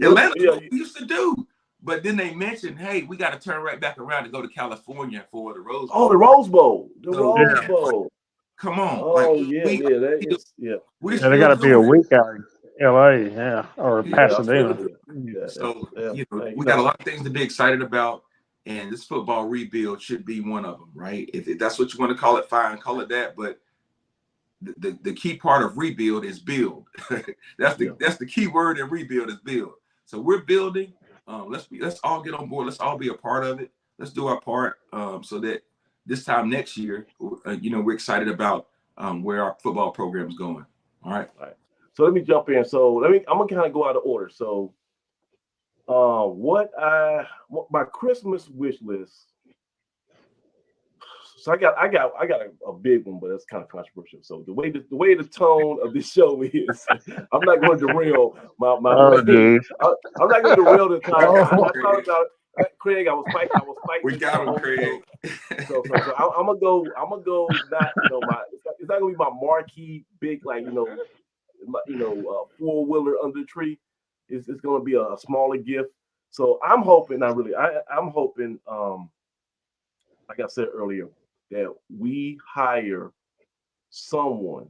Atlanta, what we used to do. But then they mentioned, hey, we got to turn right back around to go to California for the Rose Bowl. Oh, the Rose Bowl. Rose Bowl. Come on. Oh, they got to be a week out in LA, or Pasadena. So, we got a lot of things to be excited about, and this football rebuild should be one of them, right? If that's what you want to call it, fine, call it that. But the key part of rebuild is build. That's the key word in rebuild is build. So we're building. Let's all get on board. Let's all be a part of it. Let's do our part so that this time next year, we're excited about where our football program is going. All right. So let me jump in. So I'm gonna kind of go out of order. So, my Christmas wish list. So I got a big one, but it's kind of controversial. So the way the tone of this show is, I'm not going to derail my. I'm not going to derail the time. I thought about it. Craig, I was fighting. We got him, Craig. So I'm gonna go. Not it's not gonna be my marquee big 4-wheeler under the tree. it's going to be a smaller gift. So I'm hoping, I'm hoping, like I said earlier, that we hire someone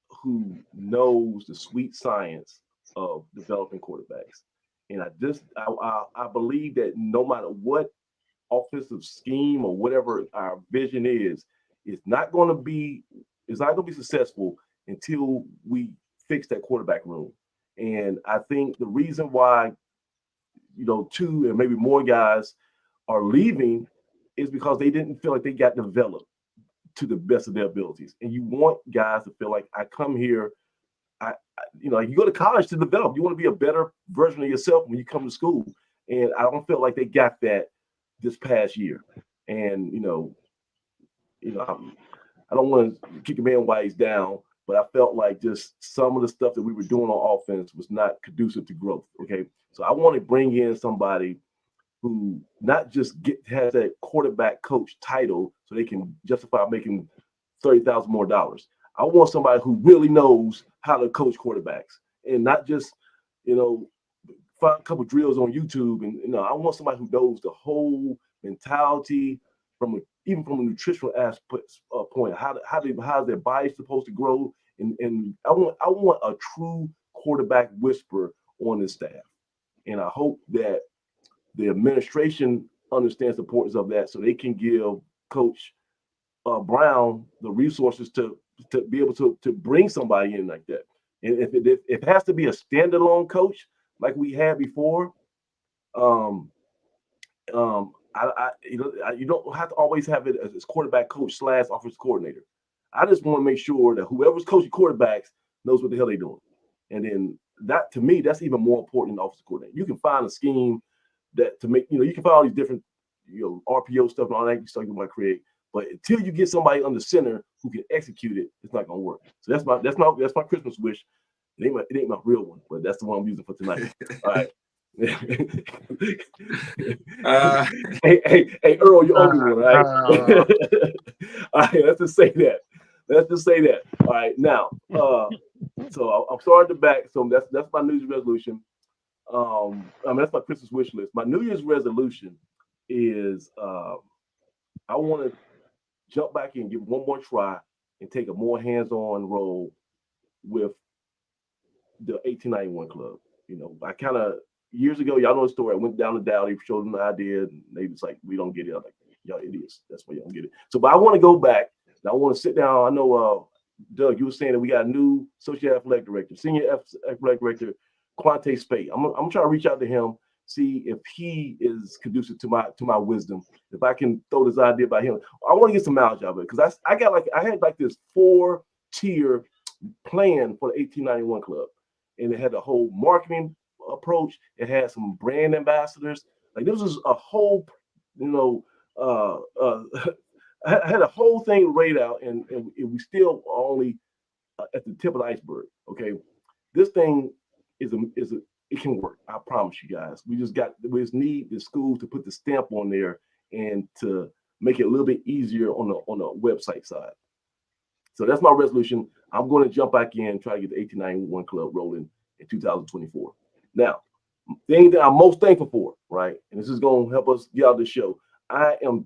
who knows the sweet science of developing quarterbacks. And I believe that no matter what offensive scheme or whatever our vision is, it's not going to be successful until we fix that quarterback room. And I think the reason why, two and maybe more guys are leaving is because they didn't feel like they got developed to the best of their abilities. And you want guys to feel like I come here, you go to college to develop. You want to be a better version of yourself when you come to school. And I don't feel like they got that this past year. And I don't want to kick a man while he's down, but I felt like just some of the stuff that we were doing on offense was not conducive to growth. Okay, so I want to bring in somebody who not just has that quarterback coach title so they can justify making $30,000 more dollars. I want somebody who really knows how to coach quarterbacks and not just, find a couple drills on YouTube. And I want somebody who knows the whole mentality even from a nutritional aspect point. How's their body supposed to grow? And I want a true quarterback whisperer on this staff. And I hope that the administration understands the importance of that, so they can give Coach Brown the resources to be able to bring somebody in like that. And if it has to be a standalone coach like we had before, you don't have to always have it as quarterback coach / offensive coordinator. I just want to make sure that whoever's coaching quarterbacks knows what the hell they're doing. And then that, to me, that's even more important than offensive coordinator. You can find a scheme that to make, you can find all these different, RPO stuff and all that stuff you might create. But until you get somebody under center who can execute it, it's not gonna work. So that's my Christmas wish. It ain't my real one, but that's the one I'm using for tonight. All right. Hey, Earl, you owe me one, right? All right, let's just say that. All right, now, so I'm starting to back. So that's my New Year's resolution. That's my Christmas wish list. My New Year's resolution is I want to jump back in, give one more try, and take a more hands-on role with the 1891 club. I kind of years ago, y'all know the story. I went down to Dowdy, showed them the idea, and they was like, "We don't get it." I'm like, "Y'all idiots. That's why y'all don't get it." So, but I want to go back. And I want to sit down. I know, Doug, you were saying that we got a new associate athletic director, senior athletic director, Quante Spate. I'm gonna try to reach out to him, see if he is conducive to my wisdom. If I can throw this idea by him, I want to get some mileage out of it because I had this 4-tier plan for the 1891 club, and it had a whole marketing approach. It had some brand ambassadors. Like this was a whole, I had a whole thing laid out, and we still are only at the tip of the iceberg. Okay, this thing it can work. I promise you guys. We just need the schools to put the stamp on there and to make it a little bit easier on the website side. So that's my resolution. I'm going to jump back in, try to get the 1891 club rolling in 2024. Now, the thing that I'm most thankful for, right, and this is going to help us get out of the show, I'm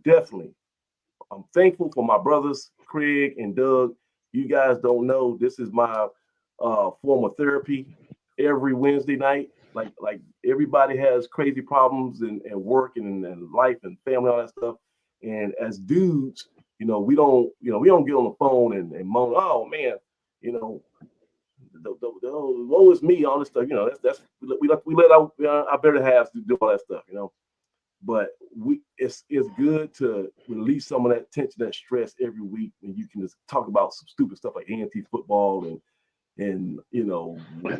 thankful for my brothers, Craig and Doug. You guys don't know, this is my form of therapy every Wednesday night. Like everybody has crazy problems and work and life and family, all that stuff. And as dudes, we don't get on the phone and moan, oh man, the woe is me, all this stuff. That's we let our better halves do all that stuff, But it's good to release some of that tension, that stress every week, and you can just talk about some stupid stuff like anti-football and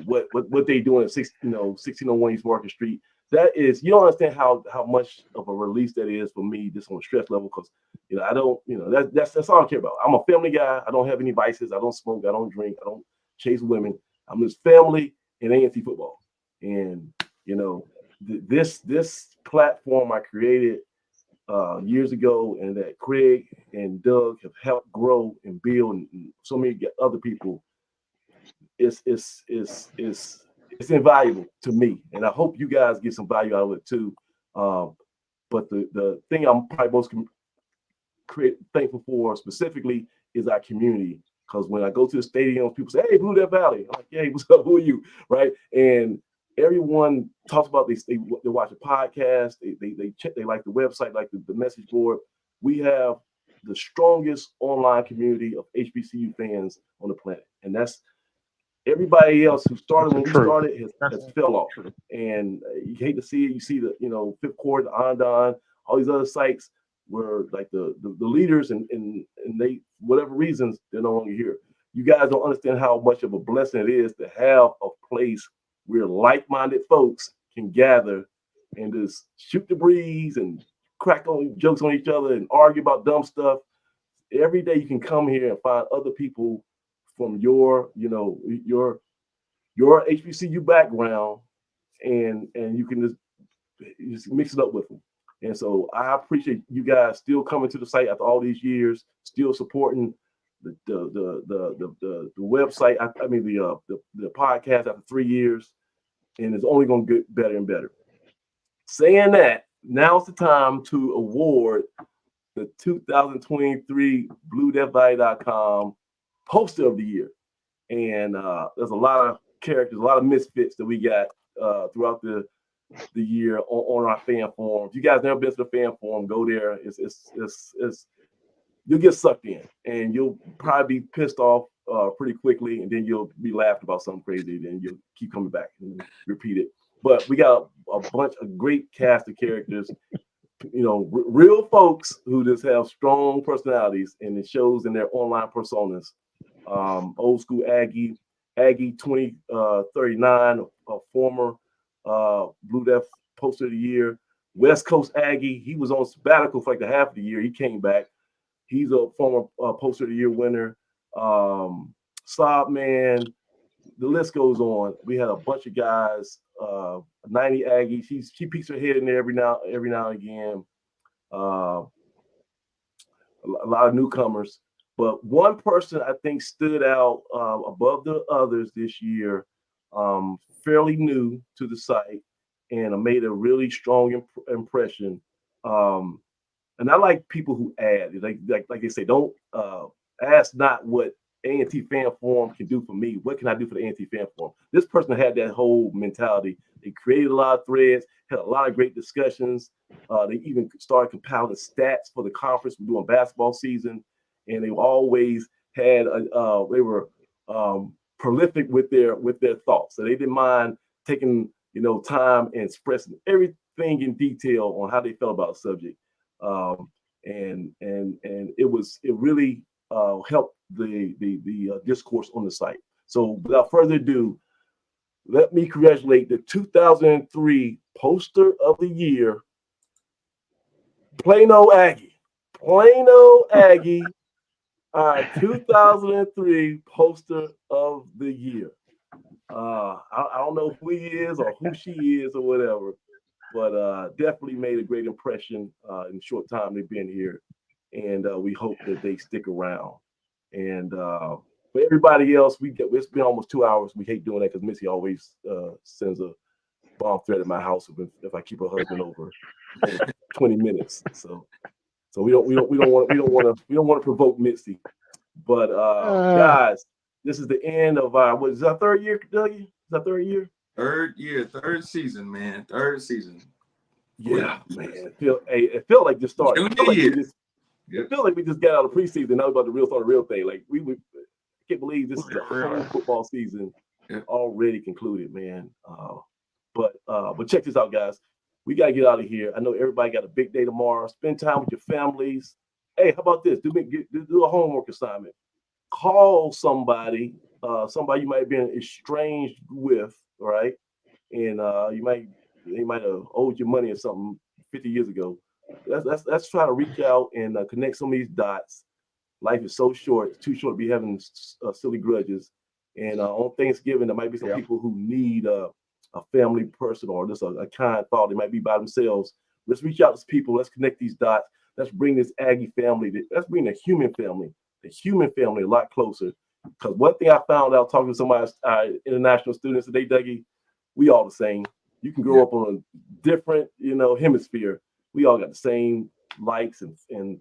what they doing at 1601 East Market Street. That is, you don't understand how much of a release that is for me, just on a stress level, because I don't, that's all I care about. I'm a family guy. I don't have any vices. I don't smoke. I don't drink. I don't chase women. I'm just family and anti-football. And this platform I created years ago, and that Craig and Doug have helped grow and build, and so many other people. It's it's invaluable to me, and I hope you guys get some value out of it too. But the thing I'm probably most thankful for specifically is our community. Because when I go to the stadium, people say, "Hey, Blue Death Valley." I'm like, "Hey, what's up? Who are you?" Right? And everyone talks about this. They watch a podcast. They check. They like the website, like the message board. We have the strongest online community of HBCU fans on the planet, and that's everybody else who started when we started has fell off. And you hate to see it. You see the Fifth Court, the Ondon, all these other sites were like the leaders, and they, whatever reasons, they're no longer here. You guys don't understand how much of a blessing it is to have a place where like-minded folks can gather and just shoot the breeze and crack on jokes on each other and argue about dumb stuff. Every day you can come here and find other people from your HBCU background, and you can just mix it up with them. And so I appreciate you guys still coming to the site after all these years, still supporting the website. I mean the podcast after 3 years, and it's only going to get better and better. Saying that, now's the time to award the 2023 BlueDeathValley.com Poster of the Year. And there's a lot of characters, a lot of misfits that we got throughout the year on our fan forum. If you guys never been to the fan forum, go there. It's you'll get sucked in, and you'll probably be pissed off pretty quickly, and then you'll be laughing about something crazy, then you'll keep coming back and repeat it. But we got a bunch of great cast of characters, real folks who just have strong personalities, and it shows in their online personas. Old school Aggie 2039, a former Blue Death Poster of the Year. West Coast Aggie, he was on sabbatical for like the half of the year. He came back. He's a former Poster of the Year winner. Sob Man, the list goes on. We had a bunch of guys. 90 Aggie, she peeks her head in there every now and again. A lot of newcomers, but one person I think stood out above the others this year, fairly new to the site, and made a really strong impression. And I like people who add, like they say, don't ask not what A&T Fan Forum can do for me. What can I do for the A&T Fan Forum? This person had that whole mentality. They created a lot of threads, had a lot of great discussions. They even started compiling stats for the conference. We're doing basketball season, and they always had they were prolific with their thoughts. So they didn't mind taking time and expressing everything in detail on how they felt about a subject. And it really helped the discourse on the site. So without further ado, let me congratulate the 2003 Poster of the Year, Plano Aggie. Plano Aggie, our 2003 Poster of the Year. I don't know who he is or who she is or whatever, but definitely made a great impression in the short time they've been here. And we hope that they stick around. And for everybody else, it's been almost 2 hours. We hate doing that because Missy always sends a bomb threat at my house if I keep her husband over 20 minutes. So we don't want to provoke Missy. But guys, this is the end of what is our third year, Dougie? Is that third year? Third season, man. Third season. Yeah, man. It felt like just started. It felt like we just got out of preseason. Now we're about to start the real thing. Like I can't believe this is the whole football season already concluded, man. But check this out, guys. We gotta get out of here. I know everybody got a big day tomorrow. Spend time with your families. Hey, how about this? Do a homework assignment. Call somebody you might have been estranged with, right? And they might have owed you money or something 50 years ago. Let's try to reach out and connect some of these dots. Life is so short; it's too short to be having silly grudges. And on Thanksgiving, there might be some people who need a family person or just a kind thought. They might be by themselves. Let's reach out to people. Let's connect these dots. Let's bring this Aggie family. Let's bring the human family a lot closer. Because one thing I found out talking to some of our international students today, Dougie, we all the same. You can grow up on a different, hemisphere. We all got the same likes and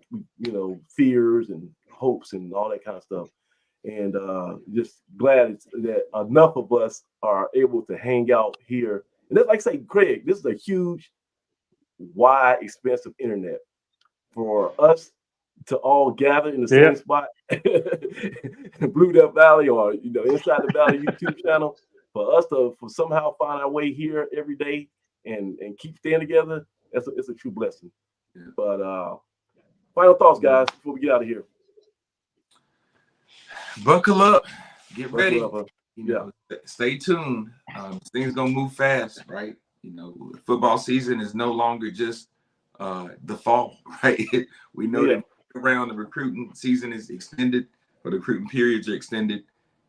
fears and hopes and all that kind of stuff. And just glad that enough of us are able to hang out here. And that's like I say, Craig, this is a huge, wide, expensive internet for us to all gather in the same spot, Blue Death Valley or Inside the Valley YouTube channel. For us to somehow find our way here every day and keep staying together, it's a true blessing. Yeah. But final thoughts, guys, before we get out of here. Buckle up, get ready. Up, stay tuned. Things gonna move fast, right? Football season is no longer just the fall, right? We know that around the recruiting season is extended, or the recruiting periods are extended,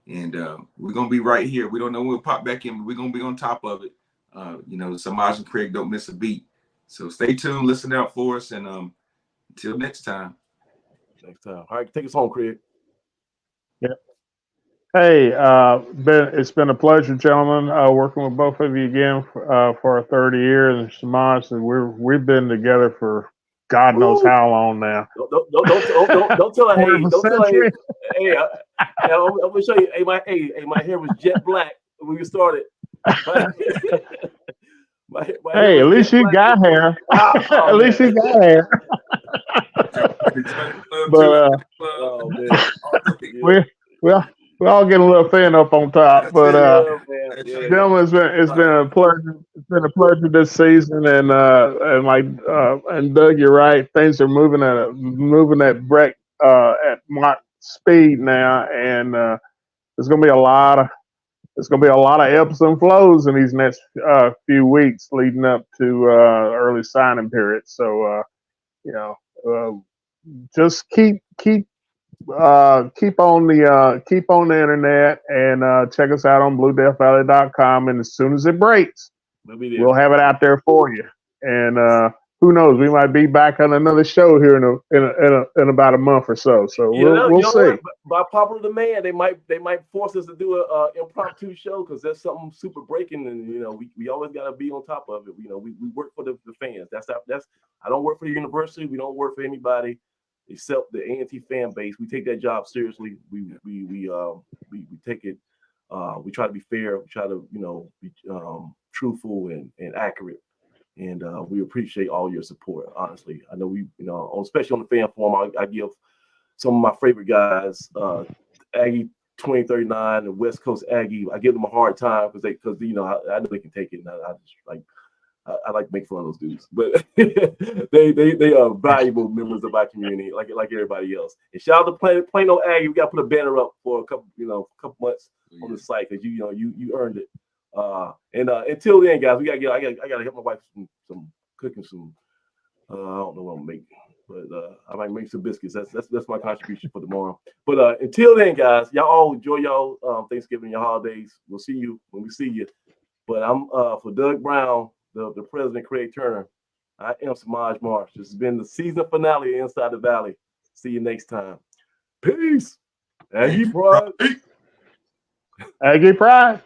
and we're gonna be right here. We don't know when we'll pop back in, but we're gonna be on top of it. Samaj and Craig don't miss a beat. So stay tuned, listen out for us, and until next time. All right, take us home, Craig. Yeah. Hey, it's been a pleasure, gentlemen, working with both of you again for 30 years. And Samaj, we've been together for God knows how long now. Don't tell her. Hey, I'm gonna show you. My hair was jet black when we started. Hey, at least you got hair. At least you got hair. But we all get a little thin up on top. But gentlemen, it's been a pleasure. It's been a pleasure this season, and Doug, you're right. Things are moving at break at Mach speed now, and there's gonna be a lot of ebbs and flows in these next few weeks leading up to early signing period. So just keep on the internet and check us out on BlueDeathValley.com. And as soon as it breaks, we'll have it out there for you. And who knows, we might be back on another show here in about a month or so. So we'll see. By popular demand, they might force us to do a impromptu show because there's something super breaking, and we always got to be on top of it. We work for the fans. I don't work for the university. We don't work for anybody except the A&T fan base. We take that job seriously. We take it. We try to be fair. We try to be truthful and accurate. And we appreciate all your support. Honestly, I know especially on the fan forum, I give some of my favorite guys, Aggie 2039 and West Coast Aggie. I give them a hard time because I know they can take it. And I like to make fun of those dudes, but they are valuable members of our community, like everybody else. And shout out to Plano Aggie. We got to put a banner up for a couple months on the site because you earned it. And until then, guys, I gotta help my wife some cooking some. I don't know what I'm making, but I might make some biscuits. That's my contribution for tomorrow. But until then, guys, y'all all enjoy y'all Thanksgiving, your holidays. We'll see you when we see you. But I'm for Doug Brown, the president, Craig Turner. I am Samaj Marsh. This has been the season finale of Inside the Valley. See you next time. Peace. Aggie Pride. Aggie Pride.